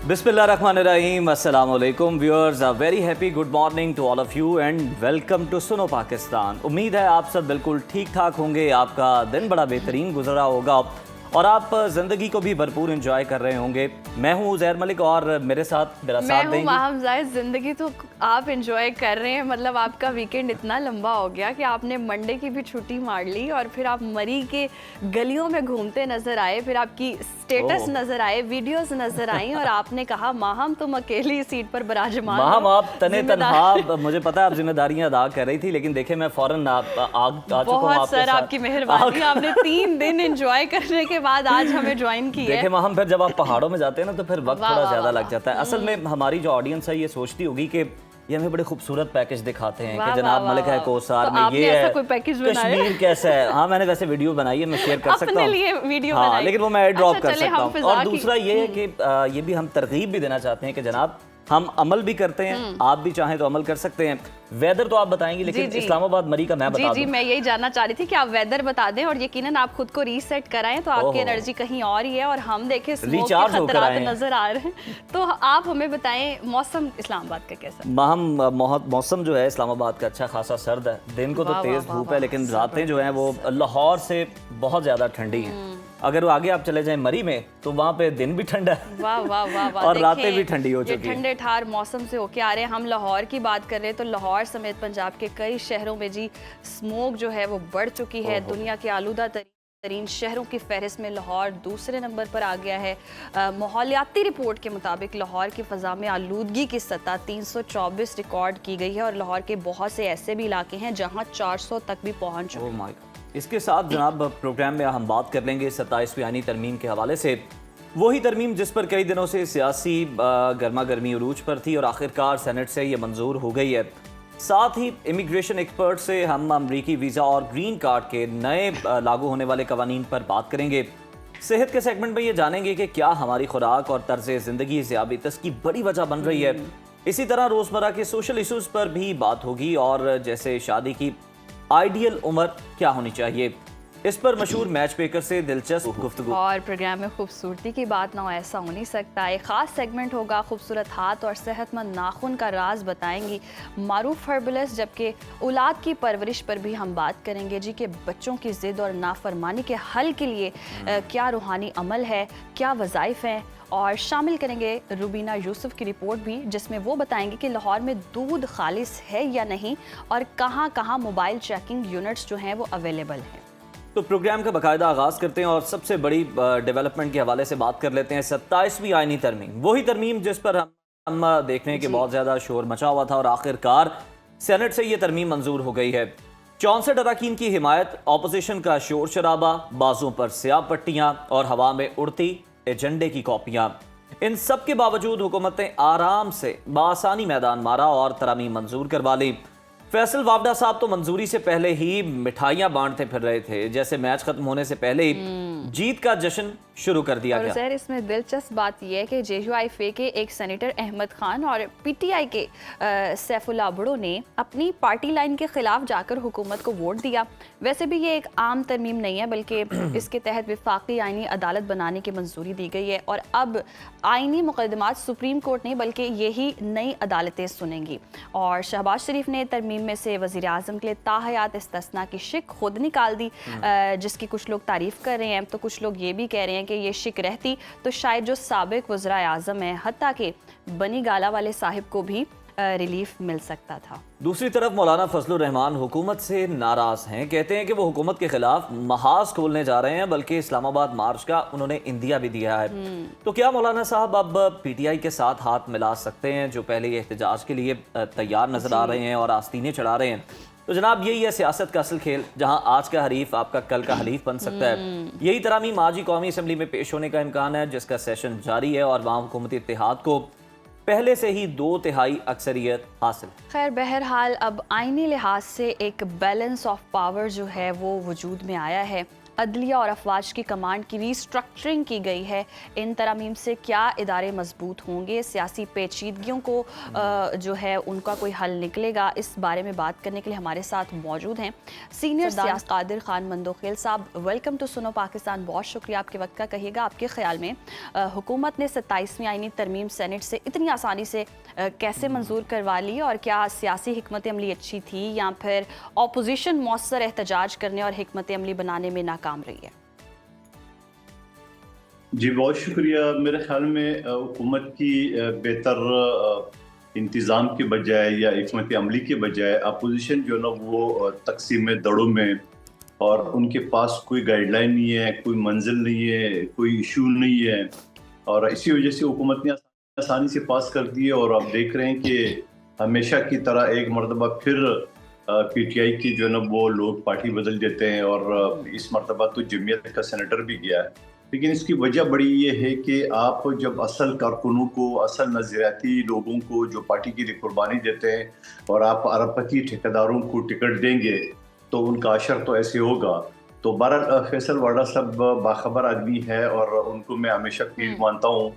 बिस्मिल्लाहिर्रहमानिर्रहीम, अस्सलाम वालेकुम viewers, a very happy good morning to all of you and welcome to Suno Pakistan. उम्मीद है आप सब बिल्कुल ठीक ठाक होंगे, आपका दिन बड़ा बेहतरीन गुजरा होगा और आप ज़िंदगी को भी भरपूर एंजॉय कर रहे होंगे। मैं हूँ उज़ैर मलिक और मेरे साथ मेरा साथ देंगे माहम ज़ाहिद। ज़िंदगी तो आप एंजॉय कर रहे हैं, मतलब आपका वीकेंड इतना लंबा हो गया कि आपने मंडे की भी छुट्टी मार ली और फिर आप मरी के गलियों में घूमते नजर आए, फिर आपकी स्टेटस नजर आए, वीडियोस नजर आई और आपने कहा माहम तुम अकेली सीट पर बराजमान हो। माहम आप तने तनहा, मुझे पता है आप जिम्मेदारियां अदा कर रही थी, लेकिन देखे मैं फौरन आ चुका हूं बहुत सर आपकी मेहरबानी, आपने 3 दिन एंजॉय करने के बाद आज हमें ज्वाइन किया। देखे माहम, फिर जब आप पहाड़ों में जाते हैं ना तो फिर वक्त थोड़ा ज्यादा लग जाता है। असल में हमारी जो ऑडियंस है ये सोचती होगी कि ये हमें बड़े खूबसूरत पैकेज दिखाते हैं कि जनाब मलिक है कोसार तो में, ये ऐसा है कोई पैकेज बनाया? कश्मीर कैसा है। हाँ, मैंने वैसे वीडियो बनाई है, मैं शेयर कर सकता हूँ अपने लिए वीडियो हाँ, बनाई। लेकिन वो मैं ड्रॉप अच्छा, कर सकता हूँ। और दूसरा ये है कि ये भी हम तरगीब भी देना चाहते हैं कि जनाब हम अमल भी करते हैं, आप भी चाहें तो अमल कर सकते हैं। वेदर तो आप बताएंगी, लेकिन इस्लामाबाद मरी का मैं बता दूं। मैं यही जानना चाह रही थी कि आप वेदर बता दें और यकीनन आप खुद को रीसेट कराएं तो आपकी एनर्जी कहीं और ही है और हम देखें स्मोक के खतरात नजर आ रहे हैं। तो आप हमें बताएं मौसम इस्लामाबाद का कैसा? मौसम जो है इस्लामाबाद का अच्छा खासा सर्द है। दिन को तो तेज धूप है, लेकिन रातें जो हैं वो लाहौर से बहुत ज्यादा ठंडी हैं। अगर आगे आप चले जाएं मरी में तो वहाँ पे दिन भी ठंडा है, वाह वाह वाह वाह, और रातें भी ठंडी हो चुकी हैं। ठंडे ठार मौसम से होके आ रहे हैं। हम लाहौर की बात कर रहे हैं तो लाहौर समेत पंजाब के कई शहरों में जी स्मोक जो है वो बढ़ चुकी है। दुनिया के आलूदा तरीन शहरों की फहरिस्त में लाहौर दूसरे नंबर पर आ गया है। माहौलियाती रिपोर्ट के मुताबिक लाहौर की फ़ज़ा में आलूदगी की सतह 324 रिकॉर्ड की गई है और लाहौर के बहुत से ऐसे भी इलाके हैं जहां 400 तक भी पहुंच चुके हैं। इसके साथ जनाब प्रोग्राम में हम बात कर लेंगे 27वीं आईनी तरमीम के हवाले से, वही तरमीम जिस पर कई दिनों से सियासी गर्मा गर्मी उरूज पर थी और आखिरकार सेनेट से ये मंजूर हो गई है। साथ ही इमिग्रेशन एक्सपर्ट से हम अमरीकी वीज़ा और ग्रीन कार्ड के नए लागू होने वाले कवानीन पर बात करेंगे। सेहत के सेगमेंट में ये जानेंगे कि क्या हमारी खुराक और तर्ज ज़िंदगी ज़ियाबतीस की बड़ी वजह बन रही है। इसी तरह रोज़मर्रा के सोशल इशूज़ पर भी बात होगी और जैसे शादी की आइडियल उम्र क्या होनी चाहिए, इस पर मशहूर मैच मेकर से दिलचस्प गुफ्तगू। और प्रोग्राम में खूबसूरती की बात ना हो ऐसा हो नहीं सकता। एक खास सेगमेंट होगा खूबसूरत हाथ और सेहतमंद नाखून का राज बताएंगी मारूफ हर्बलिस्ट, जबकि औलाद की परवरिश पर भी हम बात करेंगे जी कि बच्चों की जिद और नाफरमानी के हल के लिए क्या रूहानी अमल है, क्या वज़ाइफ हैं। और शामिल करेंगे रुबीना यूसुफ की रिपोर्ट भी, जिसमें वो बताएंगे कि लाहौर में दूध खालिस है या नहीं और कहाँ कहाँ मोबाइल चेकिंग यूनिट्स जो हैं वो अवेलेबल हैं। तो प्रोग्राम का बाकायदा आगाज़ करते हैं और सबसे बड़ी डेवलपमेंट के हवाले से बात कर लेते हैं 27वीं आईनी तरमीम, वही तरमीम जिस पर हम देखने के बहुत ज़्यादा शोर मचा हुआ था और आखिरकार सेनेट से ये तरमीम मंजूर हो गई है। 64 अरकान की हिमायत, ऑपोजिशन का शोर शराबा, बाजुओं पर स्याह पट्टियाँ और हवा में उड़ती एजेंडे की कॉपियाँ। इन सब के बावजूद हुकूमत ने आराम से बासानी मैदान मारा और तरमीम मंजूर करवा ली। फैसल वावडा साहब तो मंजूरी से पहले ही मिठाइयां बांटते फिर रहे थे, जैसे मैच खत्म होने से पहले ही जीत का जश्न शुरू कर दिया गया। और इसमें दिलचस्प बात यह है कि JUIFA के एक सेनेटर अहमद खान और PTI के सैफुल्लाह बुड़ो ने अपनी पार्टी लाइन के खिलाफ जाकर हुकूमत को वोट दिया। वैसे भी ये एक आम तरमीम नहीं है, बल्कि इसके तहत विफाकी आईनी अदालत बनाने की मंजूरी दी गई है और अब आईनी मुकदमात सुप्रीम कोर्ट नहीं बल्कि यही नई अदालतें सुनेंगी। और शहबाज शरीफ ने तरमीम में से वज़ीर आज़म के लिए ताहयात इस्तिस्ना की शिक खुद निकाल दी, जिसकी कुछ लोग तारीफ कर रहे हैं तो कुछ लोग ये भी कह रहे हैं कि ये शिक रहती तो शायद जो साबिक वज़ीर आज़म है हत्ता के बनी गाला वाले साहिब को भी रिलीफ मिल सकता था। दूसरी तरफ मौलाना फजलुर रहमान हुकूमत से नाराज हैं, कहते हैं कि वो हुकूमत के खिलाफ महाज खोलने जा रहे हैं, बल्कि इस्लामाबाद मार्च का उन्होंने इंदिया भी दिया है। तो क्या मौलाना साहब अब PTI के साथ हाथ मिला सकते हैं, जो पहले एहतजाज के लिए तैयार नजर आ रहे हैं और आस्तीनें चढ़ा रहे हैं? तो जनाब यही है सियासत का असल खेल, जहां आज का हरीफ आपका कल का हलीफ बन सकता है। यही तरमीम आज ही कौमी असम्बली में पेश होने का इम्कान है, जिसका सेशन जारी है और वहाँ हुकूमती इत्तेहाद को पहले से ही 2/3 अक्सरियत हासिल। खैर बहरहाल अब आईनी लिहाज से एक बैलेंस ऑफ पावर जो है वो वजूद में आया है। अदलिया और अफवाज की कमांड की रीस्ट्रक्चरिंग की गई है। इन तरमीम से क्या इदारे मजबूत होंगे, सियासी पेचीदगियों को जो है उनका कोई हल निकलेगा, इस बारे में बात करने के लिए हमारे साथ मौजूद हैं सीनियर सियासत कादिर खान मंदोखेल साहब। Welcome to Suno Pakistan. बहुत शुक्रिया आपके वक्त का। कहिएगा, आपके ख्याल में हुकूमत ने 27वीं आईनी तरमीम सेनेट से इतनी आसानी से कैसे मंजूर करवा ली, और क्या सियासी हिकमत अमली अच्छी थी या फिर ऑपोजिशन मौसर एहतजाज करने और हिकमत अमली बनाने में नाकाम रही है? जी बहुत शुक्रिया। मेरे ख्याल में हुकूमत की बेहतर इंतज़ाम के बजाय या हिकमत अमली के बजाय अपोजिशन जो ना वो तकसीम दड़ों में, और उनके पास कोई गाइडलाइन नहीं है, कोई मंजिल नहीं है, कोई इशू नहीं है, और इसी वजह से हुकूमत ने आसानी से पास कर दी है। और आप देख रहे हैं कि हमेशा की तरह एक मरतबा फिर पीटीआई की जो है ना वो लोग पार्टी बदल देते हैं, और इस मरतबा तो जमीयत का सेनेटर भी गया है। लेकिन इसकी वजह बड़ी ये है कि आप जब असल कारकुनों को, असल नजरियाती लोगों को जो पार्टी के लिए कुर्बानी देते हैं, और आप अरबपति ठेकेदारों को टिकट देंगे तो उनका असर तो ऐसे होगा। तो बहरहाल फैसल वाडा साहब बाखबर आदमी है, और उनको मैं हमेशा पीर मानता हूँ,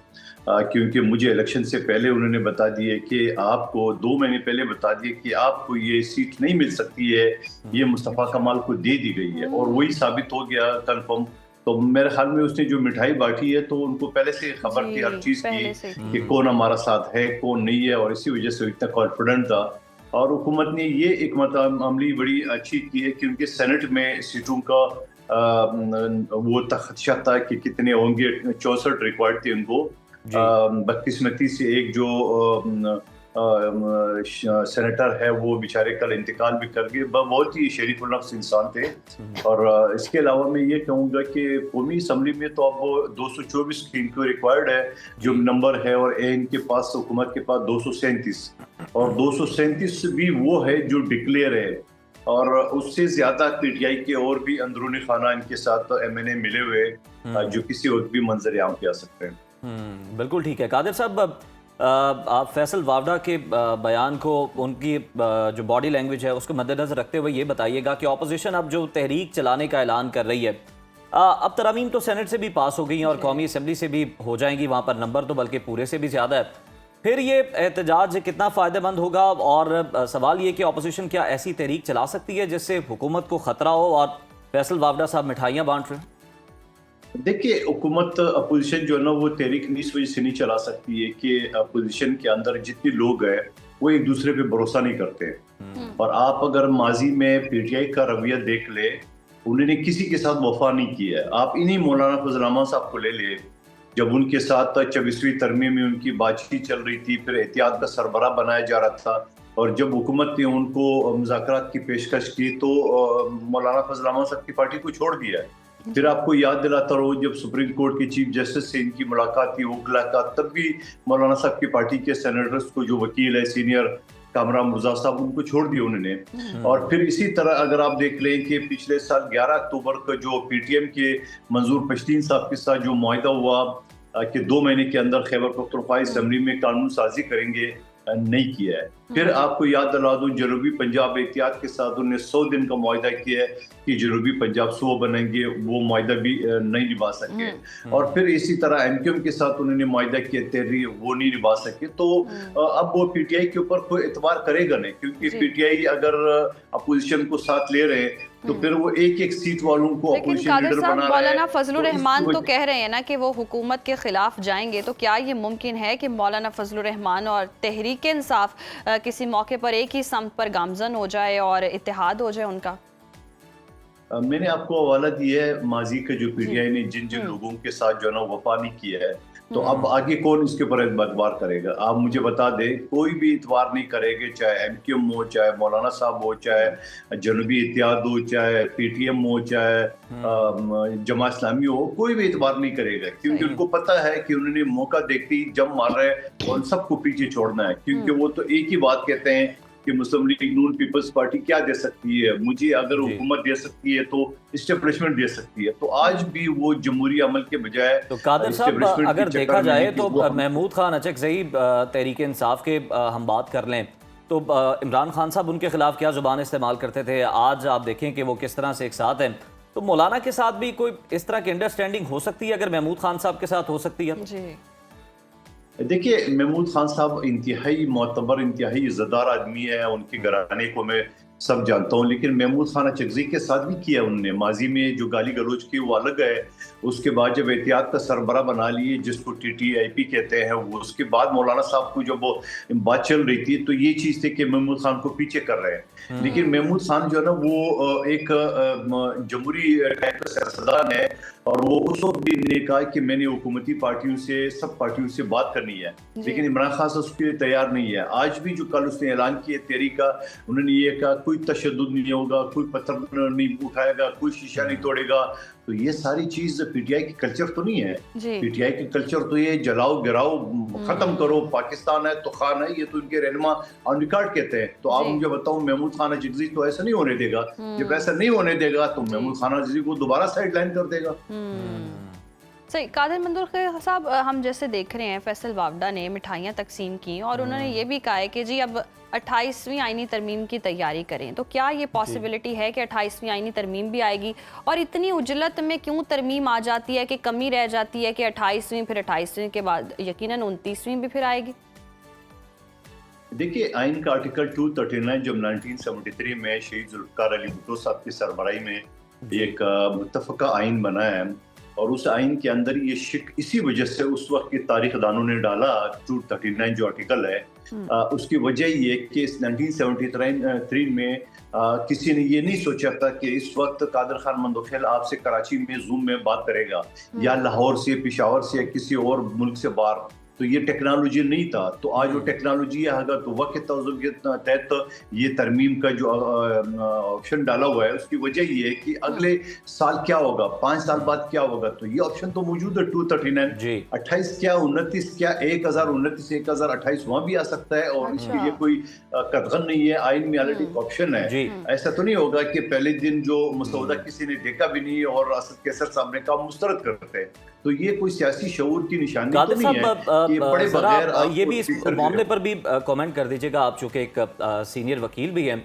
क्योंकि मुझे इलेक्शन से पहले उन्होंने बता दिए कि आपको 2 महीने पहले बता दिए कि आपको ये सीट नहीं मिल सकती है, ये मुस्तफ़ा कमाल को दे दी गई है, और वही साबित हो गया कन्फर्म। तो मेरे ख्याल में उसने जो मिठाई बांटी है तो उनको पहले से खबर थी हर चीज की कि कौन हमारा साथ है, कौन नहीं है, और इसी वजह से इतना कॉन्फिडेंट था। और हुकूमत ने ये एक अमली बड़ी अच्छी की है, क्योंकि सेनेट में सीटों का वो खदशा था कि कितने होंगे। 64 रिक्वायर्ड थे उनको, बदकिस्मती से एक जो सेनेटर है वो बेचारे कल इंतकाल भी कर गए। बहुत ही शरीफ नफ्स इंसान थे। और इसके अलावा मैं ये कहूँगा कि कौमी असम्बली में तो अब 224 इनको रिक्वायर्ड है जो नंबर है, और इनके पास हुकूमत के पास 237, और 237 भी वो है जो डिक्लेयर है, और उससे ज्यादा पीटीआई के और भी अंदरूनी खाना इनके साथ एमएनए मिले हुए जो किसी वक्त भी मंजर आम पे आ सकते हैं। बिल्कुल ठीक है कादिर साहब। आप फैसल वावडा के बयान को, उनकी जो बॉडी लैंग्वेज है उसको मद्देनजर रखते हुए ये बताइएगा कि ऑपोजिशन अब जो तहरीक चलाने का ऐलान कर रही है, अब तरमीम तो सेनेट से भी पास हो गई हैं और कौमी असम्बली से भी हो जाएंगी, वहाँ पर नंबर तो बल्कि पूरे से भी ज़्यादा है, फिर ये एहतजाज कितना फ़ायदेमंद होगा? और सवाल ये कि ऑपोजिशन क्या ऐसी तहरीक चला सकती है जिससे हुकूमत को ख़तरा हो और फैसल वावडा साहब मिठाइयाँ बांट रहे हैं? देखिए, हुकूमत अपोजिशन जो है ना वो तहरीक इस वजह से नहीं चला सकती है कि अपोजिशन के अंदर जितने लोग हैं वो एक दूसरे पे भरोसा नहीं करते। और आप अगर माजी में पीटीआई का रवैया देख ले, उन्होंने किसी के साथ वफा नहीं किया है। आप इन्हीं मौलाना फजल रहमान साहब को ले ले, जब उनके साथ 24वीं तरमीम में उनकी बातचीत चल रही थी, फिर एहतियात का सरबराह बनाया जा रहा था, और जब हुकूमत ने उनको मुज़ाकरात की पेशकश की तो मौलाना फजल रहमान साहब की पार्टी को छोड़ दिया है। फिर आपको याद दिलाता रहो, जब सुप्रीम कोर्ट के चीफ जस्टिस से इनकी मुलाकात थी, मुलाकात तब भी मौलाना साहब की पार्टी के सेनेटर्स को, जो वकील है सीनियर कामरान मुर्जा साहब, उनको छोड़ दिया उन्होंने। और फिर इसी तरह अगर आप देख लें कि पिछले साल 11 अक्टूबर को जो पीटीएम के मंजूर पश्तीन साहब के साथ जो मुआहदा हुआ कि 2 महीने के अंदर खैबर पख्तूनख्वा असेंबली में कानून साजी करेंगे, नहीं किया है। फिर आपको याद दिला दूं, जनूबी पंजाब एहतियात के साथ उन्होंने 100 दिन का मुआहदा किया है कि जनूबी पंजाब 100 बनेंगे, वो मुआहदा भी नहीं निभा सके। और फिर इसी तरह एमक्यूएम के साथ उन्होंने मुआहदा किया, तहरीर, वो नहीं निभा सके। तो अब वो पीटीआई के ऊपर कोई एतबार करेगा नहीं, क्योंकि पीटीआई अगर अपोजिशन को साथ ले रहे तो फिर वो एक सीट वालों को अपोजिशन लीडर बना रहा है। मौलाना फजलुर रहमान तो कह रहे हैं ना कि वो हुकूमत के खिलाफ जाएंगे, तो क्या ये मुमकिन है कि मौलाना फजलुर रहमान और तहरीक इंसाफ किसी मौके पर एक ही समत पर गामजन हो जाए और इत्तेहाद हो जाए उनका? मैंने आपको हवाला दिया है माजी का, जो पीटीआई ने जिन जिन लोगों के साथ जो है ना वफा नहीं किया है, तो अब आगे कौन इसके ऊपर एतबार करेगा? आप मुझे बता दें, कोई भी इतबार नहीं करेगा, चाहे एमक्यूएम हो, चाहे मौलाना साहब हो, चाहे जनूबी इत्तेहाद हो, चाहे पीटीएम हो, चाहे जमा इस्लामी हो, कोई भी इतबार नहीं करेगा, क्योंकि उनको पता है कि उन्होंने मौका देखते ही जम मार रहे हैं और सबको पीछे छोड़ना है। क्योंकि वो तो एक ही बात कहते हैं कि मुस्लिम लीग नून पीपल्स पार्टी क्या दे सकती है मुझे, अगर हुकूमत दे सकती है तो इस्टेब्लिशमेंट दे सकती है। तो आज भी वो जमहूरी अमल के बजाय, तो कादिर साहब अगर देखा जाए तो महमूद खान अचकज़ई तहरीक इंसाफ के हम बात कर लें तो इमरान खान साहब उनके खिलाफ क्या जुबान इस्तेमाल करते थे, आज आप देखें कि वो किस तरह से एक साथ हैं। तो मौलाना के साथ भी कोई इस तरह की अंडरस्टैंडिंग हो सकती है, अगर महमूद खान साहब के साथ हो सकती है? जी। देखिए, महमूद खान साहब इंतहाई मोतबर, इंतहाई इज्जतदार आदमी है। उनके घराने को मैं सब जानता हूँ, लेकिन महमूद खान चकजी के साथ भी किया उन्होंने। माजी में जो गाली गलौज की वो अलग है। उसके बाद जब एहतियात का सरबरा बना लिए, जिसको TTIP कहते हैं, वो उसके बाद मौलाना साहब को जब वो बात चल रही थी तो ये चीज़ थी कि महमूद खान को पीछे कर रहे हैं। लेकिन महमूद खान जो है ना, वो एक जमहूरी टाइप का सियासतदान है, और वो उस वक्त भी ने कहा कि मैंने हुकूमती पार्टियों से, सब पार्टियों से बात करनी है, लेकिन इमरान खान साहब उसके लिए तैयार नहीं है। आज भी जो कल उसने ऐलान किया तहरीक का, उन्होंने ये कहा कोई तशद्दुद नहीं होगा, कोई पत्थर नहीं उठाएगा, कोई शीशा नहीं तोड़ेगा। तो ये सारी चीज PTI की कल्चर तो नहीं है। PTI की कल्चर तो ये जलाओ गिराओ, खत्म करो, पाकिस्तान है तो खान है, ये तो इनके रहनुमा ऑन रिकॉर्ड कहते हैं। तो आप मुझे बताओ, महमूद खान अजीजी तो ऐसा नहीं होने देगा। जब ऐसा नहीं होने देगा तो महमूद खान अजीजी को दोबारा साइडलाइन कर देगा। सही। कादिर मंजूर साहब, हम जैसे देख रहे हैं फैसल वावडा ने मिठाइयाँ तकसीम की और उन्होंने ये भी कहा है कि जी अब 28वीं आईनी तरमीम की तैयारी करें। तो क्या ये पॉसिबिलिटी है कि 28वीं आईनी तरमीम भी आएगी? और इतनी उजलत में क्यों तरमीम आ जाती है कि कमी रह जाती है कि 28वीं, फिर 28वीं के बाद यकीनन 29वीं भी फिर आएगी? देखिए, आइन का आर्टिकल 239 जब 1973 में शहीद जुल्फ़िकार अली भुट्टो साहब की सरबराही में एक मुत्तफ़क़ा आइन बना है, और उस आइन के अंदर ये शिक इसी वजह से उस वक्त के तारीख दानों ने डाला। 239 जो आर्टिकल है, उसकी वजह ये कि इस 1973 में किसी ने ये नहीं सोचा था कि इस वक्त कादर खान मंदोखेल आपसे कराची में जूम में बात करेगा, या लाहौर से, पेशावर से, या किसी और मुल्क से बाहर। तो ये टेक्नोलॉजी नहीं था। तो आज वो टेक्नोलॉजी है। अगर तो वक्त के तहत ये तरमीम का जो ऑप्शन डाला हुआ है, उसकी वजह ये है कि अगले साल क्या होगा, 5 साल बाद क्या होगा। तो ये ऑप्शन तो मौजूद है 239। 28 क्या, 29 क्या, 1029, 1028 वहाँ भी आ सकता है, और इसके लिए कोई कतगन नहीं है। आइन में ऑलरेडी ऑप्शन है। ऐसा तो नहीं होगा कि पहले दिन जो मसौदा किसी ने देखा भी नहीं और असद कैसर साहब ने कहा मुस्तरद करते हैं। तो ये कोई सियासी शऊर की निशानी तो नहीं है कि पढ़े बगैर ये भी इस मामले पर भी कमेंट कर दीजिएगा, आप चूंकि एक सीनियर वकील भी हैं।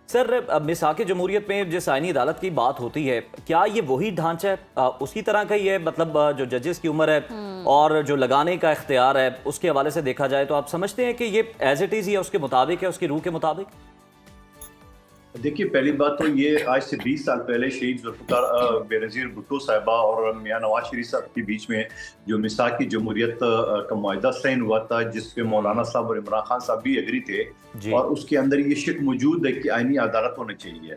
सर, मिसाक जमहूरियत में जिस आईनी अदालत की बात होती है, क्या ये वही ढांचा है, उसी तरह का ही है? मतलब जो जजेस की उम्र है और जो लगाने का इख्तियार है, उसके हवाले से देखा जाए तो आप समझते हैं कि ये एज इट इज़ या उसके मुताबिक है, उसकी रूह के मुताबिक? देखिए, पहली बात तो ये, आज से 20 साल पहले शहीद जुल्फ़िकार बेनज़ीर भुट्टो साहिबा और मियां नवाज शरीफ साहब के बीच में जो मिसाक जमहूरियत का मुआहदा साइन हुआ था, जिसपे मौलाना साहब और इमरान खान साहब भी एग्री थे, और उसके अंदर ये शिक मौजूद है कि आईनी अदालत होनी चाहिए।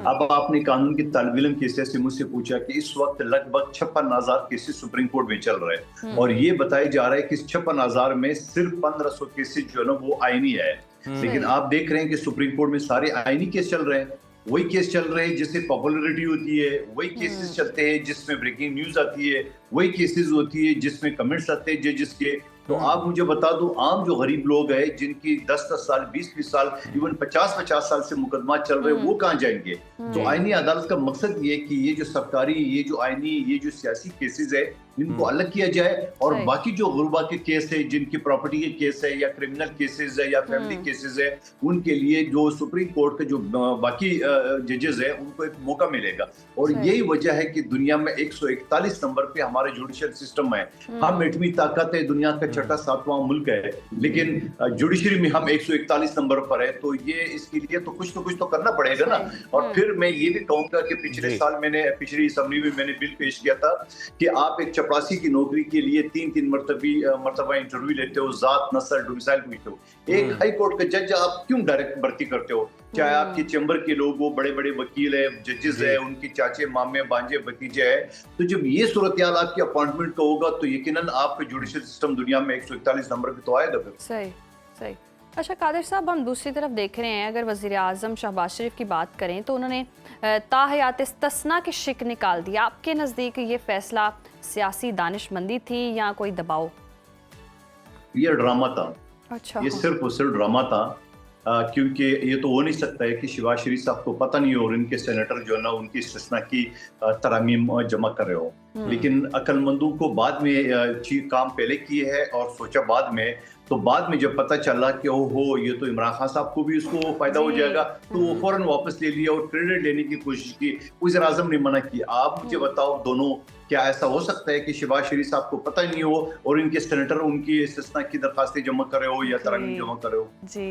अब आपने कानून के तालिब इल्म केसेस से मुझसे पूछा कि इस वक्त लगभग 56,000 केसेस सुप्रीम कोर्ट में चल रहे हैं, और ये बताया जा रहा है कि इस 56,000 में सिर्फ 1500 केसेस जो है ना वो आईनी है। लेकिन आप देख रहे हैं कि सुप्रीम कोर्ट में सारे आईनी केस चल रहे हैं। वही केस चल रहे हैं जिससे पॉपुलैरिटी होती है, वही केसेस चलते हैं जिसमें ब्रेकिंग न्यूज आती है, वही केसेस होती है जिसमें कमेंट्स आते हैं जजेस के। तो आप मुझे बता दो, आम जो गरीब लोग हैं जिनकी 10-10 साल, 20-20 साल, इवन 50-50 साल से मुकदमा चल रहे हैं, वो कहाँ जाएंगे? तो आईनी अदालत का मकसद ये है कि ये जो सरकारी, ये जो आईनी, ये जो सियासी केसेस है, इनको अलग किया जाए, और बाकी जो गुरबा के केस है, जिनकी प्रॉपर्टी के केस है, या क्रिमिनल केसेस है, या फैमिली केसेस है, उनके लिए जो सुप्रीम कोर्ट के जो बाकी जजेस है, उनको एक मौका मिलेगा। और यही वजह है कि दुनिया में 141 नंबर पे हमारे जुडिशियल सिस्टम है। हम 8वीं ताकत है, दुनिया का 6वां मुल्क है, लेकिन जुडिशरी में हम 141 नंबर पर है। तो ये इसके लिए तो कुछ तो करना पड़ेगा ना। और फिर मैं ये भी कहूंगा कि पिछले साल पिछली असेंबली में मैंने बिल पेश किया था कि आप एक चपरासी की नौकरी के लिए 3-3 मरतबा इंटरव्यू लेते हो, जात, नस्ल, डोमिसाइल पूछते हो। एक हाई कोर्ट का जज आप क्यों डायरेक्ट भर्ती करते हो? चाहे आपके चैम्बर के लोग, वो बड़े बड़े वकील है, जजेस है, उनके चाचे, मामे, भांजे, भतीजे है। तो जब ये सूरत हाल आपकी अपॉइंटमेंट का होगा, तो यकीनन आपका जुडिशियल सिस्टम दुनिया में 141 नंबर पे तो आएगा फिर। सही। अच्छा कादिर साहब, हम दूसरी तरफ देख रहे हैं, अगर वज़ीर आज़म शहबाज शरीफ की बात करें तो उन्होंने ताहयात इस्तिस्ना के शिक निकाल दिया। आपके नज़दीक ये फैसला सियासी दानिशमंदी थी या कोई दबाव? ये ड्रामा था। अच्छा। ये सिर्फ और सिर्फ ड्रामा था, क्योंकि ये तो हो नहीं सकता है कि शहबाज शरीफ साहब को पता नहीं हो और इनके सेनेटर जो है ना उनकी इस्तिस्ना की तरमीम जमा कर रहे हो। लेकिन अक्लमंदों को बाद में काम पहले किए है और सोचा बाद में, तो बाद में जब पता चला कि ओहो ये तो इमरान खान साहब को भी उसको फायदा हो जाएगा, तो वो फौरन वापस ले लिया और क्रेडिट लेने की कोशिश की। वज़ीर आज़म ने मना किया। आप मुझे बताओ दोनों, क्या ऐसा हो सकता है कि शहबाज शरीफ साहब को पता ही नहीं हो और इनके सेनेटर उनकी इस्तिस्ना की दरखास्तें जमा कर रहे हो या तरमीम जमा कर रहे हो? जी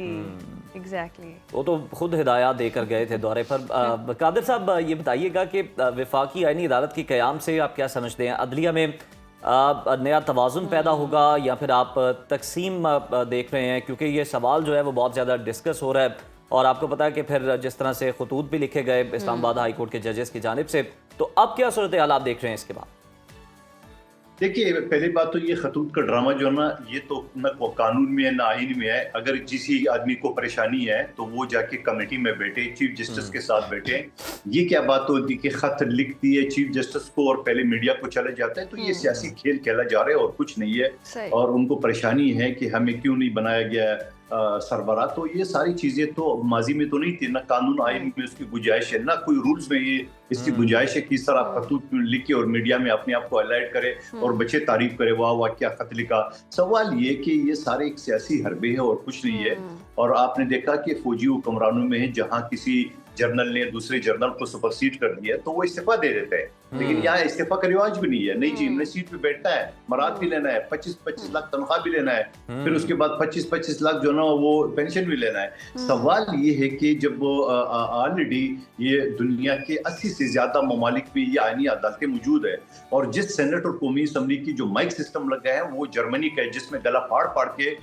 एग्जैक्टली। वो तो खुद हिदायत देकर गए थे दौरे पर। कादिर साहब, ये बताइएगा कि वफाकी आईनी अदालत के क़याम से आप क्या समझते हैं? अदलिया में नया तवाज़ुन पैदा होगा या फिर आप तकसीम देख रहे हैं? क्योंकि ये सवाल जो है वो बहुत ज़्यादा डिस्कस हो रहा है और आपको पता है कि फिर जिस तरह से खतूत भी लिखे गए इस्लामाबाद हाई कोर्ट के जजेस की जानिब से, तो अब क्या सूरत हाल आप देख रहे हैं इसके बाद? देखिए, पहली बात तो ये खतूत का ड्रामा जो है ना, ये तो न कानून में है न आइन में है। अगर किसी आदमी को परेशानी है तो वो जाके कमेटी में बैठे, चीफ जस्टिस के साथ बैठे। ये क्या बात होती है कि खत लिख दिए चीफ जस्टिस को और पहले मीडिया को चले जाते हैं? तो ये सियासी खेल खेला जा रहा है और कुछ नहीं है। और उनको परेशानी है कि हमें क्यों नहीं बनाया गया सरबरा। तो ये सारी चीजें तो माजी में तो नहीं थी, ना कानून आइन में उसकी गुंजाइश है, ना कोई रूल्स में ये इसकी गुंजाइश है कि इस तरह खतूत लिखे और मीडिया में अपने आप को हाईलाइट करे और बच्चे तारीफ करे, वाह वाह क्या खत लिखा। सवाल ये कि ये सारे एक सियासी हरबे है और कुछ नहीं है। और आपने देखा कि फौजी हुक्मरानों में है जहाँ किसी जर्नल ने दूसरे जर्नल को सुपरसीड कर दिया तो वो इस्तीफा दे देते हैं, लेकिन यहाँ इस्तीफा का रिवाज भी नहीं है। नहीं जी, हमने सीट पे बैठना है, मराद भी लेना है, 25-25 लाख तनख्वाह भी लेना है, फिर उसके बाद 25-25 लाख जो ना वो पेंशन भी लेना है। सवाल ये है कि जब ऑलरेडी ये दुनिया के 80 से ज्यादा ममालिक में ये आईनी अदालतें मौजूद है और जिस सेनेट और कौमी असम्बली की जो माइक सिस्टम लगा है वो जर्मनी का है, जिसमें गला फाड़ फाड़ के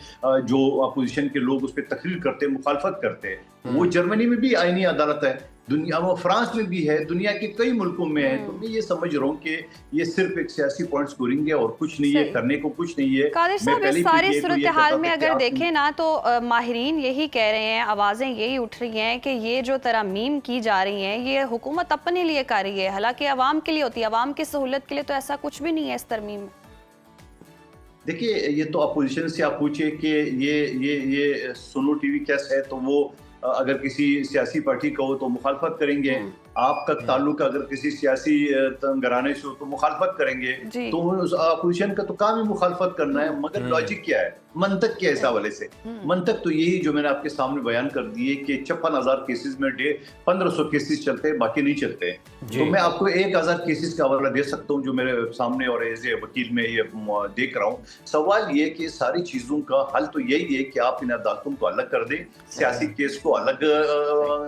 जो अपोजिशन के लोग उस पर तकरीर करते, मुखालफत करते, वो जर्मनी में भी आईनी अदालत है, दुनिया में फ्रांस में भी है, दुनिया के कई मुल्कों में है। तो मैं ये समझ रहा हूँ कि ये सिर्फ एक सियासी पॉइंट स्कोरिंग है और कुछ नहीं है, करने को कुछ नहीं है। कादिर साहब, इस सारी सूरत हाल में अगर देखें ना तो माहिरीन यही कह रहे हैं, आवाज़ें यही उठ रही हैं कि ये जो तरमीम की जा रही हैं ये हुकूमत अपने लिए कर रही है, हालांकि अवाम के लिए होती है, अवाम की सहूलत के लिए तो ऐसा कुछ भी नहीं है इस तरमीम में। देखिए, ये तो अपोजिशन से आप पूछिए कि ये सुनो टीवी कैसे है, तो वो अगर किसी सियासी पार्टी का हो तो मुखालफत करेंगे। आपका ताल्लुक अगर किसी सियासी घराने से हो तो मुखालफत करेंगे। तो अपोजिशन का तो काम ही मुखालफत करना है। मगर लॉजिक क्या है, मंतक क्या है इस हवाले से? मंतक तो यही जो मैंने आपके सामने बयान कर दिए कि 56,000 केसेस में 1500 केसेस चलते हैं, बाकी नहीं चलते। तो मैं आपको 1000 केसेस का हवाला दे सकता हूँ जो मेरे सामने और एज ए वकील में ये देख रहा हूँ। सवाल ये कि सारी चीजों का हल तो यही है कि आप इन अदालतों को अलग कर दें, सियासी केस को अलग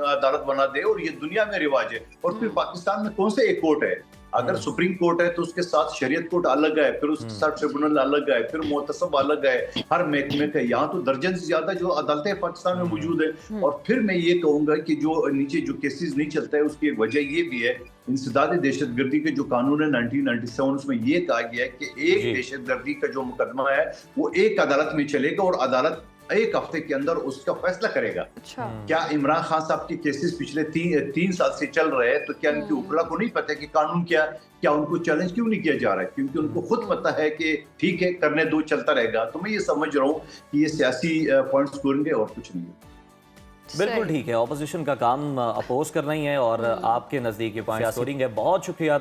अदालत बना दे और ये दुनिया में रिवाज है। और फिर पाकिस्तान में कौन से एक कोर्ट है? अगर सुप्रीम कोर्ट है तो उसके साथ शरीयत कोर्ट अलग है, फिर उसके साथ ट्रिब्यूनल अलग है, फिर मुतसब अलग है, हर महकमे का। यहाँ तो दर्जन से ज्यादा जो अदालतें पाकिस्तान में मौजूद है। और फिर मैं ये कहूंगा कि जो नीचे जो केसेस नहीं चलता है उसकी एक वजह ये भी है, इंसदाद दहशतगर्दी के जो कानून है 1997 उसमें ये कहा गया है कि एक दहशतगर्दी का जो मुकदमा है वो एक अदालत में चलेगा और अदालत एक हफ्ते के अंदर उसका फैसला करेगा। अच्छा। क्या इमरान खान साहब के केसेस पिछले 3 साल से चल रहे हैं, तो क्या इनकी उपला को नहीं पता कि कानून क्या उनको चैलेंज क्यों नहीं किया जा रहा है? क्योंकि उनको खुद पता है कि ठीक है, करने दो, चलता रहेगा। तो मैं ये समझ रहा हूँ कि ये सियासी पॉइंट स्कोरिंग है और कुछ नहीं है। बिल्कुल ठीक है, ऑपोजिशन का काम अपोज करना ही है और आपके नज़दीक ये पॉइंट स्कोरिंग है। बहुत शुक्रिया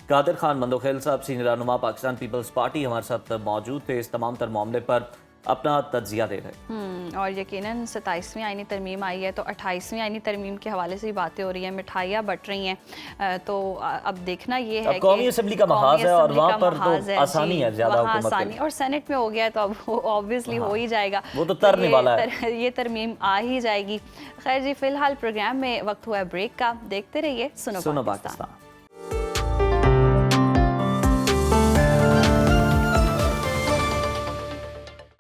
कादिर खान मंदोखेल साहब, सीनियर रहनुमा पाकिस्तान पीपल्स पार्टी, हमारे साथ मौजूद थे, इस तमाम तर मामले पर अपना तज्जिया दे रहे। और यकीनन 27वीं आईनी तरमीम आई है तो 28वीं आईनी तरमीम के हवाले से ही बातें हो रही हैं, मिठाइयाँ बट रही हैं। तो अब देखना ये है कि कौमी असम्बली का महाज है और वहाँ पर तो आसानी है ज़्यादा हुकूमत करने। और सेनेट में हो गया तो अब ऑब्वियसली हो ही जाएगा, वो तो तरने वाला है, ये तरमीम आ ही जाएगी। खैर जी, फिलहाल प्रोग्राम में वक्त हुआ है ब्रेक का, देखते रहिए सुनो पाकिस्तान।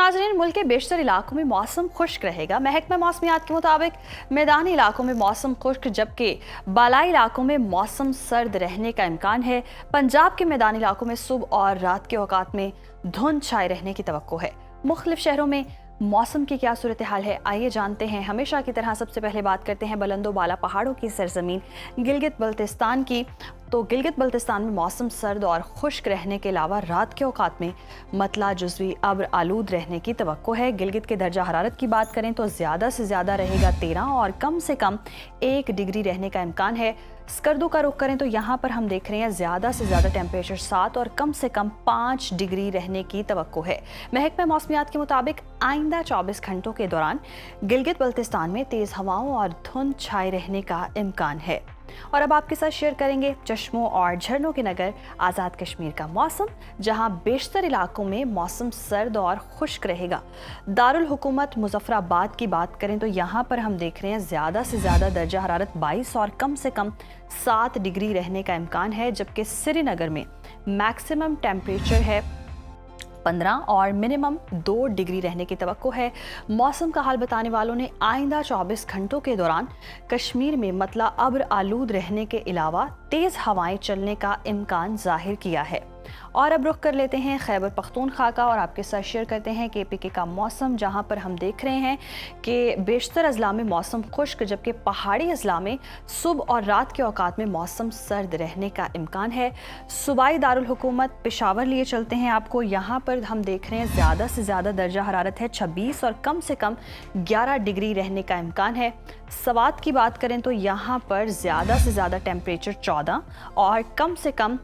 नाज़रीन, मुल्क के बेशतर इलाकों में मौसम खुश्क रहेगा। महकमा मौसमियात के मुताबिक मैदानी इलाकों में मौसम खुश्क जबकि बालाई इलाकों में मौसम सर्द रहने का इम्कान है। पंजाब के मैदानी इलाकों में सुबह और रात के औकात में धुंध छाए रहने की तवक्को है। मुख्तलिफ शहरों में मौसम की क्या सूरत हाल है, आइए जानते हैं। हमेशा की तरह सबसे पहले बात करते हैं बुलंदो बाला पहाड़ों की सरजमीन गिलगित बल्तिस्तान की। तो गिलगित बल्तिस्तान में मौसम सर्द और खुश्क रहने के अलावा रात के औकात में मतला जुज़वी अब्र आलूद रहने की तवक्को है। गिलगित के दर्जा हरारत की बात करें तो ज़्यादा से ज़्यादा रहेगा 13 और कम से कम 1 डिग्री रहने का इम्कान है। स्कर्दो का रुख करें तो यहाँ पर हम देख रहे हैं ज़्यादा से ज़्यादा टेम्परेचर 7 और कम से कम 5 डिग्री रहने की तवक्को है। महकमा मौसमियात के मुताबिक आइंदा 24 घंटों के दौरान गिलगित बल्तिस्तान में तेज़ हवाओं और धुंध छाए रहने का इम्कान है। और अब आपके साथ शेयर करेंगे चश्मों और झरनों के नगर आज़ाद कश्मीर का मौसम, जहां बेशतर इलाकों में मौसम सर्द और खुश्क रहेगा। दारुल हुकूमत मुजफ्फराबाद की बात करें तो यहाँ पर हम देख रहे हैं ज़्यादा से ज़्यादा दर्जा हरारत 22 और कम से कम 7 डिग्री रहने का इम्कान है, जबकि श्रीनगर में मैक्सिमम टेम्परेचर है 15 और मिनिमम 2 डिग्री रहने की तवक्को है। मौसम का हाल बताने वालों ने आइंदा 24 घंटों के दौरान कश्मीर में मतला अब्र आलूद रहने के अलावा तेज़ हवाएं चलने का इम्कान जाहिर किया है। और अब रुख कर लेते हैं खैबर पख्तूनख्वा का और आपके साथ शेयर करते हैं KPK का मौसम, जहां पर हम देख रहे हैं कि बेशतर अजला में मौसम खुश्क, जबकि पहाड़ी अजला में सुबह और रात के औकात में मौसम सर्द रहने का इम्कान है। सूबाई दारुल हुकूमत पेशावर लिए चलते हैं आपको। यहाँ पर हम देख रहे हैं ज़्यादा से ज़्यादा दर्जा हरारत है 26 और कम से कम 11 डिग्री रहने का इम्कान है। सवात की बात करें तो यहाँ पर ज़्यादा से ज़्यादा टेम्परेचर 14 और कम से कम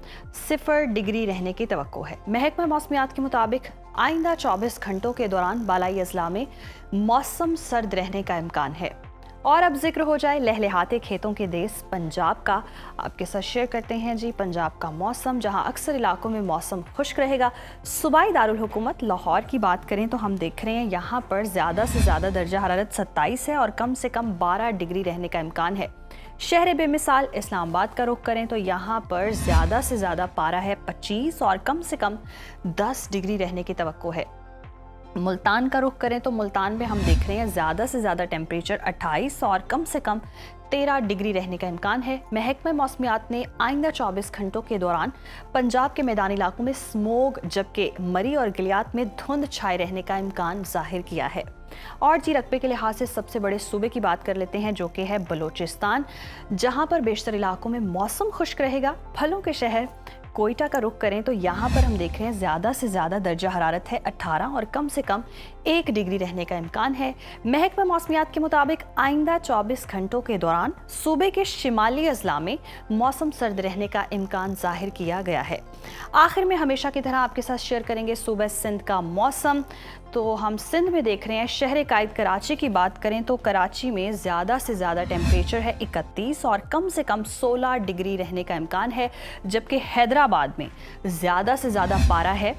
0 डिग्री रहने की तवक्को है। महकमा मौसमियात के मुताबिक आइंदा 24 घंटों के दौरान बालाई अजला में मौसम सर्द रहने का इम्कान है। और अब जिक्र हो जाए लहलहाते खेतों के देश पंजाब का, आपके साथ शेयर करते हैं जी पंजाब का मौसम, जहां अक्सर इलाकों में मौसम खुश्क रहेगा। सूबाई दारुल हुकूमत लाहौर की बात करें तो हम देख रहे हैं यहाँ पर ज़्यादा से ज़्यादा दर्जा हरारत 27 है और कम से कम 12 डिग्री रहने का इम्कान है। शहर बेमिसाल इस्लामाबाद का रुख करें तो यहाँ पर ज़्यादा से ज़्यादा पारा है 25 और कम से कम 10 डिग्री रहने की तवक्को है। मुल्तान का रुख करें तो मुल्तान में हम देख रहे हैं ज़्यादा से ज़्यादा टेम्परेचर 28 और कम से कम 13 डिग्री रहने का इम्कान है। महकमा मौसमियात ने आइंदा 24 घंटों के दौरान पंजाब के मैदानी इलाकों में स्मोग, जबकि मरी और गिलियात में धुंध छाए रहने का इम्कान जाहिर किया है। और जी रकबे के लिहाज से सबसे बड़े सूबे की बात कर लेते हैं, जो कि है बलोचिस्तान, जहां पर बेशतर इलाकों में मौसम खुश्क रहेगा। फलों के शहर कोयटा का रुख करें तो यहाँ पर हम देख रहे हैं ज़्यादा से ज़्यादा दर्जा हरारत है 18 और कम से कम 1 डिग्री रहने का इम्कान है। महकमा मौसमियात के मुताबिक आइंदा 24 घंटों के दौरान सूबे के शिमाली अजला में मौसम सर्द रहने का इम्कान जाहिर किया गया है। आखिर में हमेशा की तरह आपके साथ शेयर करेंगे सूबा सिंध का मौसम। तो हम सिंध में देख रहे हैं, शहर कायद कराची की बात करें तो कराची में ज़्यादा से ज़्यादा टेम्परेचर है 31 और कम से कम 16 डिग्री रहने का इम्कान है, जबकि हैदराबाद में ज़्यादा से ज़्यादा पारा है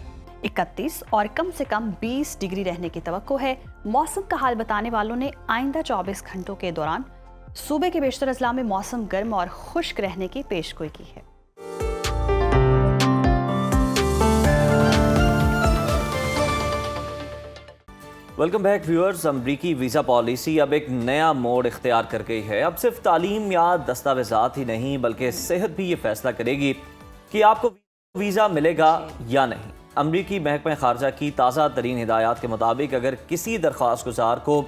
31 और कम से कम 20 डिग्री रहने की तवक्को है। मौसम का हाल बताने वालों ने आइंदा 24 घंटों के दौरान सूबे के बेशतर अजला में मौसम गर्म और खुश्क रहने की पेशगोई की है। Welcome back viewers. अमरीकी वीज़ा पॉलिसी अब एक नया मोड़ इख्तियार कर गई है। अब सिर्फ तालीम या दस्तावेज़ात ही नहीं, बल्कि सेहत भी ये फैसला करेगी कि आपको वीज़ा मिलेगा या नहीं। अमरीकी महकमा ख़ारजा की ताज़ा तरीन हिदायत के मुताबिक अगर किसी दरख्वास्त गुजार को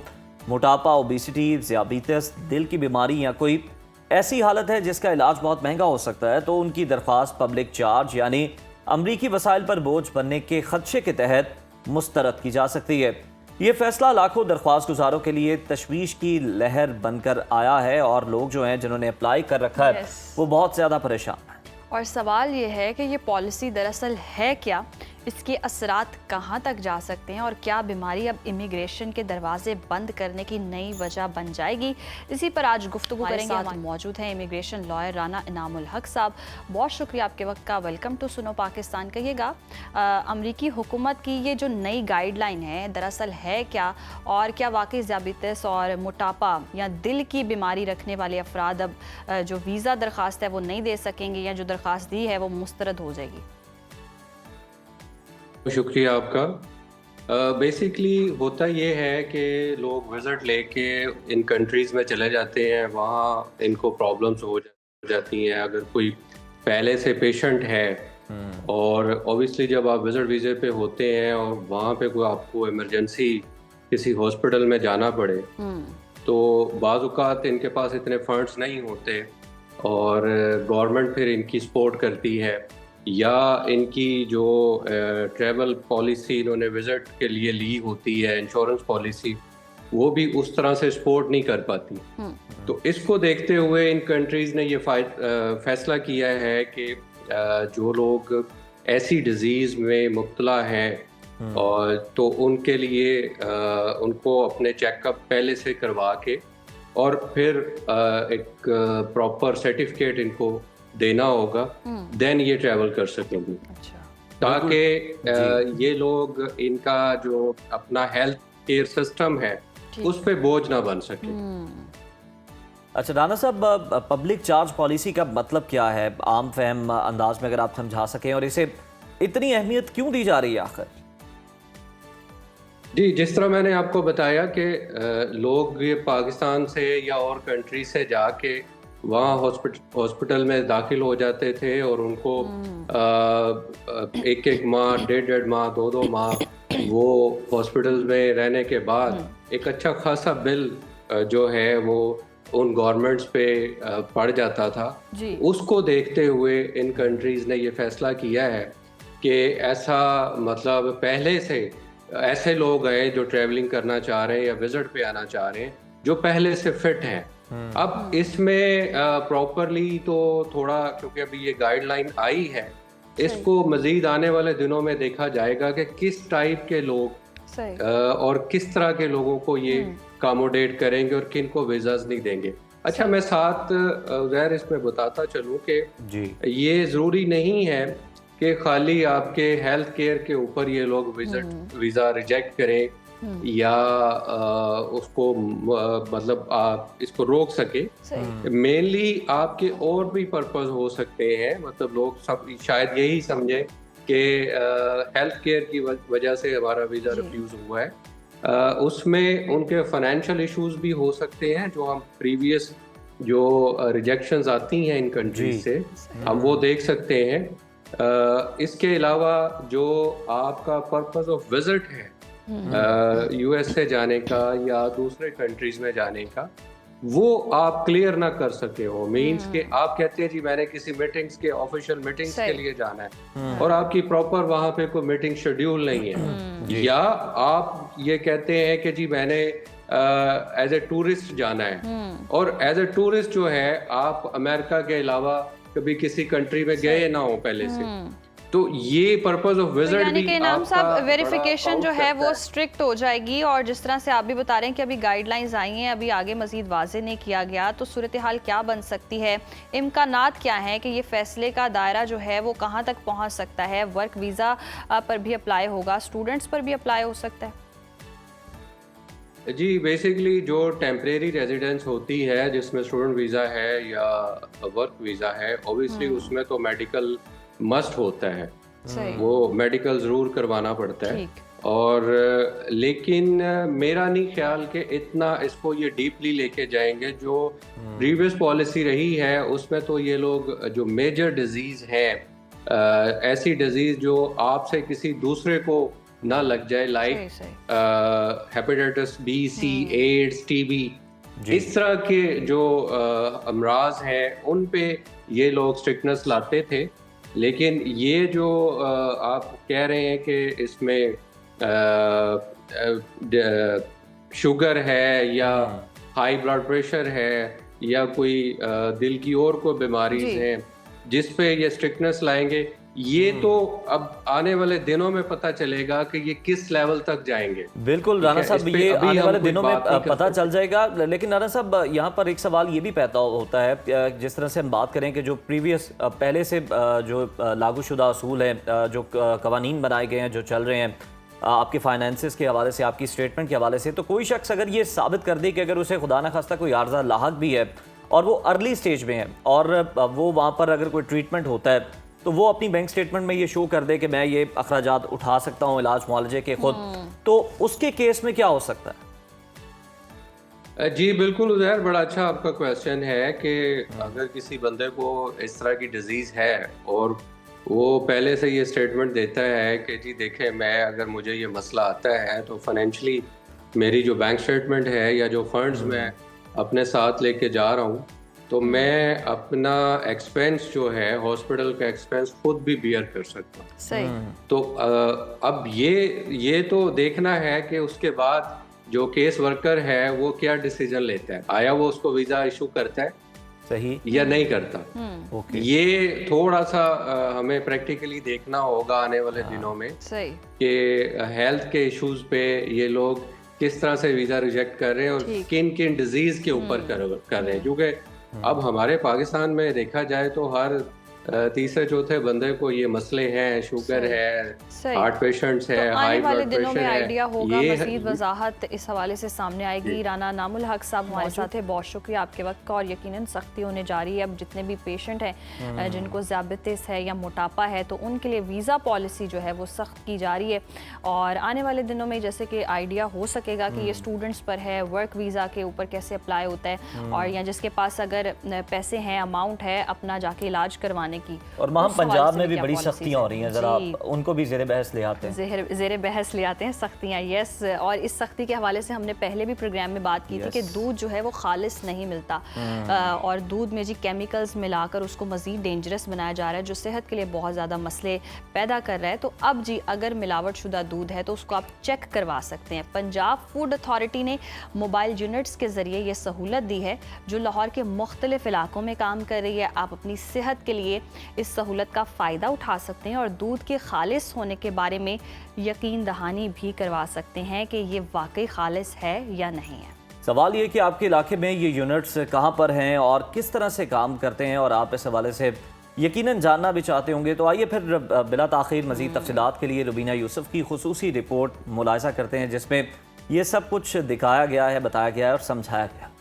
मोटापा, ओबेसिटी, ज़ियाबीतस, दिल की बीमारी या कोई ऐसी हालत है जिसका इलाज बहुत महंगा हो सकता है, तो उनकी दरख्वास्त पब्लिक चार्ज यानी अमरीकी वसाइल पर बोझ बनने के खदशे के तहत मुस्तरद की जा सकती है। ये फैसला लाखों दरख्वास्त गुजारों के लिए तशवीश की लहर बनकर आया है और लोग जो हैं जिन्होंने अप्लाई कर रखा है वो बहुत ज़्यादा परेशान हैं। और सवाल ये है कि ये पॉलिसी दरअसल है क्या, इसके असरात कहाँ तक जा सकते हैं और क्या बीमारी अब इमिग्रेशन के दरवाजे बंद करने की नई वजह बन जाएगी। इसी पर आज गुफ्तगू करेंगे। साथ मौजूद हैं इमिग्रेशन लॉयर राना इनामुल हक साहब। बहुत शुक्रिया आपके वक्त का। Welcome to Suno Pakistan. कहिएगा अमरीकी हुकूमत की ये जो नई गाइडलाइन है दरअसल है क्या, और क्या वाकई ज़ियाबीतस और मोटापा या दिल की बीमारी रखने वाले अफराद अब जो वीज़ा दरख्वास्त है वो नहीं दे सकेंगे, या जो दरख्वास्त दी है वो मुस्तरद हो जाएगी? शुक्रिया आपका। बेसिकली होता ये है कि लोग विज़िट लेके इन कंट्रीज़ में चले जाते हैं, वहाँ इनको प्रॉब्लम्स हो जाती हैं। अगर कोई पहले से पेशेंट है और ऑब्वियसली जब आप विज़िट वीज़े पे होते हैं और वहाँ पे कोई आपको इमरजेंसी किसी हॉस्पिटल में जाना पड़े, तो बाज़ औक़ात इनके पास इतने फंड्स नहीं होते और गवर्नमेंट फिर इनकी सपोर्ट करती है, या इनकी जो ट्रैवल पॉलिसी इन्होंने विज़िट के लिए ली होती है, इंश्योरेंस पॉलिसी, वो भी उस तरह से सपोर्ट नहीं कर पाती। तो इसको देखते हुए इन कंट्रीज़ ने ये फैसला किया है कि जो लोग ऐसी डिजीज़ में मुब्तला हैं और तो उनके लिए उनको अपने चेकअप पहले से करवा के और फिर एक प्रॉपर सर्टिफिकेट इनको देना होगा, देन ये ट्रैवल कर सकेंगे, ताकि ये लोग इनका जो अपना हेल्थ केयर सिस्टम है उस पे बोझ ना बन सके। अच्छा राना साहब, पब्लिक चार्ज पॉलिसी का मतलब क्या है आम फहम अंदाज में अगर आप समझा सकें, और इसे इतनी अहमियत क्यों दी जा रही है आखिर? जी, जिस तरह मैंने आपको बताया कि लोग ये पाकिस्तान से या और कंट्री से जाके वहाँ हॉस्पिटल में दाखिल हो जाते थे और उनको एक एक माह, डेढ़ माह, दो माह वो हॉस्पिटल में रहने के बाद एक अच्छा खासा बिल जो है वो उन गवर्नमेंट्स पे पड़ जाता था। उसको देखते हुए इन कंट्रीज़ ने ये फैसला किया है कि ऐसा मतलब पहले से ऐसे लोग हैं जो ट्रैवलिंग करना चाह रहे हैं या विजिट पे आना चाह रहे हैं जो पहले से फिट हैं। अब इसमें प्रॉपरली तो थोड़ा, क्योंकि अभी ये गाइडलाइन आई है, इसको मजीद आने वाले दिनों में देखा जाएगा कि किस टाइप के लोग और किस तरह के लोगों को ये अकोमोडेट करेंगे और किन को वीज़ाज नहीं देंगे। अच्छा, मैं साथ ज़ाहिर इसमें बताता चलूँ कि ये ज़रूरी नहीं है कि खाली आपके हेल्थ केयर के ऊपर ये लोग वीज़ा रिजेक्ट करें या उसको मतलब आप इसको रोक सके। मेनली आपके और भी पर्पस हो सकते हैं, मतलब लोग सब शायद यही समझे कि हेल्थ केयर की वजह से हमारा वीज़ा रिफ्यूज़ हुआ है, उसमें उनके फाइनेंशियल इश्यूज भी हो सकते हैं जो हम प्रीवियस जो रिजेक्शंस आती हैं इन कंट्रीज से हम वो देख सकते हैं। इसके अलावा जो आपका पर्पस ऑफ विजिट है यूएस से जाने का या दूसरे कंट्रीज में जाने का, वो आप क्लियर ना कर सके हो, मींस कि आप कहते हैं जी मैंने किसी मीटिंग्स के ऑफिशियल मीटिंग्स के लिए जाना है और आपकी प्रॉपर वहां पे कोई मीटिंग शेड्यूल नहीं है, या आप ये कहते हैं कि जी मैंने एज ए टूरिस्ट जाना है और एज ए टूरिस्ट जो है आप अमेरिका के अलावा कभी किसी कंट्री में गए ना हो पहले से, तो ये पर्पस ऑफ विजिट भी इनाम साहब वेरिफिकेशन जो है वो स्ट्रिक्ट हो जाएगी। और जिस तरह से आप भी बता रहे हैं कि अभी गाइडलाइंस आई हैं, अभी आगे मजीद वाजे नहीं किया गया, तो सूरत हाल क्या बन सकती है, इम्कानात क्या है कि ये फैसले का दायरा जो है वो कहाँ तक पहुँच सकता है? वर्क वीज़ा पर भी अप्लाई होगा, स्टूडेंट्स पर भी अप्लाई हो सकता है? जी, बेसिकली जो टेम्परेरी रेजिडेंस होती है जिसमें स्टूडेंट वीज़ा है या वर्क वीज़ा है, ऑब्वियसली उसमें तो मेडिकल मस्ट होता है, वो मेडिकल ज़रूर करवाना पड़ता है। और लेकिन मेरा नहीं ख्याल कि इतना इसको ये डीपली लेके जाएंगे। जो प्रीवियस पॉलिसी रही है उसमें तो ये लोग जो मेजर डिजीज़ है, ऐसी डिजीज़ जो आपसे किसी दूसरे को ना लग जाए, लाइक हेपेटाइटिस बी, सी, एड्स, टीबी, इस तरह के जो अमराज हैं उन पे ये लोग स्ट्रिक्टनेस लाते थे। लेकिन ये जो आप कह रहे हैं कि इसमें शुगर है या हाई ब्लड प्रेशर है या कोई दिल की और कोई बीमारी हैं जिस पे ये स्ट्रिक्टनेस लाएंगे, ये तो अब आने वाले दिनों में पता चलेगा कि ये किस लेवल तक जाएंगे। बिल्कुल राना साहब, ये आने वाले दिनों में पता चल जाएगा। लेकिन राना साहब, यहाँ पर एक सवाल ये भी पैदा होता है, जिस तरह से हम बात करें कि जो प्रीवियस पहले से जो लागूशुदा असूल हैं, जो कवानीन बनाए गए हैं, जो चल रहे हैं आपके फाइनेंसेस के हवाले से, आपकी स्टेटमेंट के हवाले से, तो कोई शख्स अगर ये साबित कर दे कि अगर उसे खुदा न खास्ता कोई आर्जा लाहक भी है और वो अर्ली स्टेज में है और वो वहाँ पर अगर कोई ट्रीटमेंट होता है तो वो अपनी बैंक स्टेटमेंट में ये शो कर दे कि मैं ये अखराजात उठा सकता हूँ इलाज मुआलजे के खुद, तो उसके केस में क्या हो सकता है? जी बिल्कुल उज़ैर, बड़ा अच्छा आपका क्वेश्चन है कि अगर किसी बंदे को इस तरह की डिजीज़ है और वो पहले से ये स्टेटमेंट देता है कि जी देखें, मैं अगर मुझे ये मसला आता है तो फाइनेंशली मेरी जो बैंक स्टेटमेंट है या जो फंड्स मैं अपने साथ लेके जा रहा हूँ तो मैं अपना एक्सपेंस जो है हॉस्पिटल का एक्सपेंस खुद भी बियर कर सकता हूँ। सही। तो अब ये तो देखना है कि उसके बाद जो केस वर्कर है वो क्या डिसीजन लेता है, आया वो उसको वीज़ा इशू करता है सही या नहीं करता। ओके ये थोड़ा सा हमें प्रैक्टिकली देखना होगा आने वाले दिनों में सही। कि हेल्थ के इश्यूज पे ये लोग किस तरह से वीज़ा रिजेक्ट कर रहे हैं और ठीक। किन किन डिजीज के ऊपर कर रहे हैं, क्योंकि अब हमारे पाकिस्तान में देखा जाए तो हर तीसरे चौथे बंदे को ये मसले हैं, शुगर सही। है, सही। हार्ट पेशेंट्स है, तो आने हाई वाले ब्लड दिनों में प्रेशर आइडिया है, होगा, ये मज़ीद वजाहत इस हवाले से सामने आएगी। राना नामुल हक साहब हमारे साथ है, बहुत शुक्रिया आपके वक्त का। और यकीनन सख्ती होने जा रही है। अब जितने भी पेशेंट हैं जिनको ज़ियाबतीस है या मोटापा है तो उनके लिए वीज़ा पॉलिसी जो है वो सख्त की जा रही है। और आने वाले दिनों में जैसे कि आइडिया हो सकेगा कि ये स्टूडेंट्स पर है, वर्क वीज़ा के ऊपर कैसे अप्लाई होता है, और या जिसके पास अगर पैसे हैं, अमाउंट है अपना जाके इलाज करवाने की, और वहाँ उस हवाले पंजाब से में भी क्या बड़ी policies सख्तियाँ हो रही हैं, ज़रा जी। आप उनको भी ज़ेर बहस ले आते हैं। ज़ेर बहस ले आते हैं सख्तियाँ, यस। और इस सख्ती के हवाले से हमने पहले भी प्रोग्राम में बात की थी कि दूध जो है वो खालिस नहीं मिलता, और दूध में जी केमिकल्स मिलाकर उसको मज़ीद डेंजरस बनाया जा रहा है जो सेहत के लिए बहुत ज़्यादा मसले पैदा कर रहा है। तो अब जी अगर मिलावट शुदा दूध है तो उसको आप चेक करवा सकते हैं। पंजाब फूड अथॉरिटी ने मोबाइल यूनिट्स के ज़रिए ये सहूलत दी है जो लाहौर के मुख्तलिफ इलाकों में काम कर रही है। आप अपनी सेहत के लिए इस सहूलत का फ़ायदा उठा सकते हैं और दूध के खालिस होने के बारे में यकीन दहानी भी करवा सकते हैं कि ये वाकई खालिस है या नहीं है। सवाल ये कि आपके इलाके में ये यूनिट्स कहाँ पर हैं और किस तरह से काम करते हैं, और आप इस हवाले से यकीनन जानना भी चाहते होंगे। तो आइए फिर बिला ताख़ीर मज़ीद तफ़सीलात के लिए रुबीना यूसुफ की खुसूसी रिपोर्ट मुलाहिज़ा करते हैं जिसमें ये सब कुछ दिखाया गया है, बताया गया है और समझाया गया।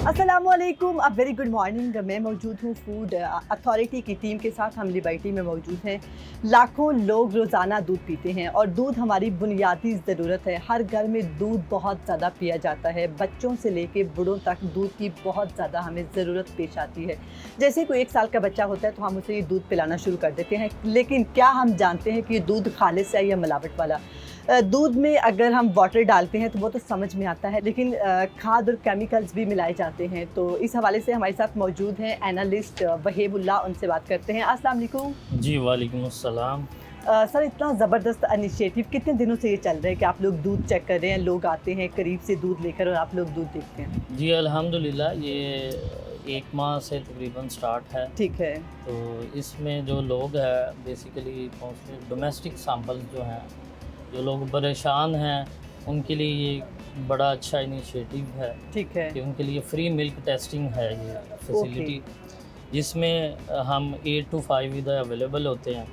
अस्सलामुअलैकुम, अ वेरी गुड मॉर्निंग। मैं मौजूद हूँ फूड अथॉरिटी की टीम के साथ। हम लिबर्टी में मौजूद हैं। लाखों लोग रोज़ाना दूध पीते हैं और दूध हमारी बुनियादी ज़रूरत है। हर घर में दूध बहुत ज़्यादा पिया जाता है, बच्चों से लेके बूढ़ों तक दूध की बहुत ज़्यादा हमें ज़रूरत पेश आती है। जैसे कोई 1 साल का बच्चा होता है तो हम उसे ये दूध पिलाना शुरू कर देते हैं, लेकिन क्या हम जानते हैं कि ये दूध खालिस है या मिलावट वाला? दूध में अगर हम वाटर डालते हैं तो वो तो समझ में आता है, लेकिन खाद और केमिकल्स भी मिलाए जाते हैं। तो इस हवाले से हमारे साथ मौजूद हैं एनालिस्ट वहीबुल्लाह, उनसे बात करते हैं। अस्सलाम वालेकुम। जी वालेकुम अस्सलाम। सर, इतना ज़बरदस्त इनिशिएटिव कितने दिनों से ये चल रहा है कि आप लोग दूध चेक कर रहे हैं, लोग आते हैं करीब से दूध लेकर और आप लोग दूध देखते हैं? जी अल्हम्दुलिल्लाह, ये 1 माह से तकरीबन स्टार्ट है। ठीक है। तो इसमें जो लोग हैं बेसिकली मोस्टली डोमेस्टिक सैंपल्स जो हैं, जो लोग परेशान हैं उनके लिए ये बड़ा अच्छा इनिशिएटिव है। ठीक है। कि उनके लिए फ्री मिल्क टेस्टिंग है ये फैसिलिटी, जिसमें हम 8 to 5 इधर अवेलेबल होते हैं।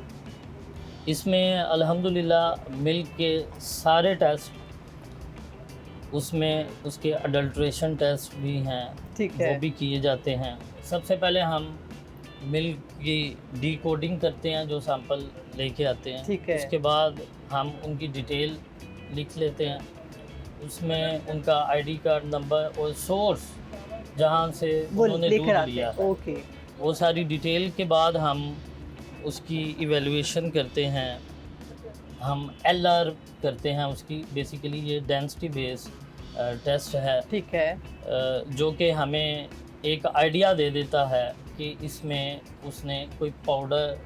इसमें अल्हम्दुलिल्लाह मिल्क के सारे टेस्ट, उसमें उसके अडल्ट्रेशन टेस्ट भी हैं, ठीक है। वो भी किए जाते हैं। सबसे पहले हम मिल्क की डिकोडिंग करते हैं जो सैंपल लेके आते हैं। ठीक है। उसके बाद हम उनकी डिटेल लिख लेते हैं, उसमें उनका आईडी कार्ड नंबर और सोर्स जहाँ से वो उन्होंने लेकर दूध आते लिया हैं। है, ओके। वो सारी डिटेल के बाद हम उसकी इवैल्यूएशन करते हैं। हम एलआर करते हैं उसकी, बेसिकली ये डेंसिटी बेस टेस्ट है। ठीक है। जो कि हमें एक आइडिया दे देता है कि इसमें उसने कोई पाउडर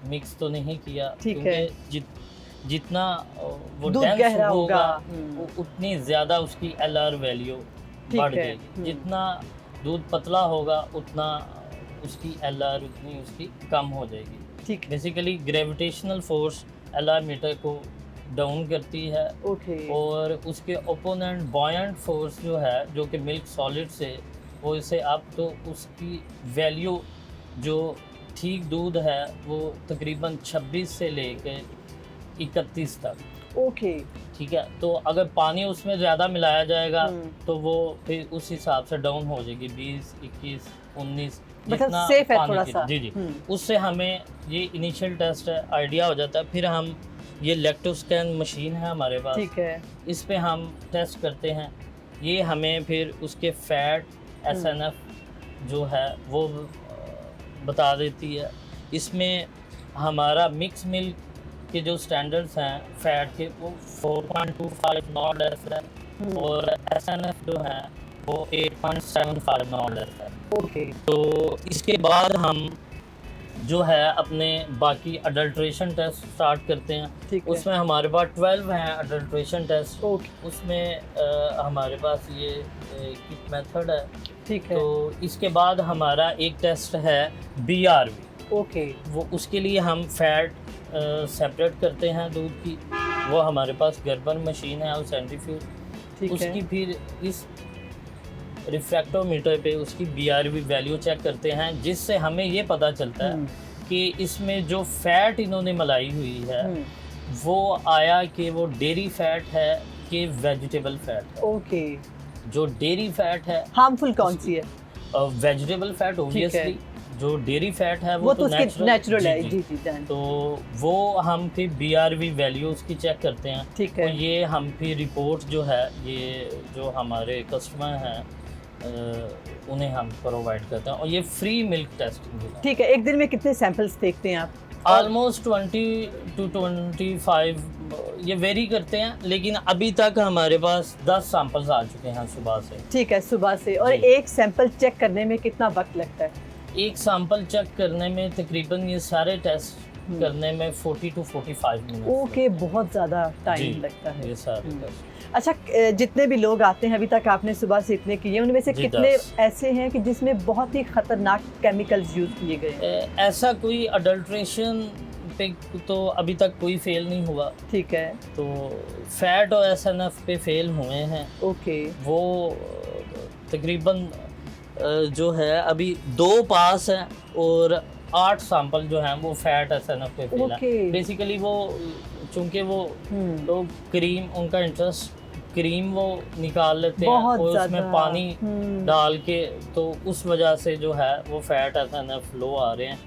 मिक्स तो नहीं किया, ठीक है। क्योंकि जितना वो दूध डेंस गहरा होगा होगा। उतनी ज़्यादा उसकी एलआर वैल्यू ठीक बढ़ है। जाएगी। जितना दूध पतला होगा उतना उसकी एलआर उतनी उसकी कम हो जाएगी। ठीक। Basically gravitational force LR meter को डाउन करती है, ओके। और उसके ओपोनेंट बॉयंट फोर्स जो है, जो कि मिल्क सॉलिड से वो इसे अप, तो उसकी वैल्यू जो ठीक दूध है वो तकरीबन 26 से लेकर 31 तक। ओके। ठीक है। तो अगर पानी उसमें ज़्यादा मिलाया जाएगा तो वो फिर उस हिसाब से डाउन हो जाएगी 20, 21, 19, मतलब जितना सेफ है पानी थोड़ा की- सा। जी। उससे हमें ये इनिशियल टेस्ट है, आइडिया हो जाता है। फिर हम ये लैक्टोस्कैन मशीन है हमारे पास, ठीक है। इस पे हम टेस्ट करते हैं ये हमें फिर उसके फैट SNF जो है वो बता देती है। इसमें हमारा मिक्स मिल्क के जो स्टैंडर्ड्स हैं फैट के वो 4.25 नॉट लेस है और SNF जो है वो 8.75 नॉट लेस है। ओके। तो इसके बाद हम जो है अपने बाकी अडल्ट्रेशन टेस्ट स्टार्ट करते हैं। ठीक है। उसमें हमारे पास 12 हैं अडल्ट्रेशन टेस्ट। ओके। उसमें हमारे पास ये किट मेथड है। ठीक है। तो इसके बाद हमारा एक टेस्ट है BRV। ओके। वो उसके लिए हम फैट सेपरेट करते हैं दूध की। वो हमारे पास गर्बर मशीन है और सेंट्रीफ्यूज। ठीक है। उसकी फिर इस रिफ्रैक्टोमीटर पे उसकी BRV वैल्यू चेक करते हैं, जिससे हमें ये पता चलता है कि इसमें जो फैट इन्होंने मलाई हुई है वो आया कि वो डेयरी फैट है कि वेजिटेबल फैट है। ओके। जो डेयरी फैट है हार्मफुल कौन सी है? वेजिटेबल फैट ऑब्वियसली, जो डेयरी फैट है वो तो उसकी नेचुरल नेचुरल है। जी जी डन। तो वो हम फिर BRV वैल्यू उसकी चेक करते हैं। ठीक और है। ये हम फिर रिपोर्ट जो है ये जो हमारे कस्टमर हैं उन्हें हम प्रोवाइड करते हैं और ये फ्री मिल्क टेस्टिंग है। ठीक है। एक दिन में कितने सैंपल्स देखते हैं आप? ऑलमोस्ट 20 to 25 ये वेरी करते हैं, लेकिन अभी तक हमारे पास 10 सैंपल्स आ चुके हैं सुबह से। ठीक है, सुबह से। और जी। एक सैंपल चेक करने में कितना वक्त लगता है? एक सैंपल चेक करने में तकरीबन ये सारे टेस्ट करने में 40 to 45 मिनट। ओके, बहुत ज़्यादा जी, टाइम लगता है। ये सारे टेस्ट। अच्छा, जितने भी लोग आते हैं अभी तक आपने सुबह से इतने किए, उनमें से जी, कितने 10 ऐसे हैं कि जिसमें बहुत ही खतरनाक केमिकल्स यूज किए गए हैं? ऐसा कोई अडल्ट्रेशन पे तो अभी तक कोई फेल नहीं हुआ। ठीक है। तो फैट और SNF पे फेल हुए हैं ओके। वो तकरीबन जो है अभी 2 पास हैं और 8 सैंपल जो हैं वो फैट SNF पे फेल ओके। है। बेसिकली वो चूँकि वो तो क्रीम, उनका इंटरेस्ट क्रीम वो निकाल लेते हैं बहुत और उसमें ज़्यादा। पानी डाल के, तो उस वजह से जो है वो फैट SNF लो आ रहे हैं,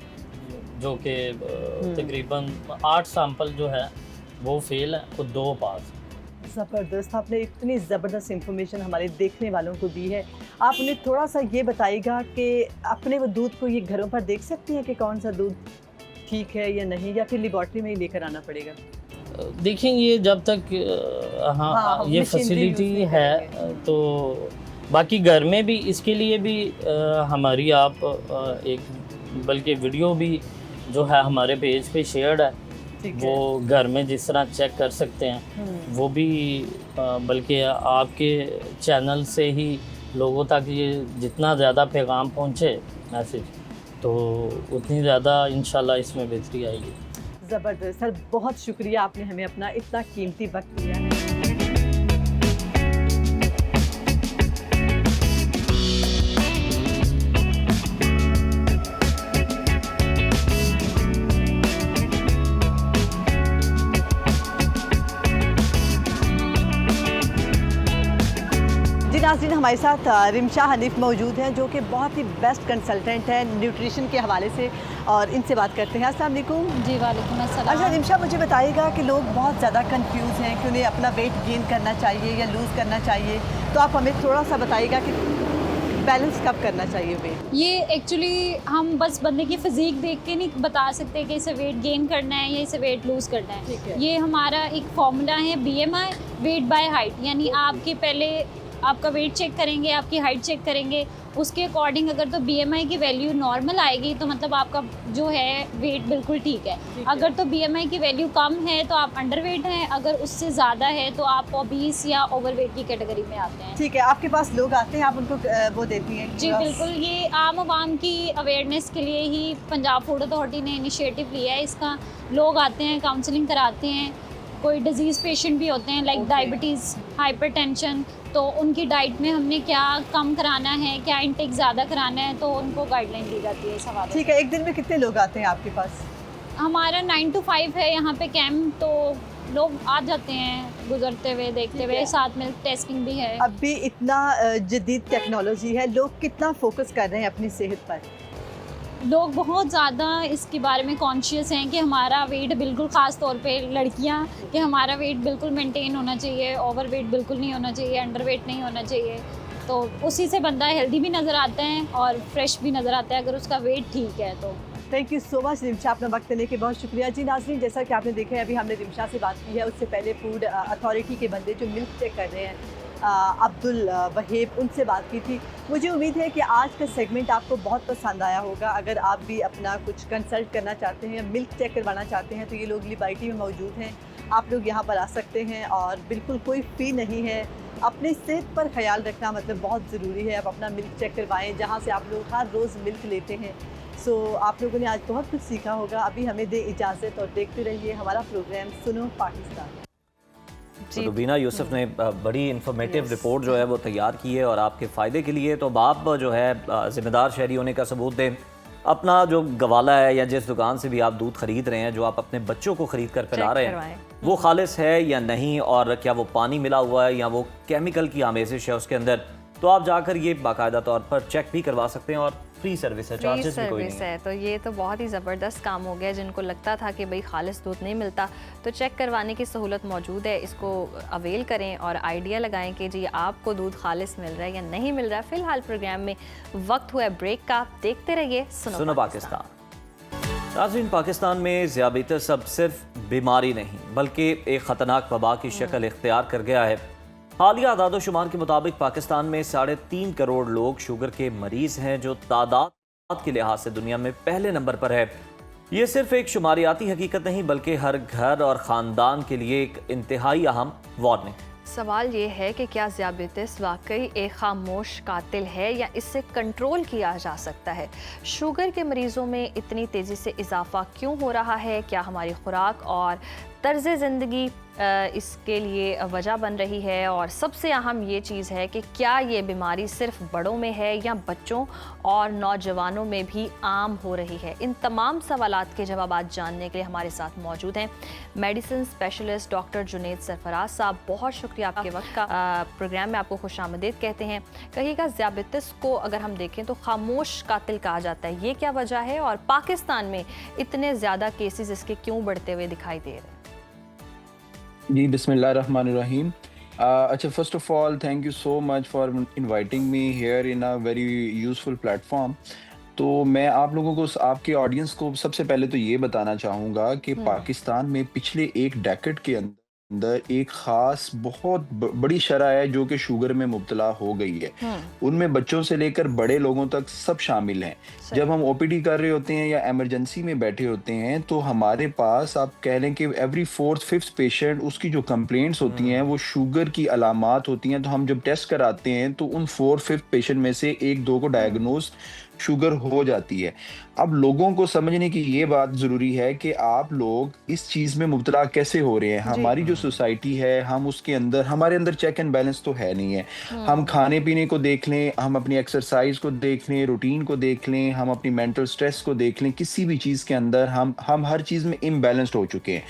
जो कि तकरीबन 8 सैंपल जो है वो फेल है और 2 पास। ज़बरदस्त, आपने इतनी ज़बरदस्त इंफॉर्मेशन हमारे देखने वालों को दी है। आप उन्हें थोड़ा सा ये बताइएगा कि अपने वो दूध को ये घरों पर देख सकती हैं कि कौन सा दूध ठीक है या नहीं, या फिर लेबॉर्ट्री में ही लेकर आना पड़ेगा? देखेंगे जब तक हाँ, ये मशीनरी फैसिलिटी यूज़ नहीं है करेंगे। तो बाकी घर में भी इसके लिए भी हमारी आप एक बल्कि वीडियो भी जो है हमारे पेज पे शेयर्ड है, ठीक है। वो घर में जिस तरह चेक कर सकते हैं वो भी बल्कि आपके चैनल से ही लोगों तक ये जितना ज़्यादा पैगाम पहुँचे मैसेज, तो उतनी ज़्यादा इंशाल्लाह इसमें बेहतरी आएगी। ज़बरदस्त सर, बहुत शुक्रिया, आपने हमें अपना इतना कीमती वक्त दिया है। जी नाज़रीन, हमारे साथ रिमशा हनीफ मौजूद हैं, जो कि बहुत ही बेस्ट कंसल्टेंट हैं न्यूट्रिशन के हवाले से, और इनसे बात करते हैं। अस्सलाम वालेकुम। जी वालेकुम अस्सलाम। अच्छा रिमशा, मुझे बताइएगा कि लोग बहुत ज़्यादा कंफ्यूज हैं कि उन्हें अपना वेट गेन करना चाहिए या लूज़ करना चाहिए, तो आप हमें थोड़ा सा बताइएगा कि बैलेंस कब करना चाहिए वेट? ये एक्चुअली हम बस बंदे की फिजिक देख के नहीं बता सकते कि इसे वेट गेन करना है या इसे वेट लूज़ करना है। ठीक है। ये हमारा एक फॉर्मूला है BMI वेट बाय हाइट, यानी आपके पहले आपका वेट चेक करेंगे, आपकी हाइट चेक करेंगे, उसके अकॉर्डिंग अगर तो BMI की वैल्यू नॉर्मल आएगी तो मतलब आपका जो है वेट बिल्कुल ठीक है। अगर तो BMI की वैल्यू कम है तो आप अंडर वेट हैं, अगर उससे ज़्यादा है तो आप ओबीस या ओवर वेट की कैटेगरी में आते हैं। ठीक है, आपके पास लोग आते हैं, आप उनको वो देती हैं? जी बिल्कुल, ये आम आवाम की अवेयरनेस के लिए ही पंजाब फूड अथॉरिटी ने इनिशिएटिव लिया है इसका। लोग आते हैं, काउंसलिंग कराते हैं, कोई डिजीज़ पेशेंट भी होते हैं लाइक डायबिटीज़, हाइपरटेंशन, तो उनकी डाइट में हमने क्या कम कराना है, क्या इंटेक ज़्यादा कराना है, तो उनको गाइडलाइन दी जाती है इस हवाले से। ठीक है, एक दिन में कितने लोग आते हैं आपके पास? हमारा 9 to 5 है यहाँ पे कैंप, तो लोग आ जाते हैं गुजरते हुए, देखते हुए, साथ में टेस्टिंग भी है। अब भी इतना जदीद टेक्नोलॉजी है, लोग कितना फोकस कर रहे हैं अपनी सेहत पर? लोग बहुत ज़्यादा इसके बारे में कॉन्शियस हैं कि हमारा वेट बिल्कुल, ख़ास तौर पे लड़कियां, कि हमारा वेट बिल्कुल मेंटेन होना चाहिए, ओवर वेट बिल्कुल नहीं होना चाहिए, अंडर वेट नहीं होना चाहिए। तो उसी से बंदा हेल्दी भी नज़र आता है और फ्रेश भी नज़र आता है अगर उसका वेट ठीक है तो। Thank you so much Rimsha, अपना वक्त देने के बहुत शुक्रिया। जी नाज़रीन, जैसा कि आपने देखा है अभी हमने रिमशा से बात की है, उससे पहले फूड अथॉरिटी के बंदे जो मिल्क चेक कर रहे हैं अब्दुल वहीब, उनसे बात की थी। मुझे उम्मीद है कि आज का सेगमेंट आपको बहुत पसंद आया होगा। अगर आप भी अपना कुछ कंसल्ट करना चाहते हैं, मिल्क चेक करवाना चाहते हैं, तो ये लोग लिबर्टी में मौजूद हैं। आप लोग यहाँ पर आ सकते हैं और बिल्कुल कोई फ़ी नहीं है। अपने सेहत पर ख्याल रखना मतलब बहुत ज़रूरी है। आप अपना मिल्क चेक करवाएं जहाँ से आप लोग हर रोज़ मिल्क लेते हैं। सो आप लोगों ने आज बहुत कुछ सीखा होगा। अभी हमें दे इजाज़त और देखते रहिए हमारा प्रोग्राम सुनो पाकिस्तान। तो रुबीना यूसुफ ने बड़ी इन्फॉर्मेटिव रिपोर्ट जो है वो तैयार की है और आपके फ़ायदे के लिए। तो आप जो है ज़िम्मेदार शहरी होने का सबूत दें। अपना जो गवाला है या जिस दुकान से भी आप दूध खरीद रहे हैं, जो आप अपने बच्चों को खरीद कर पिला रहे हैं, वो खालिस है या नहीं, और क्या वो पानी मिला हुआ है या वो केमिकल की आमेजिश है उसके अंदर। तो आप जाकर ये बाकायदा तौर पर चेक भी करवा सकते हैं और फ्री सर्विस है, चार्जेस भी कोई नहीं है। तो ये तो बहुत ही ज़बरदस्त काम हो गया। जिनको लगता था कि भाई खालिस दूध नहीं मिलता, तो चेक करवाने की सहूलत मौजूद है। इसको अवेल करें और आइडिया लगाएं कि जी आपको दूध खालिस मिल रहा है या नहीं मिल रहा है। फ़िलहाल प्रोग्राम में वक्त हुआ है ब्रेक का। देखते रहिए सुनो पाकिस्तान। नाज़रीन, पाकिस्तान में ज़ियाबीतस अब सिर्फ बीमारी नहीं बल्कि एक ख़तरनाक वबा की शक्ल इख्तियार कर गया है। हालिया आदादोशुमार के मुताबिक पाकिस्तान में 3.5 करोड़ लोग शुगर के मरीज हैं, जो तादाद के लिहाज से दुनिया में पहले नंबर पर है। ये सिर्फ एक शुमारियाती हकीकत नहीं बल्कि हर घर और ख़ानदान के लिए एक इंतहाई अहम वार्निंग। सवाल ये है कि क्या ज़ियाबीतस वाकई एक खामोश कातिल है या इससे कंट्रोल किया जा सकता है? शुगर के मरीज़ों में इतनी तेज़ी से इजाफा क्यों हो रहा है? क्या हमारी खुराक और तर्ज़ ज़िंदगी इसके लिए वजह बन रही है? और सबसे अहम ये चीज़ है कि क्या ये बीमारी सिर्फ बड़ों में है या बच्चों और नौजवानों में भी आम हो रही है? इन तमाम सवालात के जवाब जानने के लिए हमारे साथ मौजूद हैं medicine specialist doctor Junaid Sarfaraz साहब। बहुत शुक्रिया आपके वक्त का। प्रोग्राम में आपको खुशामदीद कहते हैं। कहिएगा, ज़ियाबीतस को अगर हम देखें तो खामोश कातिल कहा जाता है, ये क्या वजह है और पाकिस्तान में इतने ज़्यादा केसेस इसके क्यों बढ़ते हुए दिखाई दे रहे हैं? जी, बिस्मिल्लाहिर्रहमानिर्रहीम। अच्छा, first of all thank you so much for inviting me here in a very useful platform. तो मैं आप लोगों को, आपके ऑडियंस को सबसे पहले तो ये बताना चाहूँगा कि पाकिस्तान में पिछले एक डेकेड के अंदर एक ख़ास बहुत बड़ी शरह है जो कि शुगर में मुब्तला हो गई है। उनमें बच्चों से लेकर बड़े लोगों तक सब शामिल हैं। जब हम ओपीडी कर रहे होते हैं या इमरजेंसी में बैठे होते हैं तो हमारे पास आप कह लें कि एवरी 4th-5th पेशेंट, उसकी जो कंप्लेंट्स होती हैं वो शुगर की अलामात होती हैं। तो हम जब टेस्ट कराते हैं तो उन 4th-5th पेशेंट में से 1-2 को डायग्नोज शुगर हो जाती है। अब लोगों को समझने की ये बात ज़रूरी है कि आप लोग इस चीज़ में मुब्तला कैसे हो रहे हैं। हमारी जो सोसाइटी है, हम उसके अंदर, हमारे अंदर चेक एंड बैलेंस तो है नहीं है। हम खाने पीने को देख लें, हम अपनी एक्सरसाइज को देख लें, रूटीन को देख लें, हम अपनी मेंटल स्ट्रेस को देख लें, किसी भी चीज़ के अंदर हम हर चीज़ में इम्बैलेंस्ड हो चुके हैं।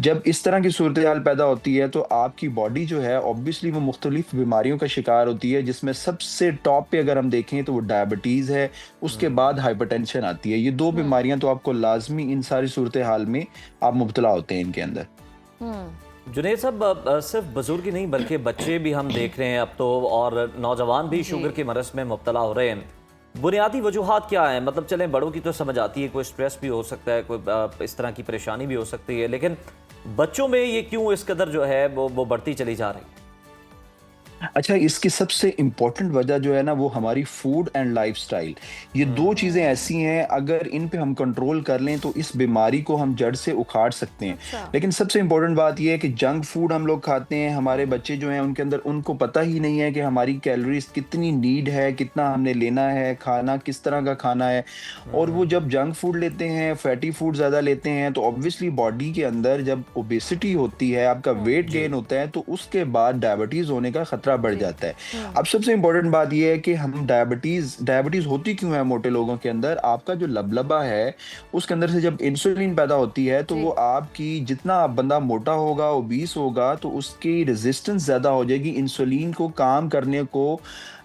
जब इस तरह की सूरत हाल पैदा होती है तो आपकी बॉडी जो है ऑब्वियसली वो मुख्तलिफ बीमारियों का शिकार होती है, जिसमें सबसे टॉप पे अगर हम देखें तो वो डायबिटीज़ है, उसके बाद हाइपरटेंशन आती है। ये 2 बीमारियां तो आपको लाजमी इन सारी सूरत हाल में आप मुब्तला होते हैं इनके अंदर। जुनैद साहब, सिर्फ बुजुर्ग ही नहीं बल्कि बच्चे भी हम देख रहे हैं अब तो, और नौजवान भी शुगर के मरज़ में मुब्तला हो रहे हैं। बुनियादी वजूहात क्या है? मतलब चलें, बड़ों की तो समझ आती है, कोई स्ट्रेस भी हो सकता है, कोई इस तरह की परेशानी भी हो सकती है, लेकिन बच्चों में ये क्यों इस कदर जो है वो बढ़ती चली जा रही है? अच्छा, इसकी सबसे इम्पोर्टेंट वजह जो है ना वो हमारी फूड एंड लाइफस्टाइल। ये 2 चीज़ें ऐसी हैं, अगर इन पे हम कंट्रोल कर लें तो इस बीमारी को हम जड़ से उखाड़ सकते हैं। लेकिन सबसे इम्पोर्टेंट बात ये है कि जंक फूड हम लोग खाते हैं। हमारे बच्चे जो हैं उनके अंदर उनको पता ही नहीं है कि हमारी कैलोरीज कितनी नीड है, कितना हमने लेना है, खाना किस तरह का खाना है। और वो जब जंक फूड लेते हैं, फैटी फूड ज़्यादा लेते हैं, तो ऑब्वियसली बॉडी के अंदर जब ओबेसिटी होती है, आपका वेट गेन होता है, तो उसके बाद डायबिटीज़ होने का खतरा बढ़ जाता है। अब सबसे इंपॉर्टेंट बात यह है कि हम डायबिटीज होती क्यों है मोटे लोगों के अंदर? आपका जो लबलबा है उसके अंदर से जब इंसुलिन पैदा होती है तो वो आपकी, जितना आप बंदा मोटा होगा, ओबीस होगा, तो उसकी रेजिस्टेंस ज्यादा हो जाएगी इंसुलिन को काम करने को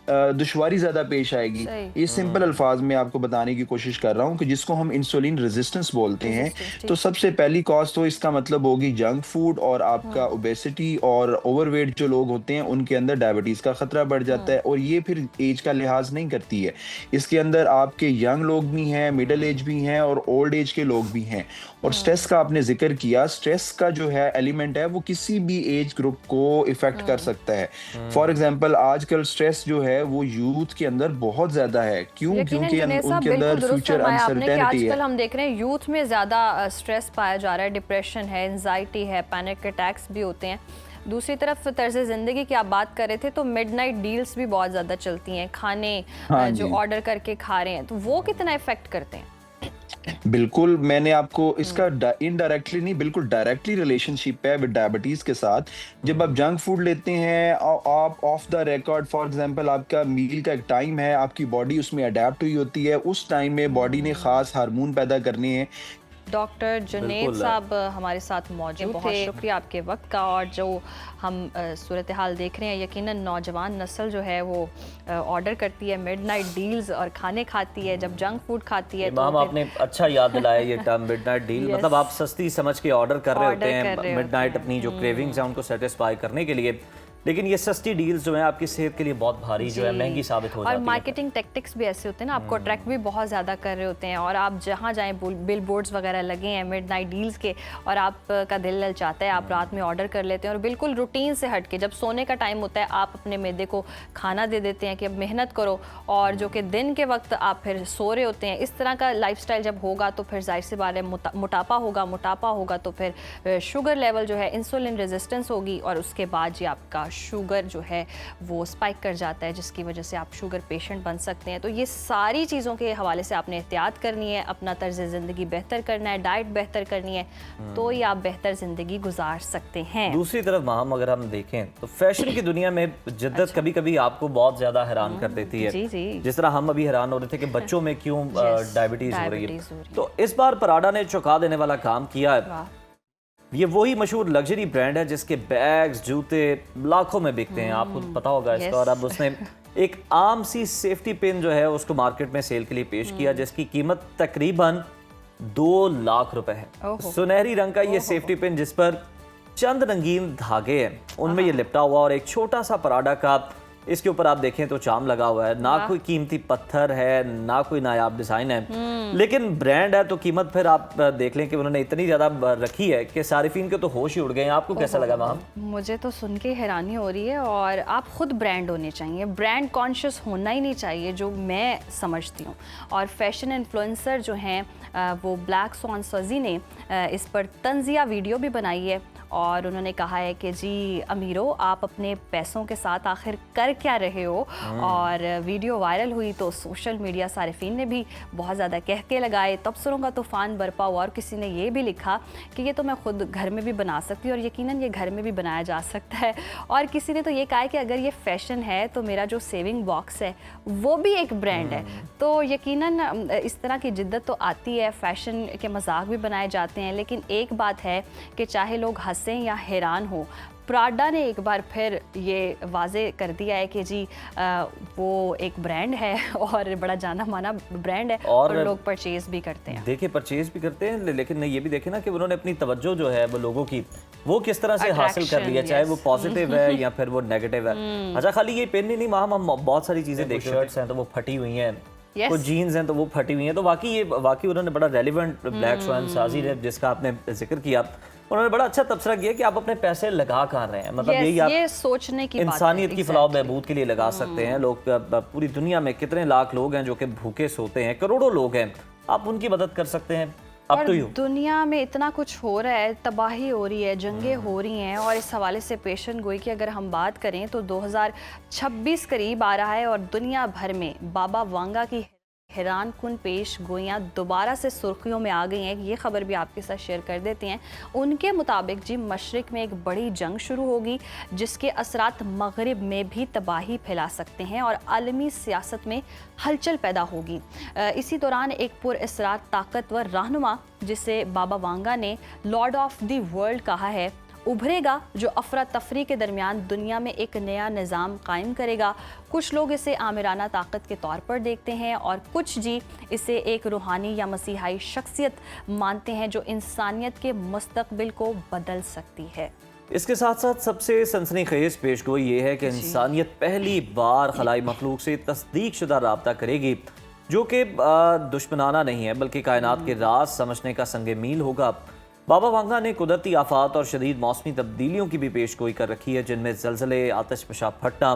दुश्वारी ज़्यादा पेश आएगी। सही। ये सिंपल अल्फाज में आपको बताने की कोशिश कर रहा हूँ कि जिसको हम इंसुलिन रेजिस्टेंस बोलते हैं। Resistance, तो ठीक। सबसे पहली कॉज तो इसका मतलब होगी जंक फूड और आपका ओबेसिटी और ओवरवेट जो लोग होते हैं उनके अंदर डायबिटीज़ का खतरा बढ़ जाता है, और ये फिर एज का लिहाज नहीं करती है। इसके अंदर आपके यंग लोग भी हैं, मिडिल एज भी हैं और ओल्ड एज के लोग भी हैं। और स्ट्रेस का आपने जिक्र किया, स्ट्रेस का जो है एलिमेंट है वो किसी भी एज ग्रुप को इफेक्ट कर सकता है। फॉर एग्जांपल आजकल स्ट्रेस जो है वो यूथ के अंदर बहुत ज्यादा है। क्यों? यकीनन क्योंकि जुनैद साहब, उनके बिल्कुल अंदर दुरुस्त फ्यूचर फरमाया आपने कि अनसर्टेनिटी है। आजकल हम देख रहे हैं यूथ में ज़्यादा स्ट्रेस पाया जा रहा है, डिप्रेशन है, एंजाइटी है, पैनिक अटैक्स भी होते हैं। दूसरी तरफ तर्ज ज़िंदगी की आप बात कर रहे थे तो मिडनाइट डील्स भी बहुत ज़्यादा चलती हैं, खाने हाँ जो जी। ऑर्डर करके खा रहे हैं, तो वो कितना इफेक्ट करते हैं? बिल्कुल, मैंने आपको इसका इनडायरेक्टली नहीं बिल्कुल डायरेक्टली रिलेशनशिप है विद डायबिटीज के साथ। जब आप जंक फूड लेते हैं आप of the record, for example आपका मील का एक टाइम है, आपकी बॉडी उसमें अडेप्ट हुई होती है, उस टाइम में बॉडी ने खास हार्मोन पैदा करने हैं। डॉक्टर जुनैद बिल्कुल। साहब हमारे साथ मौजूद थे। बहुत शुक्रिया आपके वक्त का। और जो हम सूरत हाल देख रहे हैं, यकीनन नौजवान नस्ल जो है वो ऑर्डर करती है मिडनाइट डील्स और खाने खाती है। जब जंक फूड खाती है इमाम, तो फिर आपने अच्छा याद दिलाया ये टर्म मिडनाइट डील। Yes. मतलब आप सस्ती समझ के ऑर्डर कर रहे Order होते कर रहे हैं होते मिडनाइट हैं। अपनी जो क्रेविंग्स हैं उनको सेटिस्फाई करने के लिए, लेकिन ये सस्ती डील्स जो हैं आपकी सेहत के लिए बहुत भारी जो है जी। महंगी साबित हो और जाती है। मार्केटिंग टेक्टिक्स भी ऐसे होते हैं ना, आपको अट्रैक्ट भी बहुत ज़्यादा कर रहे होते हैं। और आप जहाँ जाएं बिल बोर्ड्स वगैरह लगे हैं मिडनाइट डील्स के, और आपका दिल ललचाता है, आप रात में ऑर्डर कर लेते हैं और बिल्कुल रूटीन से हट के जब सोने का टाइम होता है आप अपने मैदे को खाना दे देते हैं कि अब मेहनत करो, और जो कि दिन के वक्त आप फिर सो रहे होते हैं। इस तरह का लाइफस्टाइल जब होगा तो फिर जाहिर सी बात है मोटापा होगा तो फिर शुगर लेवल जो है, इंसुलिन रेजिस्टेंस होगी, और उसके बाद जी आपका शुगर जो है वो स्पाइक कर जाता है, जिसकी वजह से आप शुगर पेशेंट बन सकते हैं। तो ये सारी चीज़ों के हवाले से आपने एहतियात करनी है, अपना तर्ज ज़िंदगी बेहतर करना है, डाइट बेहतर करनी है, तो ही आप बेहतर ज़िंदगी गुजार सकते हैं। दूसरी तरफ माहम, अगर हम देखें तो फैशन की दुनिया में जिद्दत कभी कभी आपको बहुत ज्यादा हैरान कर देती है। जी जी। जिस तरह हम अभी हैरान हो रहे थे कि बच्चों में क्यों Yes, डायबिटीज हो रही डायबिटीज़ हो है, रही है। तो इस बार पराडा ने चौंका देने वाला काम किया है। वाह। ये वही मशहूर लग्जरी ब्रांड है जिसके बैग्स, जूते लाखों में बिकते हैं, आपको पता होगा इसका। Yes. और अब उसने एक आम सी सेफ्टी पिन जो है उसको मार्केट में सेल के लिए पेश किया, जिसकी कीमत तकरीबन 2 लाख रुपए है। ओहो। सुनहरी रंग का ये सेफ्टी पिन जिस पर चंद रंगीन धागे हैं, उनमें ये लिपटा हुआ, और एक छोटा सा पराडा का इसके ऊपर आप देखें तो चाम लगा हुआ है। ना कोई कीमती पत्थर है, ना कोई नायाब डिजाइन है, लेकिन ब्रांड है तो कीमत फिर आप देख लें कि उन्होंने इतनी ज्यादा रखी है कि सारिफीन के तो होश ही उड़ गए हैं। आपको कैसा लगा मैम? मुझे तो सुन के हैरानी हो रही है। और आप खुद ब्रांड होने चाहिए, ब्रांड कॉन्शियस होना ही नहीं चाहिए, जो मैं समझती हूँ। और फैशन इन्फ्लुएंसर जो हैं वो ब्लैक स्वान सजी ने इस पर तंजिया वीडियो भी बनाई है, और उन्होंने कहा है कि जी अमीरों, आप अपने पैसों के साथ आखिर कर क्या रहे हो। और वीडियो वायरल हुई तो सोशल मीडिया सारिफीन ने भी बहुत ज़्यादा कहके लगाए, तबसरों का तूफ़ान बरपा हुआ, और किसी ने ये भी लिखा कि ये तो मैं खुद घर में भी बना सकती हूँ, और यकीनन ये घर में भी बनाया जा सकता है। और किसी ने तो ये कहा है कि अगर ये फ़ैशन है तो मेरा जो सेविंग बॉक्स है वो भी एक ब्रांड है। तो यकीनन इस तरह की जिद्दत तो आती है, फ़ैशन के मजाक भी बनाए जाते हैं, लेकिन एक बात है कि चाहे लोग हंसें या हैरान हो, प्राडा ने एक बार फिर ये वाजे कर दिया है कि जी वो एक ब्रांड है, और बड़ा जाना माना ब्रांड है, और लोग परचेज भी करते हैं। देखिए परचेज भी करते हैं, लेकिन ये भी देखें ना कि उन्होंने अपनी तवज्जो जो है वो लोगों की वो किस तरह से हासिल कर लिया, चाहे वो पॉजिटिव है या फिर वो नेगेटिव है। अच्छा, खाली ये पेन ही नहीं माम, हम बहुत सारी चीजें देखते हैं, शर्ट्स हैं तो वो फटी हुई हैं, कुछ जीन्स हैं तो वो फटी हुई हैं। तो वाकई उन्होंने बड़ा रेलिवेंट ब्लैक स्वान साजी है जिसका आपने जिक्र किया, उन्होंने बड़ा अच्छा तबसरा किया कि आप अपने पैसे लगा कहाँ रहे हैं। मतलब यही आप ये सोचने की इंसानियत की फलाह बहबूद के लिए लगा सकते हैं। लोग पूरी दुनिया में कितने लाख लोग हैं जो कि भूखे सोते हैं, करोड़ों लोग हैं, आप उनकी मदद कर सकते हैं। अब और तो यूं दुनिया में इतना कुछ हो रहा है, तबाही हो रही है, जंगें हो रही हैं, और इस हवाले से पेशन गोई की अगर हम बात करें तो 2026 करीब आ रहा है, और दुनिया भर में बाबा वांगा की हैरान कुन पेश गोइयाँ दोबारा से सुर्खियों में आ गई हैं। ये खबर भी आपके साथ शेयर कर देते हैं। उनके मुताबिक जी मशरिक में एक बड़ी जंग शुरू होगी, जिसके असरात मगरिब में भी तबाही फैला सकते हैं और आलमी सियासत में हलचल पैदा होगी। इसी दौरान एक पुरअसरार ताकतवर रहनुमा, जिसे बाबा वांगा ने लॉर्ड ऑफ द वर्ल्ड कहा है, उभरेगा जो अफरा तफरी के दरमियान दुनिया में एक नया निज़ाम कायम करेगा। कुछ लोग इसे आमिराना ताकत के तौर पर देखते हैं और कुछ जी इसे एक रूहानी या मसीहाई शख्सियत मानते हैं जो इंसानियत के मुस्तकबिल को बदल सकती है। इसके साथ साथ सबसे सनसनीखेज पेशगोई ये है कि इंसानियत पहली बार खलाई मखलूक से तस्दीक शुदा राब्ता करेगी जो कि दुश्मनाना नहीं है बल्कि कायनात के राज समझने का संगे मील होगा। बाबा वांगा ने कुदरती आफात और शदीद मौसमी तब्दीलियों की भी पेशगोई कर रखी है जिनमें जलजले, आतिशफशा फटना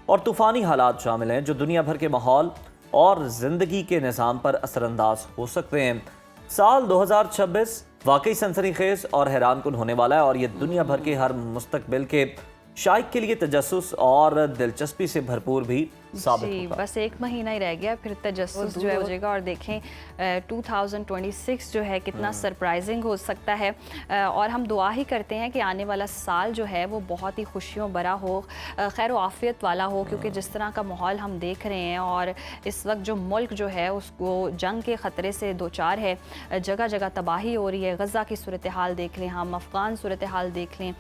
और तूफ़ानी हालात शामिल हैं जो दुनिया भर के माहौल और ज़िंदगी के निज़ाम पर असरअंदाज हो सकते हैं। साल 2026 वाकई सनसनीखेज और हैरानकुन होने वाला है और ये दुनिया भर के हर मुस्तकबिल के शाइक के लिए तजस्सुस और दिलचस्पी से भरपूर भी साबित होगा। बस एक महीना ही रह गया फिर तजस्सुस जो है हो जाएगा और देखें 2026 जो है कितना सरप्राइजिंग हो सकता है और हम दुआ ही करते हैं कि आने वाला साल जो है वो बहुत ही खुशियों भरा हो, खैर आफियत वाला हो, क्योंकि जिस तरह का माहौल हम देख रहे हैं और इस वक्त जो मुल्क जो है उसको जंग के ख़तरे से दो चार है, जगह जगह तबाही हो रही है। गज़ा की सूरत हाल देख लें, हम अफ़गान सूरत हाल देख लें,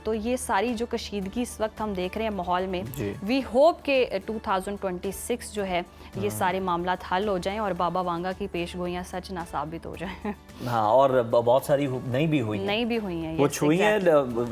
तो ये सारी जो कशीदगी इस वक्त हम देख रहे हैं माहौल में, वी होप के 2026 जो है ये सारे मामला हल हो जाएं और बाबा वांगा की पेशगोइयाँ सच ना साबित हो जाएं। हाँ, और बहुत सारी नई भी हुई हैं, वो छुई हैं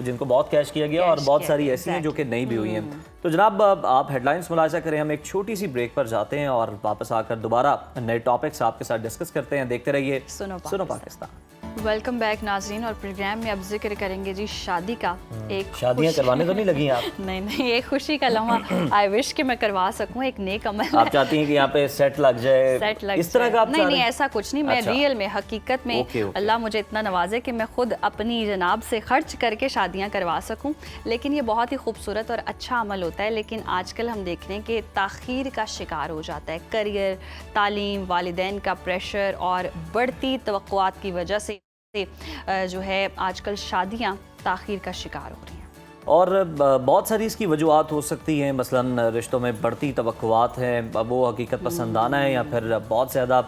जिनको बहुत कैश किया गया और बहुत सारी ऐसी हैं जो कि नई भी हुई हैं। तो जनाब आप हेडलाइंस मुलाहिजा करें, हम एक छोटी सी ब्रेक पर जाते हैं और वापस आकर दोबारा नए टॉपिक्स आपके साथ डिस्कस करते हैं। देखते रहिए सुनो पाकिस्तान। वेलकम बैक नाजरीन, और प्रोग्राम में अब जिक्र करेंगे जी शादी का। एक शादियां करवाने तो नहीं लगी आप? नहीं, एक खुशी का लम्हा आई विश कि मैं करवा सकूं, एक नेक अमल। आप चाहती हैं कि यहाँ पे सेट लग जाए, इस तरह का आप नहीं, ऐसा कुछ नहीं। मैं रियल में, हकीकत में अल्लाह मुझे इतना नवाजे कि मैं खुद अपनी जनाब से खर्च करके शादियाँ करवा सकूँ। लेकिन ये बहुत ही खूबसूरत और अच्छा अमल होता है, लेकिन आजकल हम देख रहे हैं कि ताख़ीर का शिकार हो जाता है। करियर, तालीम, वालिदैन का प्रेशर और बढ़ती तवक्कुआत की वजह से जो है आजकल शादियां ताख़ीर का शिकार हो रही हैं। और बहुत सारी इसकी वजूहत हो सकती हैं, मसलन रिश्तों में बढ़ती तवक्कुआत हैं, वो हकीकत पसंदाना है या फिर बहुत ज़्यादा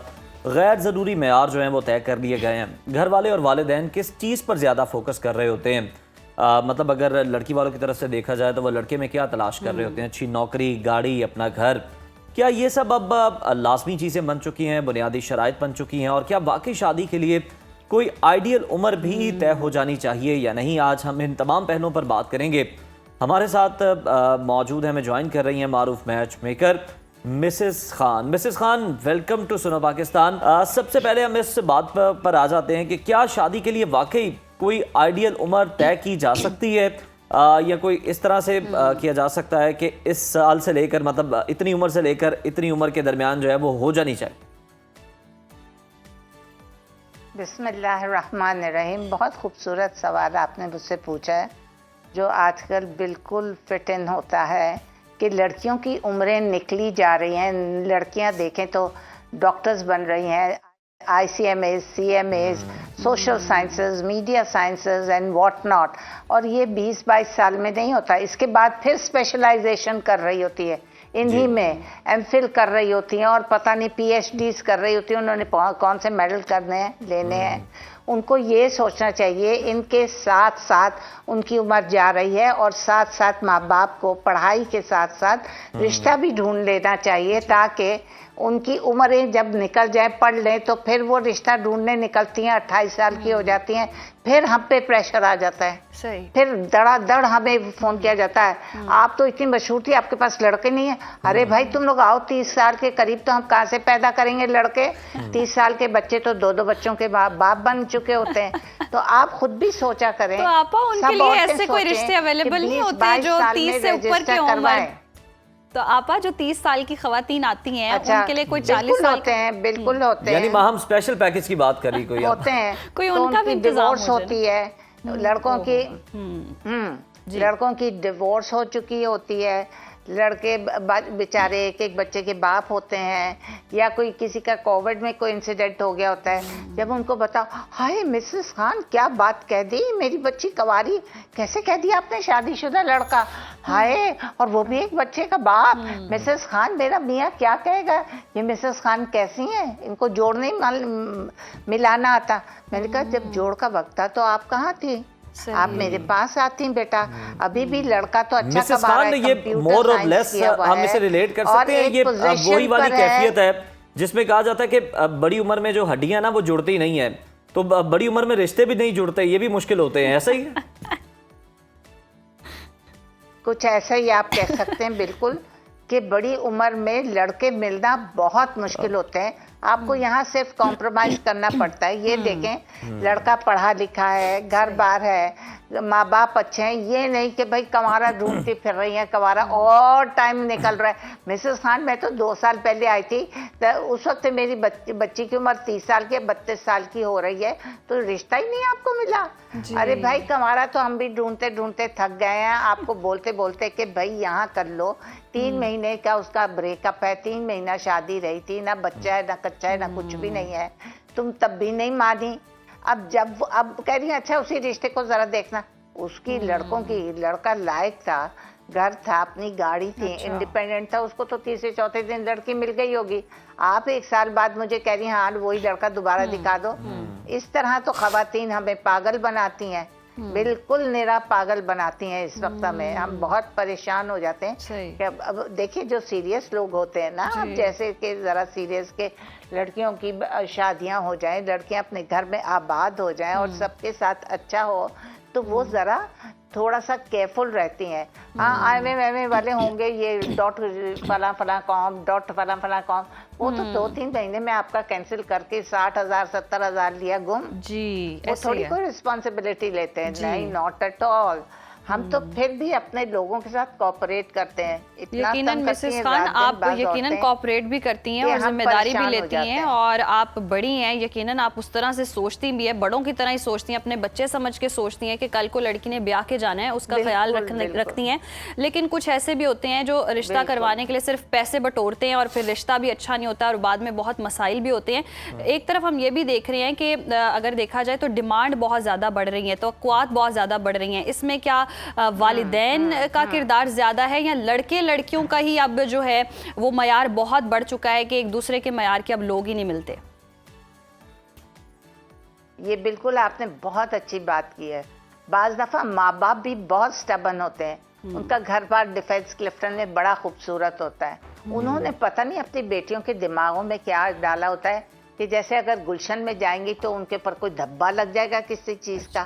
गैर ज़रूरी मेयार जो हैं वो तय कर लिए गए हैं। घर वाले और वालिदैन किस चीज़ पर ज़्यादा फोकस कर रहे होते हैं? मतलब अगर लड़की वालों की तरफ से देखा जाए तो वो लड़के में क्या तलाश कर रहे होते हैं? अच्छी नौकरी, गाड़ी, अपना घर, क्या ये सब अब लाजमी चीज़ें बन चुकी हैं, बुनियादी शराइत बन चुकी हैं? और क्या वाकई शादी के लिए कोई आइडियल उम्र भी तय हो जानी चाहिए या नहीं? आज हम इन तमाम पहलुओं पर बात करेंगे। हमारे साथ मौजूद हैं, हमें ज्वाइन कर रही हैं Maroof match maker Mrs Khan. Mrs Khan, welcome to Suno Pakistan. सबसे पहले हम इस बात पर आ जाते हैं कि क्या शादी के लिए वाकई कोई आइडियल उम्र तय की जा सकती है या कोई इस तरह से किया जा सकता है कि इस साल से लेकर, मतलब इतनी उम्र से लेकर इतनी उम्र के दरमियान जो है वो हो जानी चाहिए? बिस्मिल्लाहिर्रहमानिर्रहीम। बहुत खूबसूरत सवाल आपने मुझसे पूछा है, जो आजकल बिल्कुल फिट इन होता है कि लड़कियों की उम्रें निकली जा रही हैं। लड़कियां देखें तो डॉक्टर्स बन रही हैं, ICMAs, CMAs, social sciences, media sciences and what not. और ये 20-22 साल में नहीं होता, इसके बाद फिर स्पेशलाइजेशन कर रही होती है, इन्हीं में MPhil कर रही होती हैं और पता नहीं PhDs कर रही होती हैं। उन्होंने कौन से मेडल करने हैं, लेने हैं। उनको ये सोचना चाहिए इनके साथ साथ उनकी उम्र जा रही है और साथ साथ माँ बाप को पढ़ाई के साथ साथ रिश्ता भी ढूंढ लेना चाहिए, ताकि उनकी उम्रें जब निकल जाए, पढ़ लें, तो फिर वो रिश्ता ढूंढने निकलती हैं, 28 साल की हो जाती हैं, फिर हम पे प्रेशर आ जाता है। सही। फिर धड़ाधड़ हमें फोन किया जाता है, आप तो इतनी मशहूर थी, आपके पास लड़के नहीं है। अरे भाई तुम लोग आओ, 30 साल के करीब तो हम कहाँ से पैदा करेंगे लड़के? 30 साल के बच्चे तो 2-2 बच्चों के बाप बन चुके होते हैं। तो आप खुद भी सोचा करें। तो आपा उनके लिए ऐसे कोई रिश्ते अवेलेबल नहीं होते जो 30 से ऊपर के उम्र? तो आपा जो 30 साल की खवातीन आती हैं, अच्छा, उनके लिए कोई 40 साल होते हैं, बिल्कुल होते हैं। यानी हम स्पेशल पैकेज की बात कर रही कोई होते हैं, कोई उनका भी डिवोर्स होती है लड़कों की, लड़कों की डिवोर्स हो चुकी होती है, लड़के बेचारे एक बच्चे के बाप होते हैं, या कोई किसी का कोविड में कोई इंसिडेंट हो गया होता है। जब उनको बताओ, हाय मिसेस खान क्या बात कह दी, मेरी बच्ची कवारी, कैसे कह दिया आपने शादीशुदा लड़का, हाय, और वो भी एक बच्चे का बाप। मिसेस खान मेरा मियाँ क्या कहेगा, ये मिसेस खान कैसी हैं, इनको जोड़ नहीं मिलाना आता। मैंने कहा जब जोड़ का वक्त था तो आप कहाँ थी? सही। आप मेरे पास आती बेटा, अभी भी लड़का तो अच्छा मिसेस कमा रहा खान, है, ये कंप्यूटर मोर और साइंस लेस किया हुआ हम है इसे रिलेट कर और सकते हैं, एक ये पोजीशन वही वाली पर है। कैफियत है जिसमें कहा जाता है कि बड़ी उम्र में जो हड्डियां ना वो जुड़ती नहीं है, तो बड़ी उम्र में रिश्ते भी नहीं जुड़ते, ये भी मुश्किल होते हैं, ऐसा ही है? कुछ ऐसा ही आप कह सकते हैं बिल्कुल, कि बड़ी उम्र में लड़के मिलना बहुत मुश्किल होते हैं। आपको यहाँ सिर्फ कॉम्प्रोमाइज करना पड़ता है। ये देखें, लड़का पढ़ा लिखा है, घर बार है, माँ बाप अच्छे हैं, ये नहीं कि भाई कमारा ढूंढती फिर रही है, कमारा और टाइम निकल रहा है। मिसेस खान, मैं तो 2 साल पहले आई थी, तो उस वक्त मेरी बच्ची की उम्र 30 साल की, 32 साल की हो रही है, तो रिश्ता ही नहीं आपको मिला। अरे भाई, कमारा तो हम भी ढूंढते ढूंढते थक गए हैं, आपको बोलते बोलते कि भाई यहाँ कर लो। 3 महीने का उसका ब्रेकअप है, 3 महीना शादी रही थी, ना बच्चा है, ना कच्चा है, ना कुछ भी नहीं है, तुम तब भी नहीं मानी। अब कह रही है अच्छा उसी रिश्ते को जरा देखना। उसकी लड़का लायक था, घर था, अपनी गाड़ी थी, इंडिपेंडेंट था, उसको तो तीसरे चौथे दिन लड़की मिल गई होगी। आप 1 साल बाद मुझे कह रही हैं हाँ वही लड़का दोबारा दिखा दो। इस तरह तो खवातीन हमें पागल बनाती हैं, बिल्कुल निरा पागल बनाती हैं। इस वक्त में हम बहुत परेशान हो जाते हैं कि अब देखिए जो सीरियस लोग होते हैं ना, अब जैसे कि जरा सीरियस के लड़कियों की शादियां हो जाएं, लड़कियां अपने घर में आबाद हो जाएं और सबके साथ अच्छा हो, तो वो जरा थोड़ा सा केयरफुल रहती हैं। हाँ, आने वाले होंगे ये डॉट फला कॉम, डॉट फला कॉम, वो तो 2-3 महीने में आपका कैंसिल करके 60,000 70,000 लिया गुम जी, वो थोड़ी कोई रिस्पॉन्सिबिलिटी लेते हैं। नहीं, नॉट एट ऑल। हम तो फिर भी अपने लोगों के साथ कोऑपरेट करते हैं। यकीनन मिसेस खान, आप यकीनन कोऑपरेट भी करती हैं और जिम्मेदारी भी लेती हैं, और आप बड़ी हैं, यकीनन आप उस तरह से सोचती भी है, बड़ों की तरह ही सोचती हैं, अपने बच्चे समझ के सोचती हैं कि कल को लड़की ने ब्याह के जाना है, उसका ख्याल रखती हैं। लेकिन कुछ ऐसे भी होते हैं जो रिश्ता करवाने के लिए सिर्फ पैसे बटोरते हैं और फिर रिश्ता भी अच्छा नहीं होता और बाद में बहुत मसाइल भी होते हैं। एक तरफ हम ये भी देख रहे हैं कि अगर देखा जाए तो डिमांड बहुत ज़्यादा बढ़ रही है, तो तवक्कुआत बहुत ज़्यादा बढ़ रही हैं। इसमें क्या वालिदैन का किरदार ज्यादा है, या लड़के लड़कियों का ही अब जो है वो मयार बहुत बढ़ चुका है कि एक दूसरे के मयार के अब लोग ही नहीं मिलते? ये बिल्कुल आपने बहुत अच्छी बात की है। बाज दफा माँ बाप भी बहुत स्टबन होते हैं, उनका घर बार डिफेंस क्लिफ्टन में बड़ा खूबसूरत होता है। उन्होंने पता नहीं अपनी बेटियों के दिमागों में क्या डाला होता है कि जैसे अगर गुलशन में जाएंगी तो उनके ऊपर कोई धब्बा लग जाएगा किसी चीज का।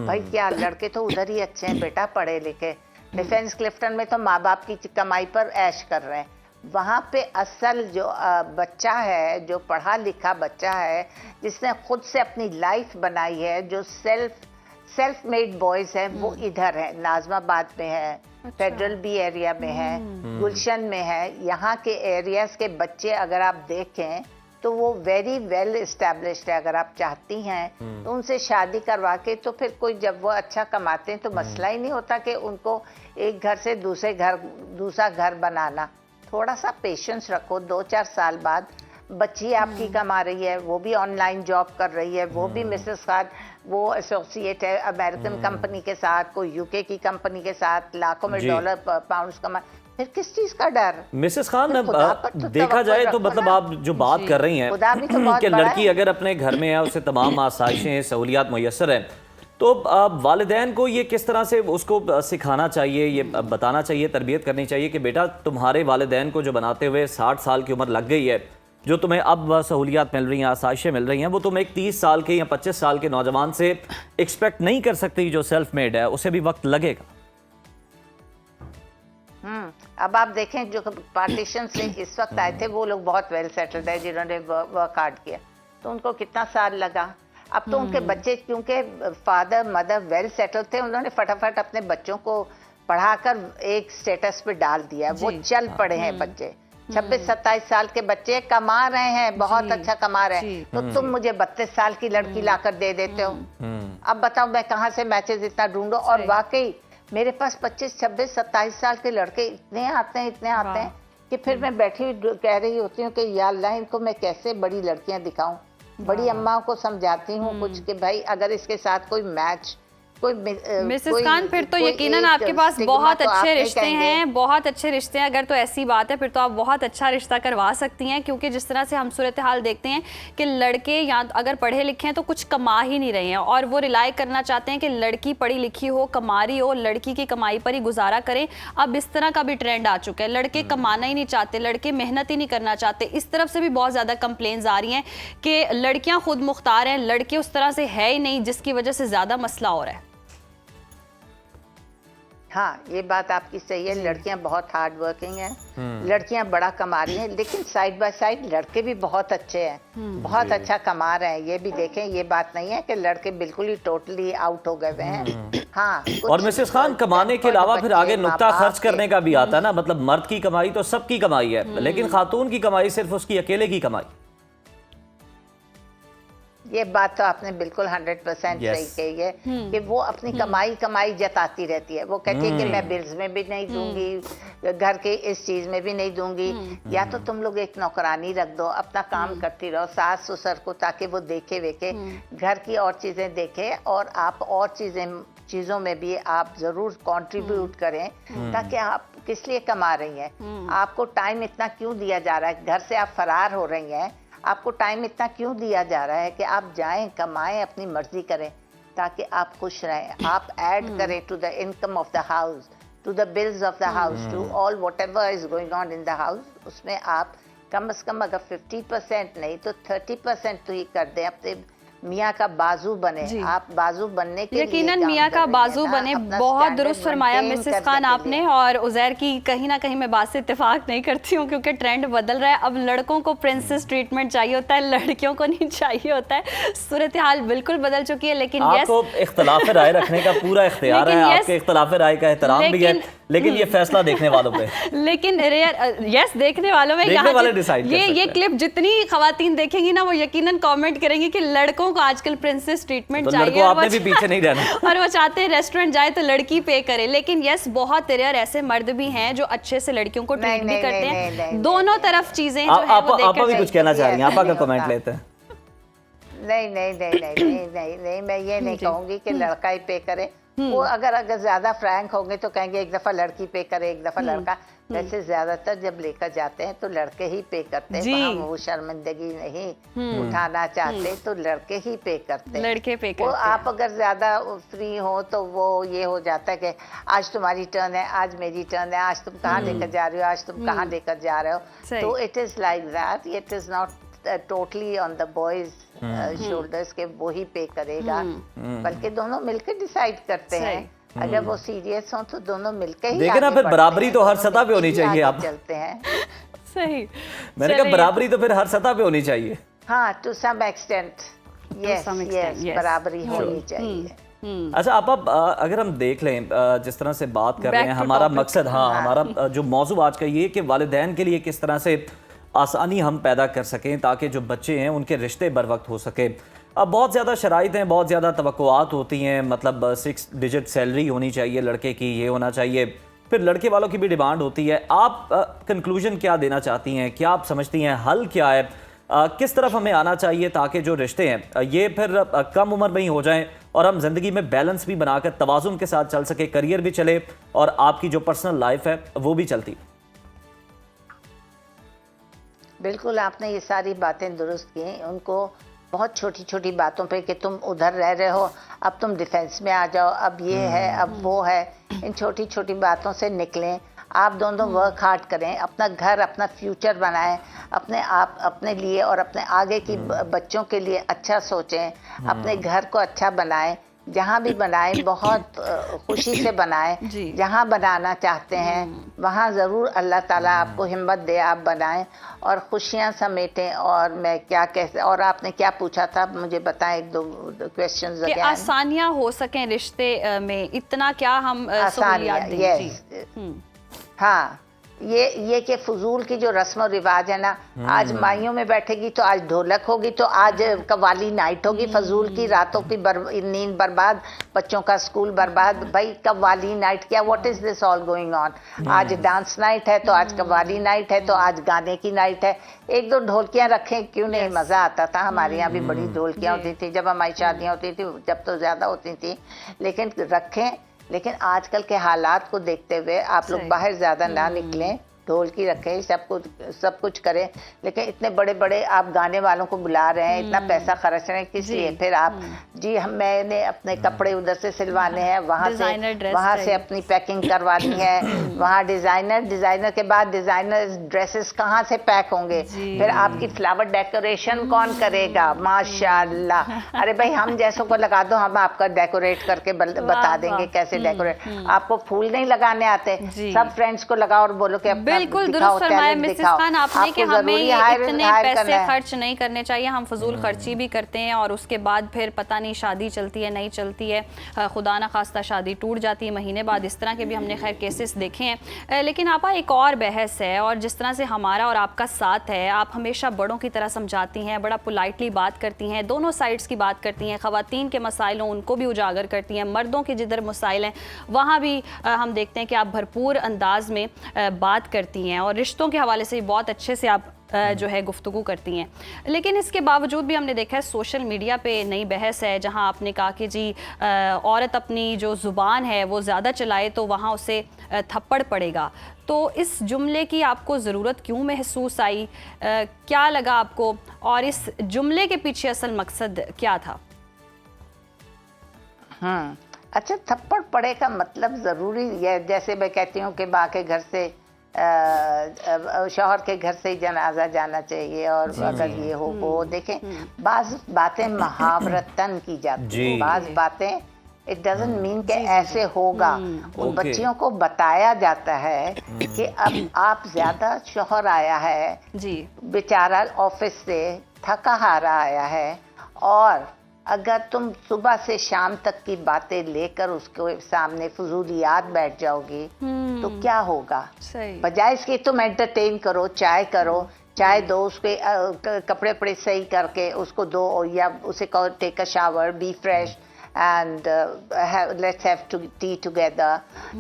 भाई क्या, लड़के तो उधर ही अच्छे हैं बेटा, पढ़े लिखे। डिफेंस क्लिफ्टन में तो माँ बाप की कमाई पर ऐश कर रहे हैं। वहाँ पे असल जो बच्चा है, जो पढ़ा लिखा बच्चा है, जिसने खुद से अपनी लाइफ बनाई है, जो सेल्फ मेड बॉयज हैं, वो इधर है, नाजमाबाद में है, फेडरल बी एरिया में है, गुलशन में है। यहाँ के एरियाज के बच्चे अगर आप देखें तो वो वेरी वेल एस्टैब्लिश्ड है। अगर आप चाहती हैं तो उनसे शादी करवा के, तो फिर कोई जब वो अच्छा कमाते हैं तो मसला ही नहीं होता कि उनको एक घर से दूसरा घर बनाना। थोड़ा सा पेशेंस रखो, 2-4 साल बाद बच्ची आपकी कमा रही है, वो भी ऑनलाइन जॉब कर रही है, वो भी मिसेस खान वो एसोसिएट है अमेरिकन कंपनी के साथ, कोई यूके की कंपनी के साथ, लाखों में डॉलर पाउंड्स कमा, फिर किस चीज का डर? मिसेस खान, देखा जाए तो मतलब आप जो बात कर रही हैं कि लड़की अगर अपने घर में है, उसे तमाम आसाइशें सहूलियात मुयस्सर हैं, तो वालिदैन को ये किस तरह से उसको सिखाना चाहिए, ये बताना चाहिए, तरबियत करनी चाहिए कि बेटा तुम्हारे वालिदैन को जो बनाते हुए 60 साल की उम्र लग गई है, जो तुम्हें अब सहूलियात मिल रही हैं, आसाइशें मिल रही हैं, वो तुम एक 30 साल के या 25 साल के नौजवान से एक्सपेक्ट नहीं कर सकती जो सेल्फ मेड है, उसे भी वक्त लगेगा। अब आप देखें जो पार्टीशन से इस वक्त आए थे वो लोग बहुत वेल सेटल्ड है, जिन्होंने वर्क हार्ड किया, तो उनको कितना साल लगा। अब तो उनके बच्चे क्योंकि फादर मदर वेल सेटल्ड थे, उन्होंने फटाफट अपने बच्चों को पढ़ाकर एक स्टेटस पे डाल दिया, वो चल पड़े हैं बच्चे। 26-27 साल के बच्चे कमा रहे हैं, बहुत अच्छा कमा रहे हैं, तो तुम मुझे 32 साल की लड़की लाकर दे देते हो। अब बताओ मैं कहाँ से मैचेस इतना ढूंढो? और वाकई मेरे पास 25, 26, 27 साल के लड़के इतने आते हैं कि फिर मैं बैठी हुई कह रही होती हूँ कि या अल्लाह, इनको मैं कैसे बड़ी लड़कियां दिखाऊं। बड़ी अम्माओं को समझाती हूँ कुछ कि भाई अगर इसके साथ कोई मैच मिसेस खान, फिर तो यकीनन आपके पास बहुत अच्छे रिश्ते हैं, बहुत अच्छे रिश्ते हैं। अगर तो ऐसी बात है फिर तो आप बहुत अच्छा रिश्ता करवा सकती हैं, क्योंकि जिस तरह से हम सूरत हाल देखते हैं कि लड़के या अगर पढ़े लिखे हैं तो कुछ कमा ही नहीं रहे हैं, और वो रिलाई करना चाहते हैं कि लड़की पढ़ी लिखी हो, कमा रही हो, लड़की की कमाई पर ही गुजारा करें। अब इस तरह का भी ट्रेंड आ चुका है, लड़के कमाना ही नहीं चाहते, लड़के मेहनत ही नहीं करना चाहते। इस तरफ से भी बहुत ज़्यादा कंप्लेंट्स आ रही हैं कि लड़कियाँ खुद मुख्तार हैं, लड़के उस तरह से है ही नहीं, जिसकी वजह से ज़्यादा मसला हो रहा है। हाँ, ये बात आपकी सही है, लड़कियां बहुत हार्ड वर्किंग हैं, लड़कियां बड़ा कमा रही हैं, लेकिन साइड बाय साइड लड़के भी बहुत अच्छे हैं, बहुत अच्छा कमा रहे हैं। ये भी देखें, ये बात नहीं है कि लड़के बिल्कुल ही टोटली आउट हो गए हैं। हाँ, और मिसेस खान, कमाने के अलावा फिर आगे नुक्ता खर्च करने का भी आता है ना, मतलब मर्द की कमाई तो सबकी कमाई है, लेकिन खातून की कमाई सिर्फ उसकी अकेले की कमाई। ये बात तो आपने बिल्कुल 100% सही कही है कि वो अपनी कमाई जताती रहती है। वो कहती है कि मैं बिल्स में भी नहीं दूंगी, घर के इस चीज में भी नहीं दूंगी, या तो तुम लोग एक नौकरानी रख दो, अपना काम करती रहो सास ससुर को, ताकि वो देखे वेखे, घर की और चीजें देखे, और आप और चीजों में भी आप जरूर कंट्रीब्यूट करें, ताकि आप किस लिए कमा रही हैं, आपको टाइम इतना क्यों दिया जा रहा है, घर से आप फरार हो रही हैं, आपको टाइम इतना क्यों दिया जा रहा है कि आप जाएं, कमाएं, अपनी मर्जी करें, ताकि आप खुश रहें, आप ऐड करें to the income of the house, to the bills of the house, to all whatever is going on in the house. उसमें आप कम से कम अगर 50% नहीं तो 30% तो ही कर दें, अपने मियाँ का बाजू बने। आप बाजू बनने के लिए यकीनन मियाँ का बाजू बने, बहुत दुरुस्त फरमाया मिसेस खान आपने। और उज़ैर की कहीं ना कहीं मैं बात से इत्तेफाक नहीं करती हूँ, क्योंकि ट्रेंड बदल रहा है। अब लड़कों को प्रिंसेस ट्रीटमेंट चाहिए होता है, लड़कियों को नहीं चाहिए होता है। सूरत हाल बिल्कुल बदल चुकी है। लेकिन आपको इख्तिलाफ राय रखने का पूरा इख्तियार है, आपके इख्तिलाफ राय का एहतराम भी है, लेकिन ये फैसला देखने वालों पे। लेकिन यस, देखने वालों में ये क्लिप जितनी खवातीन देखेंगी ना, वो यकीनन कमेंट करेंगी कि लड़कों को आजकल प्रिंसेस ट्रीटमेंट चाहिए, आपने भी पीछे नहीं रहना। और वो चाहते हैं रेस्टोरेंट जाए तो लड़की पे करे। लेकिन यस, बहुत रेयर ऐसे मर्द भी हैं जो अच्छे से लड़कियों को ट्रीट भी करते हैं। दोनों तरफ चीजें जो है वो आप भी कुछ कहना चाह रही हैं, आपा का कमेंट लेते हैं। नहीं, मैं ये नहीं कहूंगी कि लड़का ही पे करे। वो अगर ज्यादा फ्रैंक होंगे तो कहेंगे एक दफा लड़की पे करे, एक दफा लड़का। वैसे ज्यादातर जब लेकर जाते हैं तो लड़के ही पे करते हैं, हम वो शर्मिंदगी नहीं उठाना चाहते, तो लड़के ही पे करते हैं, लड़के पे करते हैं। आप अगर ज्यादा फ्री हो तो वो ये हो जाता है कि आज तुम्हारी टर्न है, आज मेरी टर्न है, आज तुम कहाँ लेकर जा रहे हो, आज तुम कहाँ लेकर जा रहे हो। तो it is like that, it is not totally on the boys shoulders के वो ही पे करेगा, बल्कि दोनों मिलकर डिसाइड करते हैं। अगर वो सीरियस हो तो दोनों मिलकर ही लेकिन फिर बराबरी तो हर सतह पे होनी चाहिए। आप चलते हैं सही, मैंने कहा बराबरी तो फिर हर सतह पे होनी चाहिए। हाँ, टू सम एक्सटेंट यस, बराबरी होनी चाहिए। अच्छा आप अगर हम देख लें, जिस तरह से बात कर रहे हैं, हमारा मकसद, हमारा जो मौजू आज का ये कि वालिदैन के लिए किस तरह से आसानी हम पैदा कर सकें ताकि जो बच्चे हैं उनके रिश्ते बर वक्त हो सके। अब बहुत ज़्यादा शराइत हैं, बहुत ज़्यादा तवक्कुआत होती हैं, मतलब 6 डिजिट सैलरी होनी चाहिए लड़के की, ये होना चाहिए, फिर लड़के वालों की भी डिमांड होती है। आप कंक्लूजन क्या देना चाहती हैं, क्या आप समझती हैं, हल क्या है, किस तरफ हमें आना चाहिए ताकि जो रिश्ते हैं ये फिर कम उम्र में ही हो जाएं और हम ज़िंदगी में बैलेंस भी बनाकर तवाज़ुन के साथ चल सके, करियर भी चले और आपकी जो पर्सनल लाइफ है वो भी चलती। बिल्कुल, आपने ये सारी बातें दुरुस्त की। उनको बहुत छोटी छोटी बातों पे कि तुम उधर रह रहे हो, अब तुम डिफेंस में आ जाओ, अब ये है, अब वो है, इन छोटी छोटी बातों से निकलें। आप दोनों वर्क हार्ड करें, अपना घर, अपना फ्यूचर बनाएं, अपने आप, अपने लिए और अपने आगे की बच्चों के लिए अच्छा सोचें, अपने घर को अच्छा बनाएं। जहाँ भी बनाएं बहुत खुशी से बनाएं, जहाँ बनाना चाहते हैं वहाँ ज़रूर अल्लाह ताला आपको हिम्मत दे, आप बनाएं और खुशियाँ समेटें। और मैं क्या कहते, और आपने क्या पूछा था मुझे बताएं, एक दो क्वेश्चंस कि आसानियाँ हो सकें रिश्ते में, इतना क्या हम आसानियाँ, यस, हाँ, ये कि फजूल की जो रस्म और रिवाज है ना, आज माइयों में बैठेगी तो आज ढोलक होगी, तो आज कव्वाली नाइट होगी, फजूल की रातों की नींद बर्बाद, बच्चों का स्कूल बर्बाद। भाई कव्वाली नाइट क्या, what is this all going on? आज डांस नाइट है तो आज कव्वाली नाइट है, तो आज गाने की नाइट है। एक दो ढोलकियां रखें, क्यों नहीं? मजा आता था। हमारे यहाँ भी बड़ी ढोलकियां होती थी जब हमारी शादियां होती थी, जब तो ज्यादा होती थी, लेकिन रखें। लेकिन आजकल के हालात को देखते हुए आप लोग बाहर ज्यादा ना निकलें, ढोलकी रखें, सब कुछ करें, लेकिन इतने बड़े बड़े आप गाने वालों को बुला रहे हैं, इतना पैसा खर्च रहे हैं, किस लिए? फिर आप जी मैंने अपने कपड़े उधर से सिलवाने हैं, वहाँ से अपनी पैकिंग करवानी है, वहाँ डिजाइनर के बाद डिजाइनर ड्रेसेस कहाँ से पैक होंगे, फिर आपकी फ्लावर डेकोरेशन कौन करेगा? माशाल्लाह, अरे भाई हम जैसों को लगा दो, हम आपका डेकोरेट करके बता देंगे कैसे डेकोरेट। आपको फूल नहीं लगाने आते, सब फ्रेंड्स को लगाओ और बोलो कि बिल्कुल दुरुस्त फरमाया मिसेस खान आपने कि हमें इतने पैसे खर्च नहीं करने चाहिए। हम फजूल खर्ची भी करते हैं और उसके बाद फिर पता नहीं शादी चलती है नहीं चलती है, खुदा ना खास्ता शादी टूट जाती है महीने बाद। इस तरह के भी हमने खैर केसेस देखे हैं। लेकिन आपा एक और बहस है, और जिस तरह से हमारा और आपका साथ है, आप हमेशा बड़ों की तरह समझाती हैं, बड़ा पोलाइटली बात करती हैं, दोनों साइड्स की बात करती हैं, ख़वातीन के मसाइल हों उनको भी उजागर करती हैं, मर्दों के जिधर मसाइल हैं वहाँ भी हम देखते हैं कि आप भरपूर अंदाज में बात करती हैं, और रिश्तों के हवाले से बहुत अच्छे से आप जो है गुफ्तगू करती हैं। लेकिन इसके बावजूद भी हमने देखा है सोशल मीडिया पे नई बहस है, जहां आपने कहा कि जी औरत अपनी जो ज़ुबान है वो ज़्यादा चलाए तो वहां उसे थप्पड़ पड़ेगा। तो इस जुमले की आपको ज़रूरत क्यों महसूस आई, क्या लगा आपको, और इस जुमले के पीछे असल मकसद क्या था? अच्छा, थप्पड़ पड़े का मतलब ज़रूरी है, जैसे मैं कहती हूँ कि माँ के घर से शौहर के घर से ही जनाजा जाना चाहिए, और अगर ये हो वो देखें, बाज़ बातें मुहावरतन की जाती हैं, बाज़ बातें इट डजंट मीन कि ऐसे होगा। उन बच्चियों को बताया जाता है कि अब आप ज्यादा, शौहर आया है बेचारा ऑफिस से थका हारा आया है, और अगर तुम सुबह से शाम तक की बातें लेकर उसके सामने फजूलियात बैठ जाओगी तो क्या होगा? बजाय इसके तुम एंटरटेन करो, चाय दो, उसके कपड़े वपड़े सही करके उसको दो, या उसे कहो take a shower, be fresh and let's have tea together,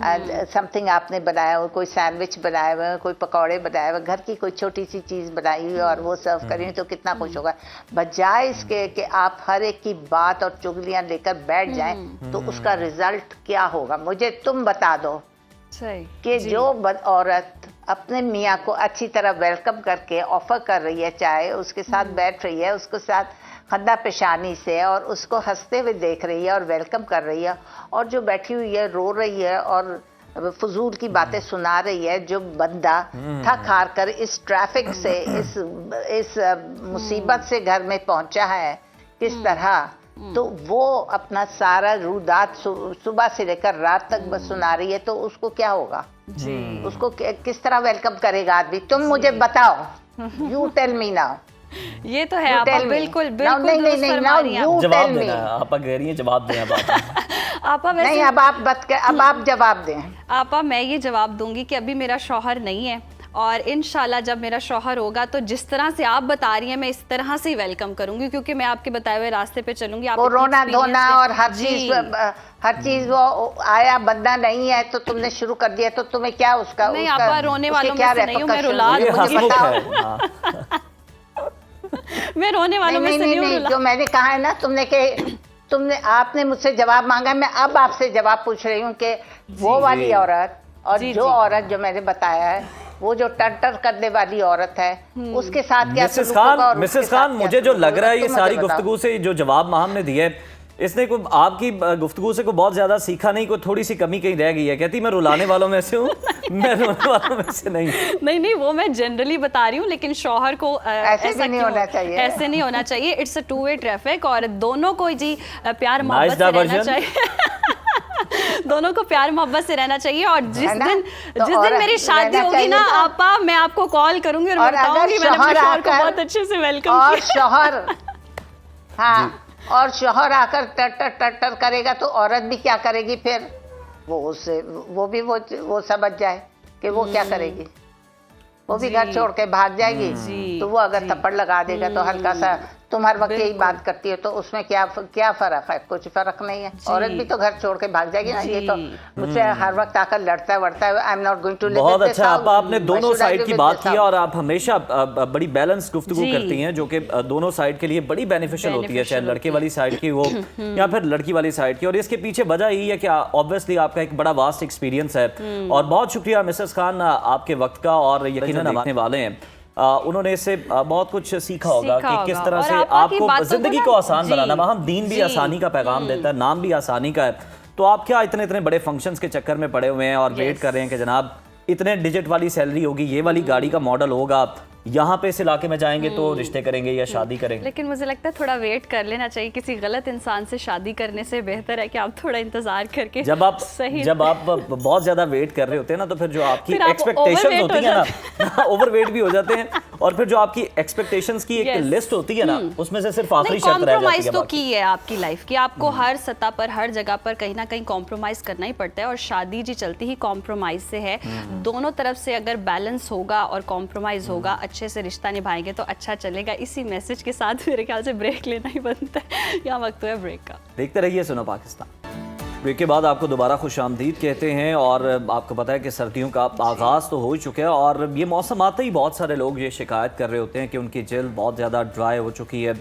and something आपने बनाया हो, कोई सैंडविच बनाया हुआ, कोई पकौड़े बनाए हुए, घर की कोई छोटी सी चीज़ बनाई हुई और वो सर्व करें तो कितना खुश होगा। बजाय इसके कि आप हर एक की बात और चुगलियाँ लेकर बैठ जाएं, तो उसका रिजल्ट क्या होगा? मुझे तुम बता दो कि जो औरत अपने मियाँ को अच्छी तरह वेलकम करके ऑफर कर रही है चाय, उसके साथ बैठ रही है, उसके साथ खद्दा पेशानी से, और उसको हंसते हुए देख रही है और वेलकम कर रही है, और जो बैठी हुई है रो रही है और फजूल की बातें सुना रही है, जो बंदा थक हार कर इस ट्रैफिक से, इस मुसीबत से घर में पहुंचा है किस तरह, तो वो अपना सारा रूदात सुबह से लेकर रात तक बस सुना रही है, तो उसको क्या होगा? उसको किस तरह वेलकम करेगा आदमी? तुम मुझे बताओ, यू टेल मी नाउ। ये तो है आपा, बिल्कुल जवाब देना, आपा कह रही हैं जवाब दें आपा वैसे नहीं, अब आप जवाब दें। आपा मैं ये जवाब दूंगी कि अभी मेरा शौहर नहीं है, और इंशाल्लाह जब मेरा शौहर होगा तो जिस तरह से आप बता रही हैं मैं इस तरह से ही वेलकम करूंगी, क्योंकि मैं आपके बताए हुए रास्ते पे चलूंगी। आप रोना धोना और हर चीज वो आया बंदा नहीं है तो तुमने शुरू कर दिया, तो तुम्हें क्या उसका? नहीं आपा, रोने वालों में से नहीं हूँ मैं, रुला मैं रोने वालों में से नहीं हूँ। जो मैंने कहा है ना, आपने मुझसे जवाब मांगा, मैं अब आपसे जवाब पूछ रही हूँ कि वो वाली औरत और जो औरत जो मैंने बताया है, वो जो टर्टर करने वाली औरत है, उसके साथ क्या? मिसेस खान, मुझे जो लग रहा है ये सारी गुफ्तगू से जो जवाब माहम ने दिया है, इसने को आपकी गुफ्तगू से को बहुत ज्यादा सीखा नहीं, कोई थोड़ी सी कमी कहीं रह गई है। कहती मैं रुलाने वालों में से हूँ, मैं रोने वालों में से नहीं, वो मैं जनरली बता रही हूँ, लेकिन शौहर को ऐसा नहीं होना चाहिए, ऐसे नहीं होना चाहिए। It's a two way traffic, और दोनों को जी प्यार मोहब्बत से रहना चाहिए। दोनों को प्यार मोहब्बत से रहना चाहिए, और जिस दिन मेरी शादी होगी ना आपा, मैं आपको कॉल करूंगी और बताऊंगी मैंने अपने शौहर को बहुत अच्छे से वेलकम किया। और शौहर, हाँ, और शौहर आकर टटर करेगा तो औरत भी क्या करेगी? फिर वो भी समझ जाए कि वो क्या करेगी। वो भी घर छोड़ के भाग जाएगी। तो वो अगर थप्पड़ लगा देगा तो हल्का सा, तुम हर वक्त यही बात करती हो तो उसमें क्या फर्क है? कुछ फर्क नहीं है। औरत भी तो घर छोड़ के भाग जाएगी ना। ये तो मुझसे हर वक्त आकर लड़ता है, I am not going to live. बहुत अच्छा, आपने दोनों साइड की बात की और आप हमेशा बड़ी बैलेंस गुफ्तगू करती हैं, जो कि दोनों साइड के लिए बड़ी बेनिफिशियल होती है, चाहे लड़के वाली साइड की हो या फिर लड़की वाली साइड की। और इसके पीछे वजह यही है कि ऑब्वियसली आपका एक बड़ा वास्ट एक्सपीरियंस है। और बहुत शुक्रिया मिसेस खान आपके वक्त का, और यकीनन देखने वाले हैं उन्होंने इससे बहुत कुछ सीखा होगा कि किस तरह से आपको जिंदगी को आसान बनाना। वहाँ दीन भी आसानी का पैगाम देता है, नाम भी आसानी का है। तो आप क्या इतने बड़े फंक्शंस के चक्कर में पड़े हुए हैं और वेट कर रहे हैं कि जनाब इतने डिजिट वाली सैलरी होगी, ये वाली गाड़ी का मॉडल होगा, यहाँ पे इस इलाके में जाएंगे तो रिश्ते करेंगे या शादी करेंगे। लेकिन मुझे लगता है थोड़ा वेट कर लेना चाहिए। किसी गलत इंसान से शादी करने से बेहतर है कि आप थोड़ा इंतजार करके जब आप बहुत ज्यादा वेट कर रहे होते हैं ना, तो फिर जो आपकी एक्सपेक्टेशंस होती है ना, ओवरवेट भी हो जाते हैं। और फिर जो आपकी एक्सपेक्टेशंस की एक लिस्ट होती है ना, उसमें से सिर्फ आखिरी शर्त रह जाती है। कॉम्प्रोमाइज तो की है आपकी लाइफ की, आपको हर सतह पर हर जगह पर कहीं ना कहीं कॉम्प्रोमाइज करना ही पड़ता है। और शादी जी चलती ही कॉम्प्रोमाइज से है। दोनों तरफ से अगर बैलेंस होगा और कॉम्प्रोमाइज होगा, अच्छे से रिश्ता निभाएंगे तो अच्छा चलेगा। इसी मैसेज के साथ मेरे ख्याल से ब्रेक लेना ही बनता है। यहाँ वक्त है ब्रेक का। देखते रहिए सुनो पाकिस्तान। ब्रेक के बाद आपको दोबारा खुशामदीद कहते हैं। और आपको पता है कि सर्दियों का आगाज़ तो हो ही चुका है, और ये मौसम आते ही बहुत सारे लोग ये शिकायत कर रहे होते हैं कि उनकी जल्द बहुत ज़्यादा ड्राई हो चुकी है,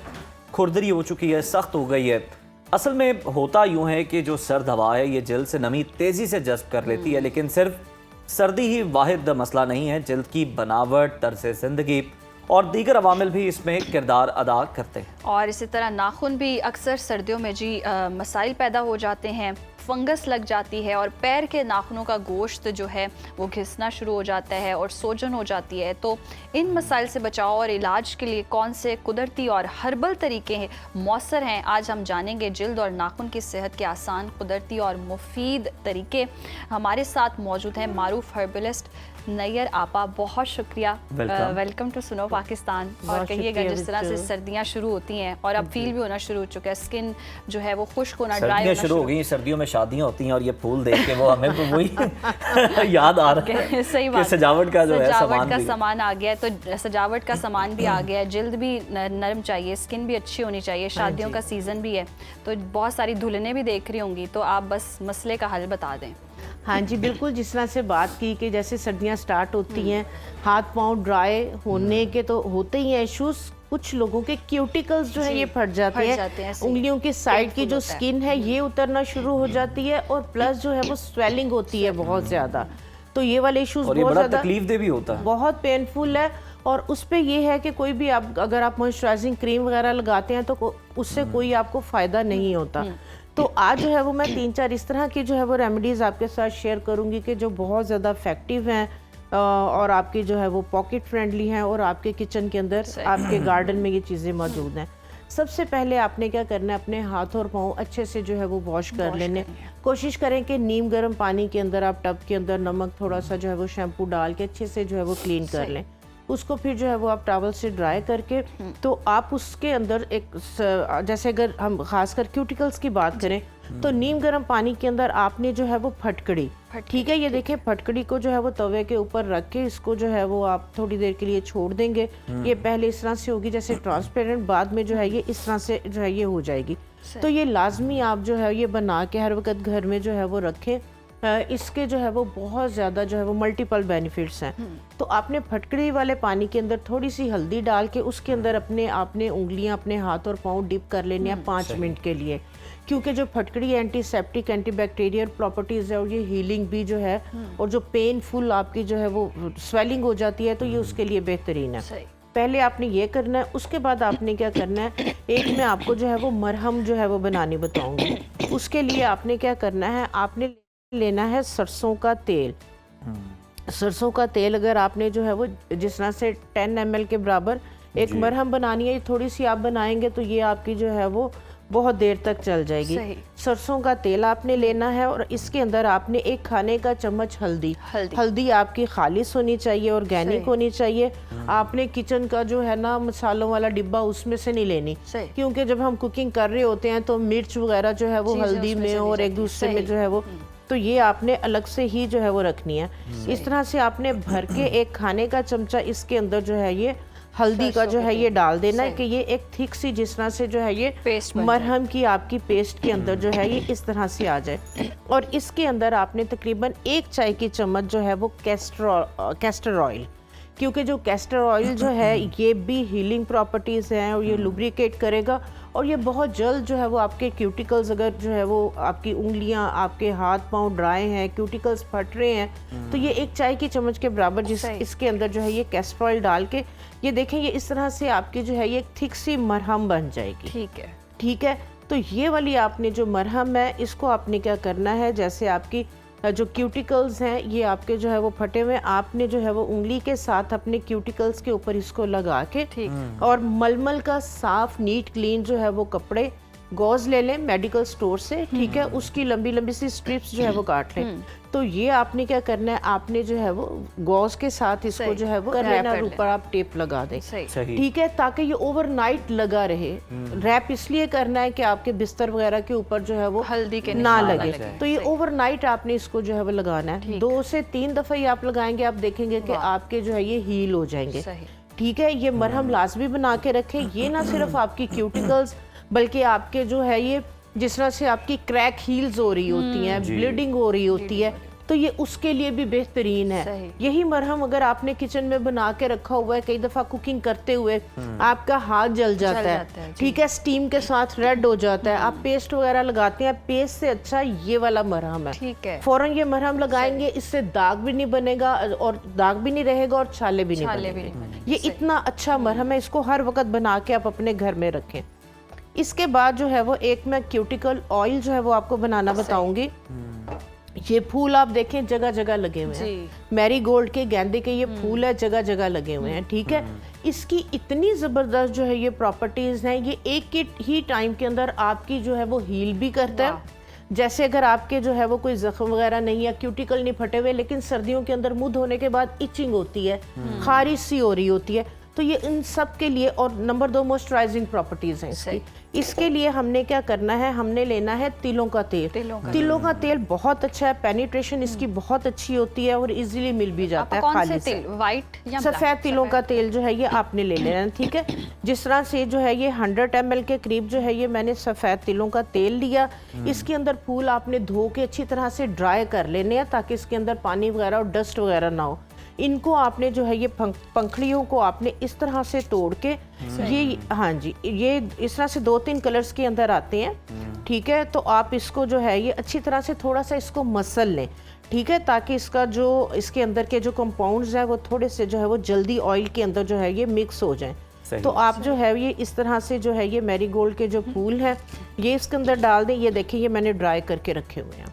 खुरदरी हो चुकी है, सख्त हो गई है। असल में होता यूँ है कि जो सर्द हवा है ये जल्द से नमी तेज़ी से जज्ब कर लेती है, लेकिन सिर्फ सर्दी ही वाहिद मसला नहीं है। जल्द की बनावट, तर्ज ज़िंदगी और दीगर अवामिल भी इसमें किरदार अदा करते हैं। और इसी तरह नाखून भी अक्सर सर्दियों में जी मसाइल पैदा हो जाते हैं, फंगस लग जाती है और पैर के नाखूनों का गोश्त जो है वो घिसना शुरू हो जाता है और सोजन हो जाती है। तो इन मसाइल से बचाव और इलाज के लिए कौन से कुदरती और हर्बल तरीके मौसर हैं, आज हम जानेंगे। जिल्द और नाखून की सेहत के आसान, कुदरती और मुफीद तरीके हमारे साथ मौजूद हैं मारूफ हर्बलिस्ट नैयर आपा। बहुत शुक्रिया, वेलकम टू सुनो पाकिस्तान। और कहिएगा, जिस तरह से सर्दियां शुरू होती हैं और अब फील भी होना शुरू हो चुका है, स्किन जो है वो खुश्क होना, ड्राई होना शुरू हो गई। सर्दियों में शादियां होती हैं और ये फूल देख के वो हमें तो वही याद आ रहा है। सही बात, सजावट का जो है सामान आ गया है। तो सजावट का सामान भी आ गया है, जिल्द भी नरम चाहिए, स्किन भी अच्छी होनी चाहिए। शादियों का सीजन भी है तो बहुत सारी दुल्हनें भी देख रही होंगी, तो आप बस मसले का हल बता दें। हाँ जी, बिल्कुल। जिस तरह से बात की कि जैसे सर्दियाँ स्टार्ट होती हैं, हाथ पांव ड्राई होने के तो होते ही हैं इश्यूज। कुछ लोगों के क्यूटिकल्स जो है ये फट जाते हैं, उंगलियों की साइड की जो स्किन है ये उतरना शुरू हो जाती है, और प्लस जो है वो स्वेलिंग होती है बहुत ज़्यादा। तो ये वाले इश्यूज बहुत ज़्यादा तकलीफदेह भी होता है, बहुत पेनफुल है। और उस पर यह है कि कोई भी आप अगर आप मॉइस्चराइजिंग क्रीम वगैरह लगाते हैं तो उससे कोई आपको फ़ायदा नहीं होता। तो आज जो है वो मैं 3-4 इस तरह की जो है वो रेमेडीज़ आपके साथ शेयर करूंगी कि जो बहुत ज़्यादा इफेक्टिव हैं और आपकी जो है वो पॉकेट फ्रेंडली हैं और आपके किचन के अंदर, आपके गार्डन में ये चीज़ें मौजूद हैं। सबसे पहले आपने क्या करना है, अपने हाथ और पाँव अच्छे से जो है वो वॉश कर लेने। कोशिश करें कि नीम गर्म पानी के अंदर आप टब के अंदर नमक थोड़ा सा जो है वो शैम्पू डाल के अच्छे से जो है वो क्लीन कर लें। उसको फिर जो है वो आप टॉवल से ड्राई करके, तो आप उसके अंदर एक, जैसे अगर हम खासकर क्यूटिकल्स की बात करें तो नीम गर्म पानी के अंदर आपने जो है वो फटकड़ी, ठीक है, ये देखें, फटकड़ी को जो है वो तवे के ऊपर रख के इसको जो है वो आप थोड़ी देर के लिए छोड़ देंगे। ये पहले इस तरह से होगी जैसे ट्रांसपेरेंट, बाद में जो है ये इस तरह से जो है ये हो जाएगी। तो ये लाजमी आप जो है ये बना के हर वक्त घर में जो है वो रखें। इसके जो है वो बहुत ज़्यादा जो है वो मल्टीपल बेनिफिट्स हैं। तो आपने फटकड़ी वाले पानी के अंदर थोड़ी सी हल्दी डाल के उसके अंदर आपने उंगलियां, अपने हाथ और पाँव डिप कर लेने हैं 5 मिनट के लिए, क्योंकि जो फटकड़ी एंटीसेप्टिक, एंटीबैक्टीरियल प्रॉपर्टीज़ है और ये हीलिंग भी जो है, और जो पेनफुल आपकी जो है वो स्वेलिंग हो जाती है तो ये उसके लिए बेहतरीन है। पहले आपने ये करना है। उसके बाद आपने क्या करना है, एक मैं आपको जो है वो मरहम जो है वो बनानी बताऊँगी। उसके लिए आपने क्या करना है, आपने लेना है सरसों का तेल। सरसों का तेल अगर आपने जो है वो जिस तरह से 10 ml के बराबर एक मरहम बनानी है, थोड़ी सी आप बनाएंगे तो ये आपकी जो है वो बहुत देर तक चल जाएगी। सरसों का तेल आपने लेना है और इसके अंदर आपने 1 खाने का चम्मच हल्दी आपकी खालिस होनी चाहिए, ऑर्गेनिक होनी चाहिए। आपने किचन का जो है ना मसालों वाला डिब्बा उसमें से नहीं लेनी, क्योंकि जब हम कुकिंग कर रहे होते हैं तो मिर्च वगैरह जो है वो हल्दी में और एक दूसरे में जो है वो तो ये आपने अलग से ही जो है वो रखनी है। इस तरह से आपने भर के एक खाने का चमचा इसके अंदर जो है ये हल्दी का जो है ये डाल देना है कि ये एक थिक सी जिस तरह से जो है ये पेस्ट बन मरहम की आपकी पेस्ट के अंदर जो है ये इस तरह से आ जाए। और इसके अंदर आपने तकरीबन 1 चाय की चम्मच जो है वो कैस्टर ऑयल, क्योंकि जो कैस्टर ऑयल जो है ये भी हीलिंग प्रॉपर्टीज़ हैं और ये लुब्रिकेट करेगा और ये बहुत जल्द जो है वो आपके क्यूटिकल्स, अगर जो है वो आपकी उंगलियां, आपके हाथ पांव ड्राई हैं, क्यूटिकल्स फट रहे हैं, तो ये 1 चाय की चम्मच के बराबर इसके अंदर जो है ये कैस्टर ऑयल डाल के ये देखें ये इस तरह से आपकी जो है ये थिक सी मरहम बन जाएगी। ठीक है। तो ये वाली आपने जो मरहम है इसको आपने क्या करना है, जैसे आपकी जो क्यूटिकल्स हैं ये आपके जो है वो फटे हुए, आपने जो है वो उंगली के साथ अपने क्यूटिकल्स के ऊपर इसको लगा के और मलमल का साफ नीट क्लीन जो है वो कपड़े गॉज ले लें मेडिकल स्टोर से, ठीक है, उसकी लंबी लंबी सी स्ट्रिप्स जो है वो काट लें। तो ये आपने क्या करना है, आपने जो है वो गॉज के साथ इसको जो है वो कर लेना और ऊपर आप टेप लगा दें, ठीक है, ताकि ये ओवरनाइट लगा रहे। रैप इसलिए करना है कि आपके बिस्तर वगैरह के ऊपर जो है वो हल्दी के ना लगे। तो ये ओवरनाइट आपने इसको जो है वो लगाना है। 2 से 3 दफा ही आप लगाएंगे, आप देखेंगे कि आपके जो है ये हील हो जाएंगे। ठीक है। ये मरहम लाजमी बना के रखें। ये ना सिर्फ आपकी क्यूटिकल्स बल्कि आपके जो है ये जिस तरह से आपकी क्रैक हील्स हो रही होती हैं, ब्लीडिंग हो रही होती है, तो ये उसके लिए भी बेहतरीन है। यही मरहम अगर आपने किचन में बना के रखा हुआ है, कई दफा कुकिंग करते हुए आपका हाथ जल जाता है, ठीक है, स्टीम के साथ रेड हो जाता है, आप पेस्ट वगैरह लगाते हैं, पेस्ट से अच्छा ये वाला मरहम है, ठीक है, फौरन ये मरहम लगाएंगे, इससे दाग भी नहीं बनेगा और दाग भी नहीं रहेगा और छाले भी नहीं बनेंगे। ये इतना अच्छा मरहम है, इसको हर वक्त बना के आप अपने घर में रखें। इसके बाद जो है वो एक मैं क्यूटिकल ऑयल जो है वो आपको बनाना बताऊंगी। ये फूल आप देखें जगह जगह लगे हुए हैं, मैरीगोल्ड के, गेंदे के ये फूल है, जगह जगह लगे हुए हैं, ठीक है। इसकी इतनी ज़बरदस्त जो है ये प्रॉपर्टीज़ हैं, ये एक ही टाइम के अंदर आपकी जो है वो हील भी करता है। जैसे अगर आपके जो है वो कोई जख्म वगैरह नहीं है, क्यूटिकल नहीं फटे हुए, लेकिन सर्दियों के अंदर मुंह धोने के बाद इचिंग होती है, खारिश सी हो रही होती है, तो ये इन सब के लिए, और नंबर 2 मॉइस्चराइजिंग प्रॉपर्टीज हैं इसकी। इसके लिए हमने क्या करना है, हमने लेना है तिलों का तेल। तिलों का तेल बहुत अच्छा है, पेनिट्रेशन इसकी बहुत अच्छी होती है और इजीली मिल भी जाता है। खाली से व्हाइट या सफ़ेद तिलों का तेल जो है ये आपने ले लेना है, ठीक है। जिस तरह से जो है ये 100 ml के करीब जो है ये मैंने सफ़ेद तिलों का तेल लिया। इसके अंदर फूल आपने धो के अच्छी तरह से ड्राई कर लेने हैं ताकि इसके अंदर पानी वगैरह और डस्ट वगैरह ना हो। इनको आपने जो है ये पंखड़ियों को आपने इस तरह से तोड़ के, ये हाँ जी, ये इस तरह से 2-3 कलर्स के अंदर आते हैं, ठीक है। तो आप इसको जो है ये अच्छी तरह से थोड़ा सा इसको मसल लें, ठीक है, ताकि इसका जो इसके अंदर के जो कंपाउंड्स हैं वो थोड़े से जो है वो जल्दी ऑयल के अंदर जो है ये मिक्स हो जाएं। तो आप जो है ये इस तरह से जो है ये मैरीगोल्ड के जो फूल हैं ये इसके अंदर डाल दें। ये देखिए ये मैंने ड्राई करके रखे हुए हैं,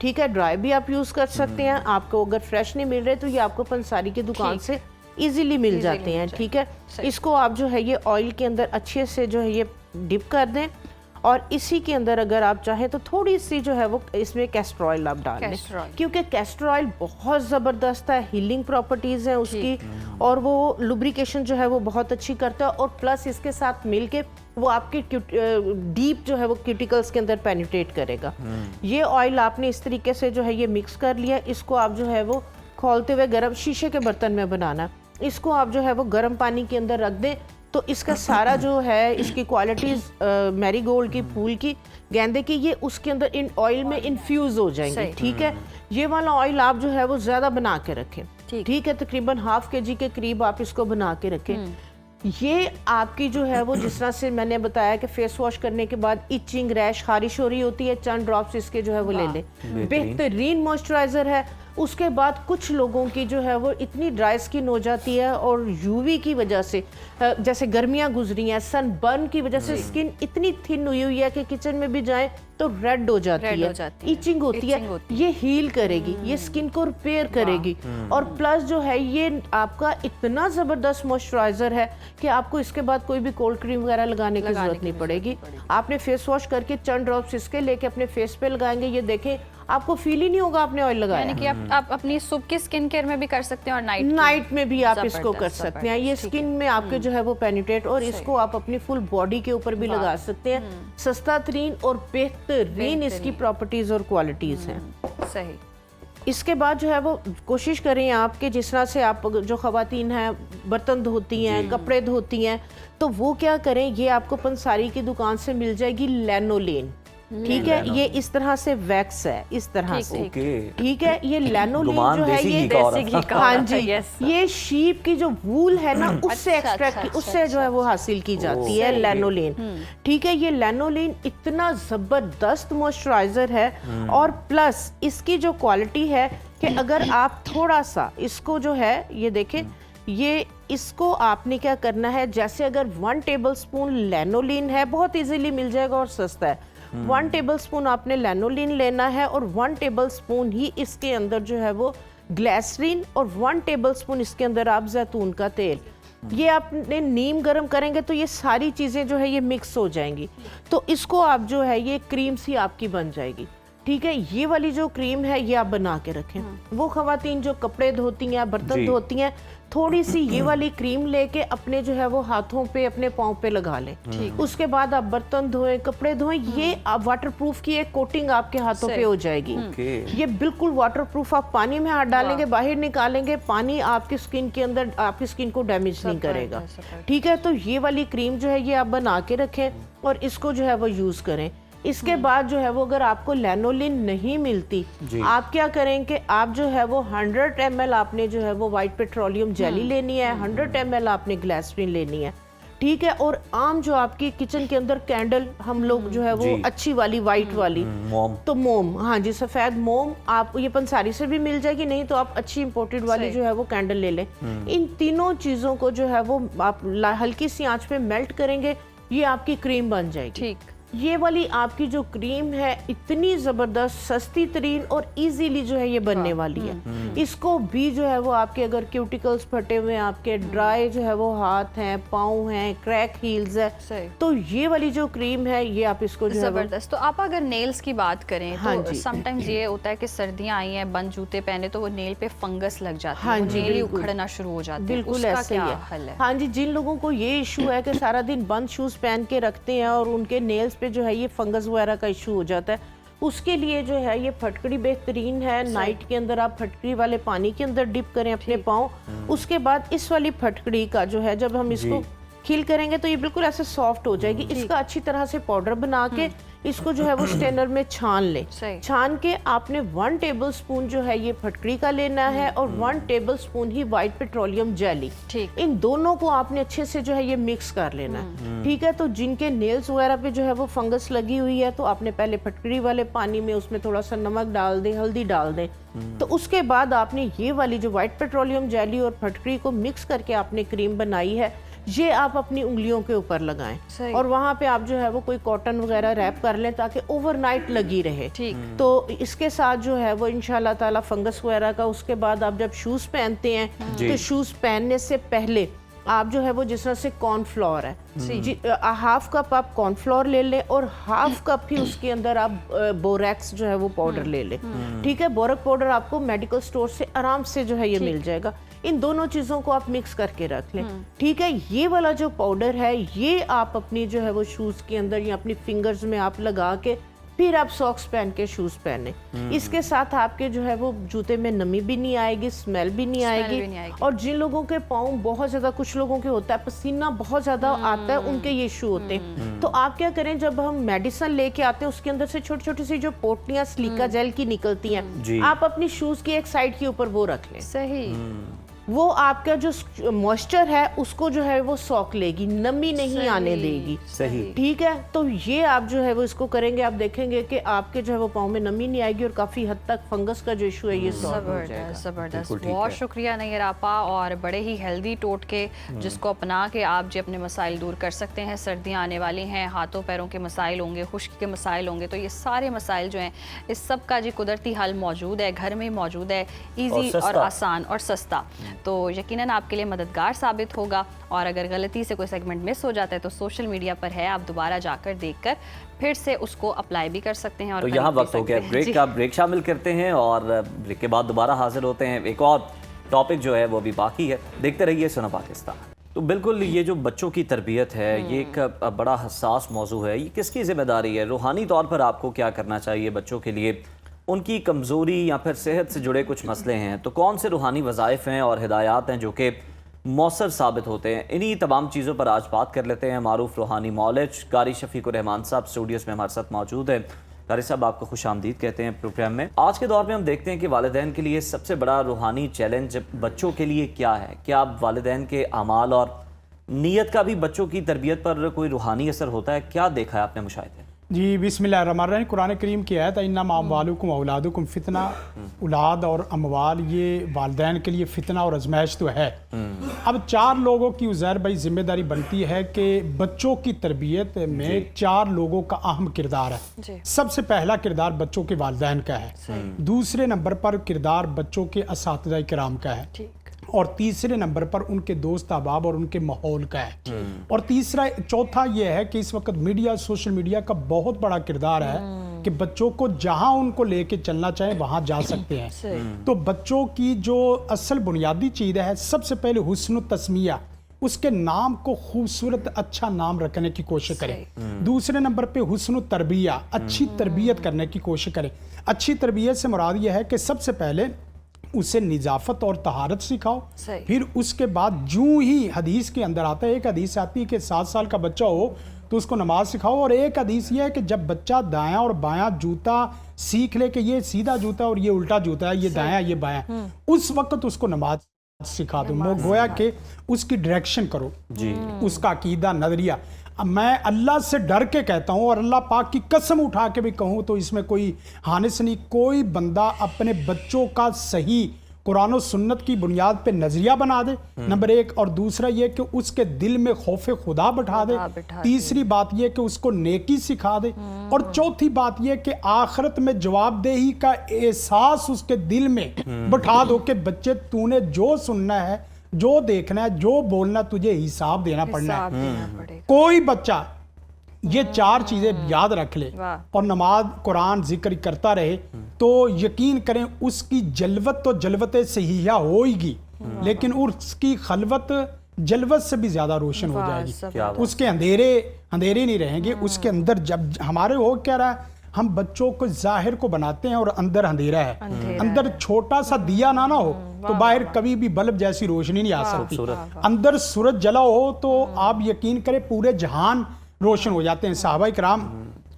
ठीक है। ड्राई भी आप यूज़ कर सकते हैं, आपको अगर फ्रेश नहीं मिल रहे तो ये आपको पंसारी की दुकान से इजीली मिल जाते हैं, ठीक है। इसको आप जो है ये ऑयल के अंदर अच्छे से जो है ये डिप कर दें और इसी के अंदर अगर आप चाहें तो थोड़ी सी जो है वो इसमें कैस्टर ऑयल आप डाल लें, क्योंकि कैस्टर ऑयल बहुत ज़बरदस्त है, हीलिंग प्रॉपर्टीज़ हैं उसकी और वो लुब्रिकेशन जो है वो बहुत अच्छी करता है और प्लस इसके साथ मिलके वो आपके डीप जो है वो क्यूटिकल्स के अंदर पेनिट्रेट करेगा। ये ऑयल आपने इस तरीके से जो है ये मिक्स कर लिया। इसको आप जो है वो खोलते हुए गर्म शीशे के बर्तन में बनाना, इसको आप जो है वो गर्म पानी के अंदर रख दें तो इसका सारा जो है इसकी क्वालिटीज़ मैरीगोल्ड की, फूल की, गेंदे की, ये उसके अंदर इन ऑयल में इन्फ्यूज़ हो जाएंगे, ठीक है। ये वाला ऑयल आप जो है वो ज़्यादा बना के रखें, ठीक है, तकरीबन ½ kg के करीब आप इसको बना के रखें। ये आपकी जो है वो जिस तरह से मैंने बताया कि फेस वॉश करने के बाद इचिंग, रैश, खारिश हो रही होती है, चंद ड्रॉप्स इसके जो है वो ले लें। बेहतरीन मॉइस्चराइज़र है। उसके बाद कुछ लोगों की जो है वो इतनी ड्राई स्किन हो जाती है और यूवी की वजह से, जैसे गर्मियां गुजरी हैं, सन बर्न की वजह से स्किन इतनी थिन हुई हुई है कि किचन में भी जाए तो रेड हो जाती है, इचिंग होती है। ये हील करेगी, ये स्किन को रिपेयर करेगी और प्लस जो है ये आपका इतना ज़बरदस्त मॉइस्चराइज़र है कि आपको इसके बाद कोई भी कोल्ड क्रीम वगैरह लगाने की जरूरत नहीं पड़ेगी। आपने फेस वॉश करके चंद ड्रॉप्स इसके लेके अपने फेस पे लगाएंगे, ये देखें आपको फील ही नहीं होगा आपने ऑयल लगाया। यानी कि आप अपनी सुबह की स्किन केयर में भी कर सकते हैं और नाइट में भी आप इसको कर सकते हैं। ये स्किन में आपके जो है वो पेनिट्रेट और इसको आप अपनी फुल बॉडी के ऊपर भी लगा सकते हैं। सस्ता तरीन और बेहतरीन इसकी प्रॉपर्टीज और क्वालिटीज हैं। सही। इसके बाद जो है वो कोशिश करें आप कि जिस तरह से आप जो ख़वातीन हैं बर्तन धोती हैं, कपड़े धोती हैं, तो वो क्या करें, ये आपको पंसारी की दुकान से मिल जाएगी लैनोलेन, ठीक है। ये इस तरह से वैक्स है, इस तरह से, ठीक है। ये लैनोलेन जो है ये देसी घी का, हाँ जी, यस। ये शीप की जो वूल है ना उससे एक्सट्रैक्ट, उससे जो है वो हासिल की जाती है लैनोलेन, ठीक है। ये लैनोलेन इतना ज़बरदस्त मॉइस्चराइज़र है, और प्लस इसकी जो क्वालिटी है कि अगर आप थोड़ा सा इसको जो है ये देखें, ये इसको आपने क्या करना है, जैसे अगर 1 टेबलस्पून लैनोलीन है, बहुत इजीली मिल जाएगा और सस्ता है, 1 टेबलस्पून आपने लैनोलीन लेना है, और 1 टेबलस्पून ही इसके अंदर जो है वो ग्लिसरीन, और 1 टेबलस्पून इसके अंदर आप जैतून का तेल, ये आपने नीम गर्म करेंगे तो ये सारी चीज़ें जो है ये मिक्स हो जाएंगी, तो इसको आप जो है ये क्रीम सी आपकी बन जाएगी, ठीक है। ये वाली जो क्रीम है ये आप बना के रखें। वो खवातीन जो कपड़े धोती हैं, बर्तन धोती हैं, थोड़ी सी ये वाली क्रीम लेके अपने जो है वो हाथों पे, अपने पाँव पे लगा लें। उसके बाद आप बर्तन धोएं, कपड़े धोएं, ये वाटरप्रूफ की एक कोटिंग आपके हाथों पे हो जाएगी। ये बिल्कुल वाटरप्रूफ। आप पानी में हाथ डालेंगे, बाहर निकालेंगे, पानी आपकी स्किन के अंदर, आपकी स्किन को डैमेज नहीं करेगा, ठीक है। तो ये वाली क्रीम जो है ये आप बना के रखें और इसको जो है वो यूज़ करें। इसके बाद जो है वो अगर आपको लैनोलिन नहीं मिलती, आप क्या करें कि आप जो है वो 100 ml आपने जो है वो वाइट पेट्रोलियम जेली लेनी है, 100 ml आपने ग्लिसरीन लेनी है, ठीक है। और आम जो आपकी किचन के अंदर कैंडल हम लोग जो है वो अच्छी वाली वाइट वाली मोम, तो मोम, हाँ जी, सफ़ेद मोम, आप ये पंसारी से भी मिल जाएगी, नहीं तो आप अच्छी इंपोर्टेड वाली जो है वो कैंडल ले लें। इन तीनों चीज़ों को जो है वो आप हल्की सी आंच पे मेल्ट करेंगे, ये आपकी क्रीम बन जाएगी, ठीक। ये वाली आपकी जो क्रीम है इतनी ज़बरदस्त, सस्ती तरीन और इजीली जो है ये बनने वाली है। इसको भी जो है वो आपके अगर क्यूटिकल्स फटे हुए हैं, आपके ड्राई जो है वो हाथ हैं, पाँव हैं, क्रैक हील्स है, तो ये वाली जो क्रीम है ये आप इसको जो ज़बरदस्त। तो आप अगर नेल्स की बात करें तो समटाइम्स ये होता है कि सर्दियाँ आई हैं, बंद जूते पहने तो वो नेल पे फंगस लग जाती है, नेल ही उखड़ना शुरू हो जाती है, बिल्कुल ऐसा ही है। हाँ जी, जिन लोगों को ये इशू है कि सारा दिन बंद शूज़ पहन के रखते हैं और उनके नेल्स पे जो है ये फंगस वगैरह का इशू हो जाता है, उसके लिए जो है ये फटकड़ी बेहतरीन है। नाइट के अंदर आप फटकड़ी वाले पानी के अंदर डिप करें अपने पाँव, उसके बाद इस वाली फटकड़ी का जो है जब हम इसको खील करेंगे तो ये बिल्कुल ऐसे सॉफ्ट हो जाएगी। इसका अच्छी तरह से पाउडर बना के इसको जो है वो स्टेनर में छान लें। छान के आपने 1 टेबलस्पून जो है ये फटकड़ी का लेना है और 1 टेबलस्पून ही वाइट पेट्रोलियम जेली, इन दोनों को आपने अच्छे से जो है ये मिक्स कर लेना है, ठीक है। तो जिनके नेल्स वगैरह पे जो है वो फंगस लगी हुई है तो आपने पहले फटकड़ी वाले पानी में उसमें थोड़ा सा नमक डाल दें, हल्दी डाल दें, तो उसके बाद आपने ये वाली जो वाइट पेट्रोलियम जेली और फटकड़ी को मिक्स करके आपने क्रीम बनाई है, ये आप अपनी उंगलियों के ऊपर लगाएं और वहाँ पे आप जो है वो कोई कॉटन वगैरह रैप कर लें ताकि ओवरनाइट लगी रहे, ठीक। तो इसके साथ जो है वो इंशाल्लाह ताला फंगस वगैरह का, उसके बाद आप जब शूज़ पहनते हैं तो शूज़ पहनने से पहले आप जो है वो जिस तरह से कॉर्नफ्लोर है, हाफ कप आप कॉर्नफ्लोर ले लें और हाफ कप ही उसके अंदर आप बोरेक्स जो है वो पाउडर ले लें, ठीक है। बोरक पाउडर आपको मेडिकल स्टोर से आराम से जो है ये मिल जाएगा। इन दोनों चीज़ों को आप मिक्स करके रख लें, ठीक है। ये वाला जो पाउडर है ये आप अपनी जो है वो शूज़ के अंदर या अपनी फिंगर्स में आप लगा के फिर आप सॉक्स पहन के शूज़ पहने। इसके साथ आपके जो है वो जूते में नमी भी नहीं आएगी, स्मेल भी नहीं आएगी। और जिन लोगों के पाँव बहुत ज़्यादा, कुछ लोगों के होता है पसीना बहुत ज़्यादा आता है, उनके ये इशू होते हैं, तो आप क्या करें, जब हम मेडिसिन लेके आते हैं उसके अंदर से छोटी छोटी सी जो पोटलियाँ सिलिका जेल की निकलती हैं, आप अपनी शूज़ की एक साइड के ऊपर वो रख लें, सही। वो आपका जो मॉइस्चर है उसको जो है वो सॉक लेगी, नमी नहीं आने देगी, सही, ठीक है। तो ये आप जो है वो इसको करेंगे, आप देखेंगे कि आपके जो है वो पाँव में नमी नहीं आएगी और काफ़ी हद तक फंगस का जो इशू है ये सॉल्व हो जाएगा। ज़बरदस्त, बहुत शुक्रिया नैयर आपा, और बड़े ही हेल्दी टोटके जिसको अपना के आप जो अपने मसाइल दूर कर सकते हैं। सर्दियाँ आने वाली हैं, हाथों पैरों के मसाइल होंगे, खुश्की के मसाइल होंगे, तो ये सारे मसाइल जो हैं इस सब का जी कुदरती हल मौजूद है, घर में मौजूद है, ईजी और आसान और सस्ता, तो यकीनन आपके लिए मददगार साबित होगा। और अगर गलती से कोई सेगमेंट मिस हो जाता है तो सोशल मीडिया पर है, आप दोबारा जाकर देखकर फिर से उसको अप्लाई भी कर सकते हैं। और तो यहाँ वक्त हो गया ब्रेक का, ब्रेक शामिल करते हैं और ब्रेक के बाद दोबारा हाजिर होते हैं। एक और टॉपिक जो है वो भी बाकी है, देखते रहिए सुना पाकिस्तान। तो बिल्कुल ये जो बच्चों की तरबियत है ये एक बड़ा हसास मौजू है, ये किसकी जिम्मेदारी है? रूहानी तौर पर आपको क्या करना चाहिए बच्चों के लिए? उनकी कमज़ोरी या फिर सेहत से जुड़े कुछ मसले हैं, तो कौन से रूहानी वज़ाइफ हैं और हिदायत हैं जो कि मौसर साबित होते हैं? इन्हीं तमाम चीज़ों पर आज बात कर लेते हैं। मारूफ रूहानी मौलज कारी शफीकुर रहमान साहब स्टूडियोज़ में हमारे साथ मौजूद हैं। कारी साहब, आपको खुश आमदीद कहते हैं प्रोग्राम में। आज के दौर में हम देखते हैं कि वालिदैन के लिए सबसे बड़ा रूहानी चैलेंज बच्चों के लिए क्या है? क्या वालिदैन के अमाल और नीयत का भी बच्चों की तरबियत पर कोई रूहानी असर होता है? क्या देखा है आपने मुशाहिदे? जी, बिस्मिल्लाहिर्रहमानिर्रहीम। कुरान करीम की आयत है, इन्नमा अम्वालुकुम औलादुकुम फितना। औलाद और अमवाल ये वालिदैन के लिए फितना और आजमाइश तो है। अब 4 लोगों की उज़ैर भाई जिम्मेदारी बनती है कि बच्चों की तरबियत में 4 लोगों का अहम किरदार है। सबसे पहला किरदार बच्चों के वालिदैन का है, दूसरे नंबर पर किरदार बच्चों के असातिज़ा किराम का है, और तीसरे नंबर पर उनके दोस्त अहबाब और उनके माहौल का है, और चौथा ये है कि इस वक्त मीडिया, सोशल मीडिया का बहुत बड़ा किरदार है कि बच्चों को जहां उनको लेके चलना चाहे वहां जा सकते हैं। तो बच्चों की जो असल बुनियादी चीज़ है, सबसे पहले हुस्न तस्मिया, उसके नाम को खूबसूरत अच्छा नाम रखने की कोशिश करें। दूसरे नंबर पे हुस्न तरबिया, अच्छी तरबियत करने की कोशिश करें। अच्छी तरबियत से मुराद यह है कि सबसे पहले उसे निजाफत और तहारत सिखाओ, फिर उसके बाद जूं ही हदीस के अंदर आता है, एक हदीस आती है कि 7 साल का बच्चा हो तो उसको नमाज सिखाओ, और एक हदीस ये है कि जब बच्चा दायां और बायां जूता सीख ले कि ये सीधा जूता और ये उल्टा जूता है, ये दायां ये बायां, उस वक्त उसको नमाज सिखा दो। गोया कि उसकी डायरेक्शन करो जी, उसका अकीदा नजरिया। मैं अल्लाह से डर के कहता हूँ और अल्लाह पाक की कसम उठा के भी कहूँ तो इसमें कोई हानिस नहीं, कोई बंदा अपने बच्चों का सही कुरान और सुन्नत की बुनियाद पे नजरिया बना दे, नंबर 1, और दूसरा ये कि उसके दिल में खौफ खुदा बैठा दे, तीसरी बात ये कि उसको नेकी सिखा दे, और चौथी बात ये कि आखिरत में जवाबदेही का एहसास उसके दिल में बैठा दो कि बच्चे तूने जो सुनना है, जो देखना है, जो बोलना, तुझे हिसाब देना पड़ना है। कोई बच्चा ये 4 चीजें याद रख ले और नमाज कुरान जिक्र करता रहे तो यकीन करें उसकी जलवत तो जलवत सहीहा होगी, लेकिन उसकी खलवत जलवत से भी ज्यादा रोशन हो जाएगी। उसके अंधेरे नहीं रहेंगे। उसके अंदर जब हमारे हो क्या रहा है, हम बच्चों को जाहिर को बनाते हैं और अंदर अंधेरा है। अंदर छोटा सा दिया ना हो तो बाहर कभी भी बल्ब जैसी रोशनी नहीं आ सकती। अंदर सूरज जला हो तो आप यकीन करें पूरे जहान रोशन हो जाते हैं। सहाबा किराम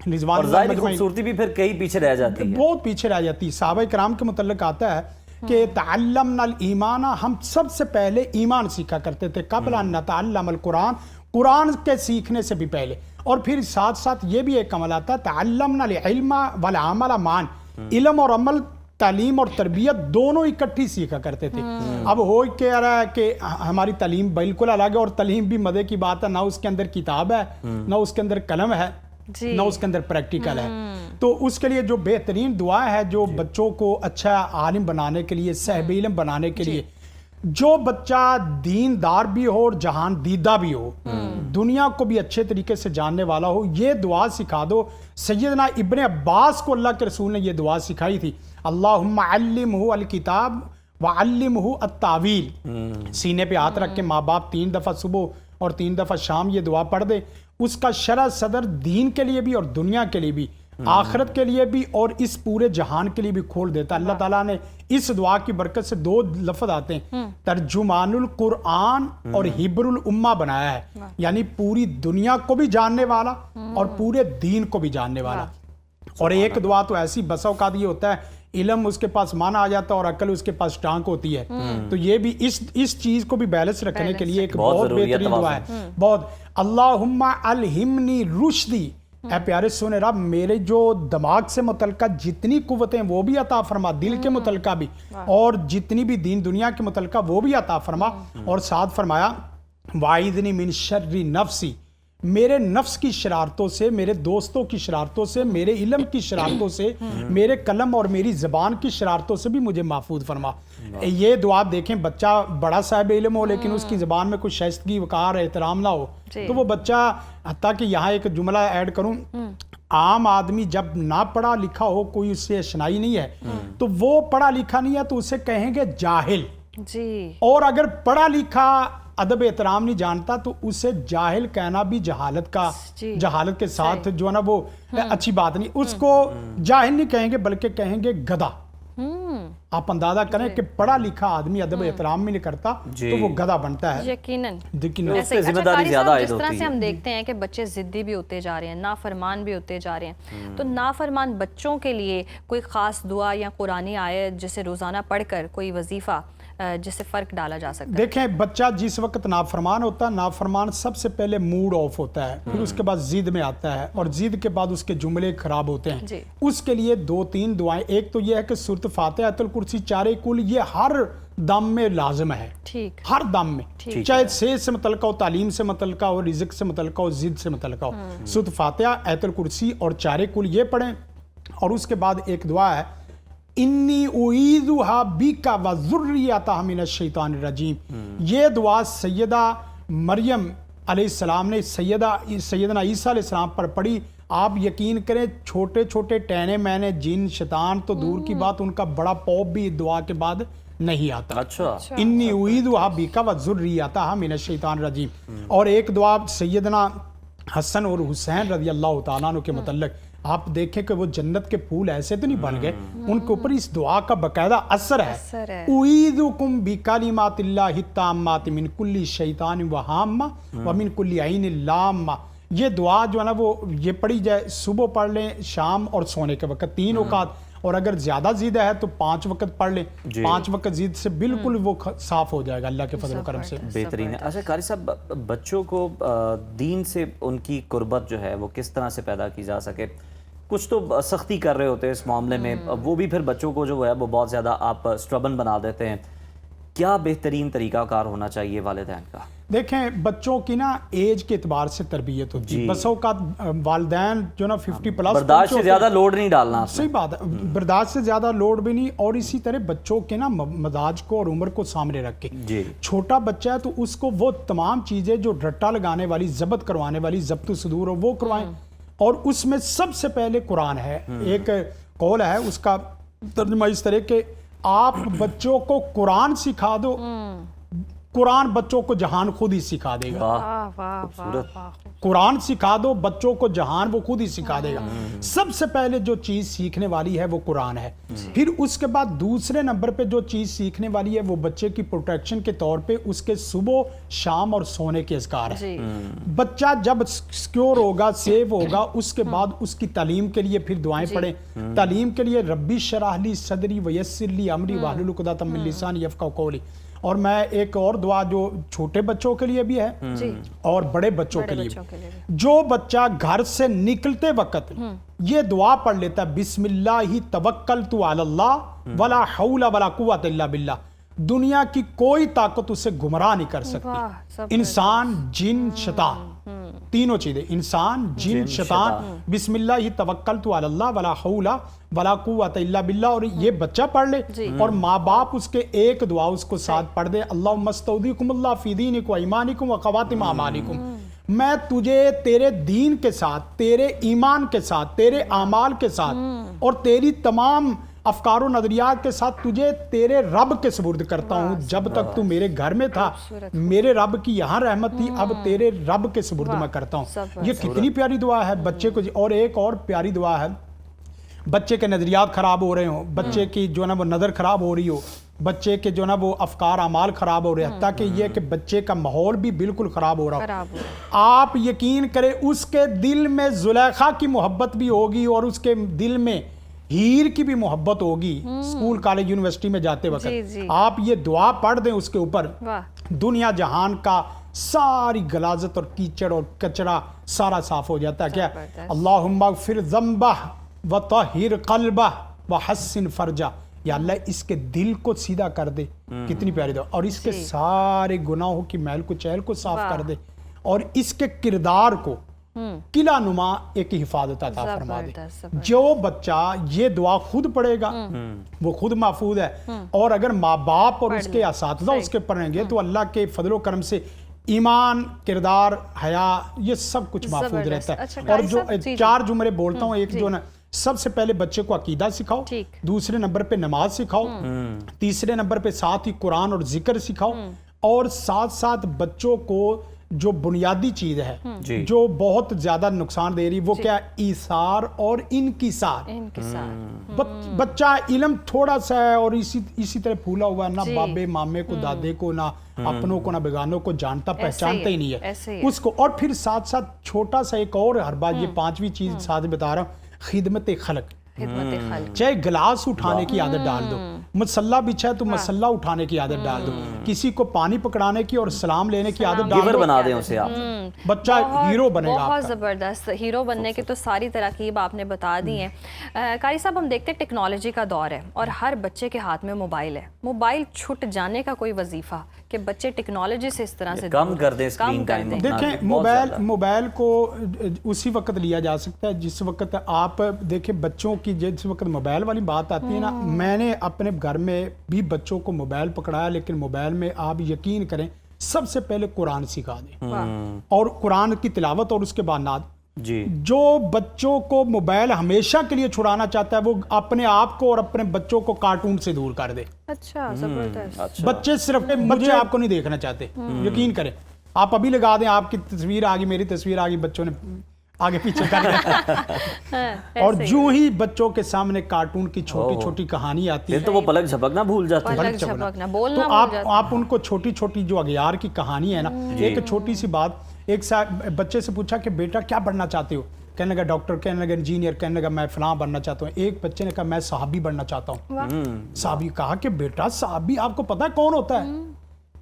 खूबसूरती भी फिर कहीं पीछे रह जाती है, बहुत पीछे रह जाती है। सहाबा किराम के मुतल्लिक आता है कि तअल्लमनल ईमाना, हम सबसे पहले ईमान सीखा करते थे, क़ब्ल अन नतअल्लमल कुरान, कुरान के सीखने से भी पहले। और फिर साथ साथ ये भी एक अमल आता है, तअल्लमनल इल्मा वल अमल मान, इल्म और अमल, तालीम और तरबियत दोनों इकट्ठी सीखा करते थे। अब हो क्या रहा है कि हमारी तालीम बिल्कुल अलग है, और तालीम भी मजे की बात है, ना उसके अंदर किताब है, ना उसके अंदर कलम है, ना उसके अंदर प्रैक्टिकल है। तो उसके लिए जो बेहतरीन दुआ है, जो बच्चों को अच्छा आलिम बनाने के लिए, साहिब इल्म बनाने के लिए, जो बच्चा दीनदार भी हो और जहान दीदा भी हो, दुनिया को भी अच्छे तरीके से जानने वाला हो, ये दुआ सिखा दो। सैयदना इब्ने अब्बास को अल्लाह के रसूल ने ये दुआ सिखाई थी, अल्लाहुम्मा अल्लिमहु अल किताब व अल्लिमहु अत्तावील। सीने पे हाथ रख के माँ बाप 3 दफ़ा सुबह और 3 दफ़ा शाम ये दुआ पढ़ दे, उसका शरह सदर दीन के लिए भी और दुनिया के लिए भी, आखिरत के लिए भी और इस पूरे जहान के लिए भी खोल देता। अल्लाह ताला ने इस दुआ की बरकत से 2 लफ्ज आते हैं, तर्जुमानुल कुरान और हिब्रुल उम्मा बनाया है, यानी पूरी दुनिया को भी जानने वाला और पूरे दीन को भी जानने वाला। और एक दुआ तो ऐसी बसा औकात ये होता है, इल्म उसके पास माना आ जाता है और अकल उसके पास टांग होती है। तो ये भी इस चीज को भी बैलेंस रखने के लिए एक बहुत बेहतरीन दुआ है। बहुत अल्लाहुम्मा अलहिमनी रुश्दी, ऐ प्यारे सोने रब मेरे जो दिमाग से मुतल्लिका जितनी कुव्वतें वो भी अता फरमा, दिल के मुतल्लिका भी, और जितनी भी दीन दुनिया के मुतल्लिका वो भी अता फरमा। और साथ फरमाया वाइदनी मिन शर्री नफ्सी, मेरे नफ्स की शरारतों से, मेरे दोस्तों की शरारतों से, मेरे इल्म की शरारतों से, मेरे कलम और मेरी ज़बान की शरारतों से भी मुझे महफूज फरमा। ये दुआ देखें, बच्चा बड़ा साहिब इल्म हो लेकिन उसकी ज़बान में कुछ शाइस्तगी, वक़ार, एहतराम ना हो, तो वो बच्चा, हत्ता कि यहाँ एक जुमला ऐड करूँ, आम आदमी जब ना पढ़ा लिखा हो, कोई उससे अशनाई नहीं है, तो वो पढ़ा लिखा नहीं है तो उसे कहेंगे जाहिल जी। और अगर पढ़ा लिखा अदब एहतराम नहीं जानता तो उसे जाहिल कहना भी जहालत के साथ जो है ना वो अच्छी बात नहीं। उसको जाहिल नहीं कहेंगे बल्कि कहेंगे गधा। आप अंदाजा करें कि पढ़ा लिखा आदमी अदब एहतराम में नहीं करता तो वो गधा बनता है। यकीनन उससे जिम्मेदारी ज्यादा है। जिस तरह से हम देखते हैं कि बच्चे जिद्दी भी होते जा रहे हैं, नाफरमान भी होते जा रहे हैं, तो नाफरमान बच्चों के लिए कोई ख़ास दुआ या कुरानी आयत जिसे रोज़ाना पढ़कर कोई वजीफ़ा जिससे फ़र्क डाला जा सकता है? देखें, बच्चा जिस वक्त नाफरमान होता है, नाफरमान सबसे पहले मूड ऑफ होता है, फिर उसके बाद जिद में आता है और जिद के बाद उसके जुमले खराब होते हैं। उसके लिए 2-3 दुआएं, एक तो यह है कि सूरत फातिहा, आयतुल कुर्सी, चारे कुल, ये हर दम में लाजिम है। ठीक, हर दम में, चाहे सेहत से मुतल्लिका हो, तालीम से मुतल्लिका हो, रिज़्क से मुतल्लिका हो, जिद से मुतल्लिका हो। सूरत फातिहा, आयतुल कुर्सी और चारे कुल ये पढ़ें। और उसके बाद एक दुआ है, इन्नी उईदुहा बिका व ज़ुर्रियतहा मिनश शैतानिर रजीम। ये दुआ सैयदा मरियम अलैहिस्सलाम ने सैयदना ईसा अलैहिस्सलाम पर पढ़ी। आप यकीन करें, छोटे छोटे टहने मैंने जिन शैतान तो दूर की बात, उनका बड़ा पौप भी दुआ के बाद नहीं आता। अच्छा। इन्नी उईदुहा बिका व ज़ुर्रियतहा मिनश शैतानिर रजीम। और एक दुआ सैयदना हसन और हुसैन रज़ी अल्लाह तआला अन्हु के मुतल्लिक, आप देखें कि वो जन्नत के फूल ऐसे तो नहीं बन गए, उनके ऊपर इस दुआ का बकायदा असर है। उईदुकुम बिकलिमातिल्लाहि ताम्माति मिन कुल्ली शैतानिन व हाम्मा व मिन कुल्ली ऐनिन लाम्मा। ये दुआ जो है ना वो ये पढ़ी जाए, सुबह पढ़ लें, शाम और सोने के वक्त 3 औकात, और अगर ज्यादा जिद है तो 5 वक्त पढ़ लें। 5 वक्त जिद से बिल्कुल वो साफ हो जाएगा अल्लाह के फजल करम से। बेहतरीन है। अच्छा कारी साहब, बच्चों को दीन से उनकी कुर्बत जो है वो किस तरह से पैदा की जा सके? कुछ तो सख्ती कर रहे होते हैं इस मामले में, वो भी फिर बच्चों को जो है वो बहुत ज़्यादा आप स्ट्रबन बना देते हैं। क्या बेहतरीन तरीकाकार होना चाहिए वालिदैन का? देखें, बच्चों की ना एज के एतबार से तरबियत होती है। बसों का वालिदैन जो ना 50+ बर्दाश्त से ज़्यादा लोड नहीं डालना। सही बात है, बर्दाश्त से ज़्यादा लोड भी नहीं। और इसी तरह बच्चों के ना मजाज को और उम्र को सामने रख के, छोटा बच्चा है तो उसको वो तमाम चीज़ें जो रट्टा लगाने वाली, जब्त करवाने वाली, जब्त सुदूर हो, वो करवाएं। और उसमें सबसे पहले कुरान है। एक कौल है, उसका तर्जुमा इस तरह के, आप बच्चों को कुरान सिखा दो, कुरान बच्चों को जहान खुद ही सिखा देगा। कुरान सिखा दो बच्चों को, जहान वो खुद ही सिखा देगा। सबसे पहले जो चीज सीखने वाली है वो कुरान है। फिर उसके बाद दूसरे नंबर पे जो चीज सीखने वाली है वो बच्चे की प्रोटेक्शन के तौर पे उसके सुबह, शाम और सोने के अज़कार है। बच्चा जब सिक्योर होगा, सेव होगा, उसके बाद उसकी तालीम के लिए फिर दुआएं पढ़ें। तालीम के लिए रब्बी शरह ली सदरी वयस्सिर ली अमरी वाहलुल उक़दतम मिन लिसानी यफ़क़हू क़ौली। और मैं एक और दुआ जो छोटे बच्चों के लिए भी है और बड़े बच्चों के लिए भी। जो बच्चा घर से निकलते वक्त ये दुआ पढ़ लेता है, बिस्मिल्लाहि तवक्कलतु अलल्लाह वला हौला वला कुव्वता इल्ला बिल्लाह, दुनिया की कोई ताकत उसे गुमराह नहीं कर सकती। इंसान, जिन, शैतान, तीनों चीजें, इंसान, जिन, शैतान। बिस्मिल्लाहि तवक्कलतु अलल्लाह वला हौला वला कुव्वता इल्ला बिल्लाह। और ये बच्चा पढ़ ले और माँ बाप उसके एक दुआ उसको साथ पढ़ दे, अल्लाहुम्मा अस्तौदिकुमुल्लाह फी दीनिकुम व ईमानिकुम व ख़वातिम आमालिकुम। मैं तुझे तेरे दीन के साथ, तेरे ईमान के साथ, तेरे आमाल के साथ और तेरी तमाम अफकार और नजरियात के साथ तुझे तेरे रब के सुपुर्द करता हूँ। जब तक तू मेरे घर में था, मेरे रब की यहाँ रहमत थी, अब तेरे रब के सुपुर्द मैं करता हूँ। ये कितनी प्यारी दुआ है बच्चे को। और एक और प्यारी दुआ है, बच्चे के नजरियात खराब हो रहे हो, बच्चे की जो ना वो नज़र खराब हो रही हो, बच्चे के जो ना वो अफकार अमाल खराब हो रहे हैं, ताकि ये कि बच्चे का माहौल भी बिल्कुल खराब हो रहा हो। आप यकीन करें, उसके दिल में जुलेखा की मोहब्बत भी होगी और उसके दिल में हीर की भी मोहब्बत होगी। स्कूल, कॉलेज, यूनिवर्सिटी में जाते वक्त आप ये दुआ पढ़ दें उसके ऊपर, दुनिया जहान का सारी गलाजत और कीचड़ और कचरा सारा साफ हो जाता है। क्या? अल्लाहुम्मा फिर ज़म्बह व तहिर क़ल्बह व हस्सिन फरजा। या अल्लाह इसके दिल को सीधा कर दे। कितनी प्यारी दुआ। और इसके सारे गुनाहों की मैल को, चहल को साफ कर दे और इसके किरदार को किला नुमा एक हिफाजत अता फरमा दे। जो बच्चा ये दुआ खुद पढ़ेगा वो खुद महफूज है, और अगर माँ बाप और उसके असातिज़ा उसके पढ़ेंगे तो अल्लाह के फजलो करम से ईमान, किरदार, हया, ये सब कुछ महफूज रहता है। और जो 4 जुमरे बोलता हूँ, एक जो ना, सबसे पहले बच्चे को अकीदा सिखाओ, दूसरे नंबर पे नमाज सिखाओ, तीसरे नंबर पे साथ ही कुरान और जिक्र सिखाओ, और साथ साथ बच्चों को जो बुनियादी चीज़ है जी। जो बहुत ज़्यादा नुकसान दे रही, वो क्या, ईसार और इनकिसार। बच्चा इल्म थोड़ा सा है और इसी तरह फूला हुआ है, ना बाबे मामे को, दादे को, ना अपनों को, ना बेगानों को जानता पहचानता ही नहीं है उसको। और फिर साथ साथ छोटा सा एक और हर बात, ये पांचवी चीज साथ बता रहा हूँ, खिदमत खलक। चाहे गिलास उठाने की आदत डाल दो, मसल्ला बिछा है तो मसल्ला उठाने की आदत डाल दो, किसी को पानी पकड़ाने की और सलाम लेने की आदत डाल दो, बना दें उसे आप, बच्चा हीरो बनेगा। बहुत ज़बरदस्त हीरो बनने की तो सारी तरकीब आपने बता दी हैं। कारी साहब, हम देखते हैं टेक्नोलॉजी का दौर है और हर बच्चे के हाथ में मोबाइल है। मोबाइल छूट जाने का कोई वजीफा कि बच्चे टेक्नोलॉजी से इस तरह से कम कर दें स्क्रीन टाइम। देखें, मोबाइल को उसी वक्त लिया जा सकता है जिस वक्त आप देखें बच्चों की, जिस वक्त मोबाइल वाली बात आती है ना, मैंने अपने घर में भी बच्चों को मोबाइल पकड़ाया, लेकिन मोबाइल में आप यकीन करें सबसे पहले कुरान सिखा दें और कुरान की तिलावत और उसके बाद नाद जी। जो बच्चों को मोबाइल हमेशा के लिए छुड़ाना चाहता है वो अपने आप को और अपने बच्चों को कार्टून से दूर कर दे। अच्छा, जबरदस्त। बच्चे सिर्फ मुझे आपको नहीं देखना चाहते, यकीन करें। आप अभी लगा दें, आपकी तस्वीर आ गई, मेरी तस्वीर आ गई, बच्चों ने आगे पीछे कर दिया और जो ही बच्चों के सामने कार्टून की छोटी छोटी कहानी आती है तो वो पलक झपकना भूल जाते हैं। तो आप उनको छोटी छोटी जो अगियार की कहानी है ना, एक छोटी सी बात, एक बच्चे से पूछा कि बेटा क्या बनना चाहते हो, कहने लगा डॉक्टर, कहने लगा इंजीनियर, कहने लगा मैं फलां बनना चाहता हूँ। एक बच्चे ने कहा मैं साहबी बनना चाहता हूँ। साहबी, कहा कि बेटा साहबी आपको पता है कौन होता है?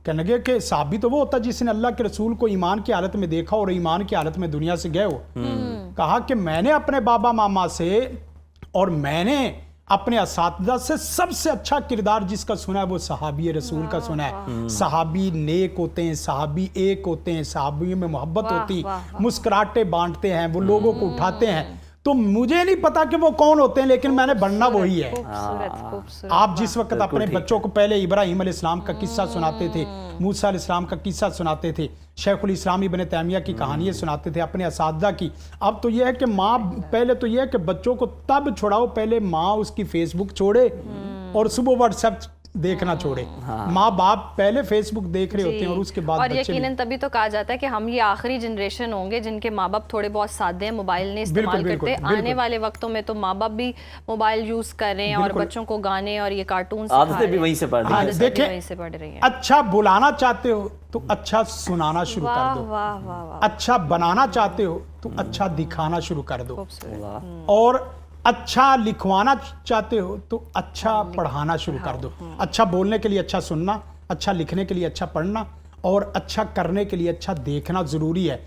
कहने लगे कि साहबी तो वो होता है जिसने अल्लाह के रसूल को ईमान की हालत में देखा और ईमान की हालत में दुनिया से गए हो। कहा कि मैंने अपने बाबा मामा से और मैंने अपने असातिज़ा से सबसे अच्छा किरदार जिसका सुना है वो सहाबी रसूल का सुना है। सहाबी नेक होते हैं, सहाबी एक होते हैं, सहाबी में मोहब्बत होती, मुस्कुराहटे बांटते हैं, वो लोगों को उठाते हैं। तो मुझे नहीं पता कि वो कौन होते हैं, लेकिन मैंने बनना वही है। आप जिस वक्त अपने बच्चों को पहले इब्राहिम अलैहिस्सलाम का किस्सा सुनाते थे, मूसा अलैहिस्सलाम का किस्सा सुनाते थे, शेखुल इस्लाम इब्न तैमिया की कहानियाँ सुनाते थे, अपने असातिज़ा की। अब तो यह है कि माँ, पहले तो यह है कि बच्चों को तब छुड़ाओ, पहले माँ उसकी फेसबुक छोड़े और सुबह व्हाट्सएप देखना छोड़े। माँ बाप पहले फेसबुक देख रहे होते हैं और उसके बाद और यकीनन तभी तो कहा जाता है कि हम ये आखिरी जनरेशन होंगे जिनके माँ बाप थोड़े बहुत सादे हैं, मोबाइल नहीं इस्तेमाल करते। आने वाले वक्तों में तो माँ बाप भी मोबाइल यूज कर रहे हैं और बच्चों को गाने और ये कार्टून आदतें भी वहीं से पढ़ रही हैं। अच्छा बुलाना चाहते हो तो अच्छा सुनाना शुरू कर दो, अच्छा बनाना चाहते हो तो अच्छा दिखाना शुरू कर दो, और अच्छा लिखवाना चाहते हो तो अच्छा पढ़ाना शुरू कर दो। अच्छा बोलने के लिए अच्छा सुनना, अच्छा लिखने के लिए अच्छा पढ़ना और अच्छा करने के लिए अच्छा देखना जरूरी है।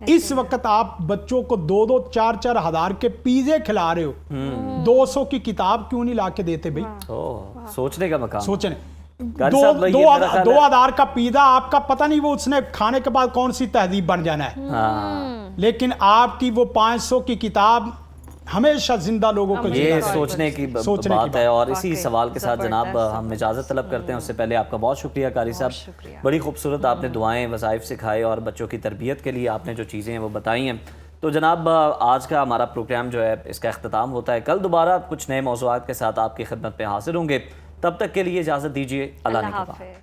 इस वक्त आप बच्चों को 2-2, 4-4 हजार के पिज़्ज़े खिला रहे हो, 200 की किताब क्यों नहीं ला के देते भाई? सोचने का मकाम। सोचने 2,000 का पिज़्ज़ा आपका पता नहीं वो उसने खाने के बाद कौन सी तहजीब बन जाना है, लेकिन आपकी वो 500 की किताब हमेशा जिंदा लोगों को ये सोचने की बात है। और इसी सवाल के साथ जनाब हम इजाज़त तलब करते हैं। उससे पहले आपका बहुत शुक्रिया कारी साहब, बड़ी खूबसूरत आपने दुआएं वज़ाइफ सिखाए और बच्चों की तरबियत के लिए आपने जो चीज़ें हैं वो बताई हैं। तो जनाब आज का हमारा प्रोग्राम जो है इसका अख्ताम होता है। कल दोबारा कुछ नए मौज़ूआत के साथ आपकी खिदमत में हाजिर होंगे। तब तक के लिए इजाज़त दीजिए। अल्लाह ने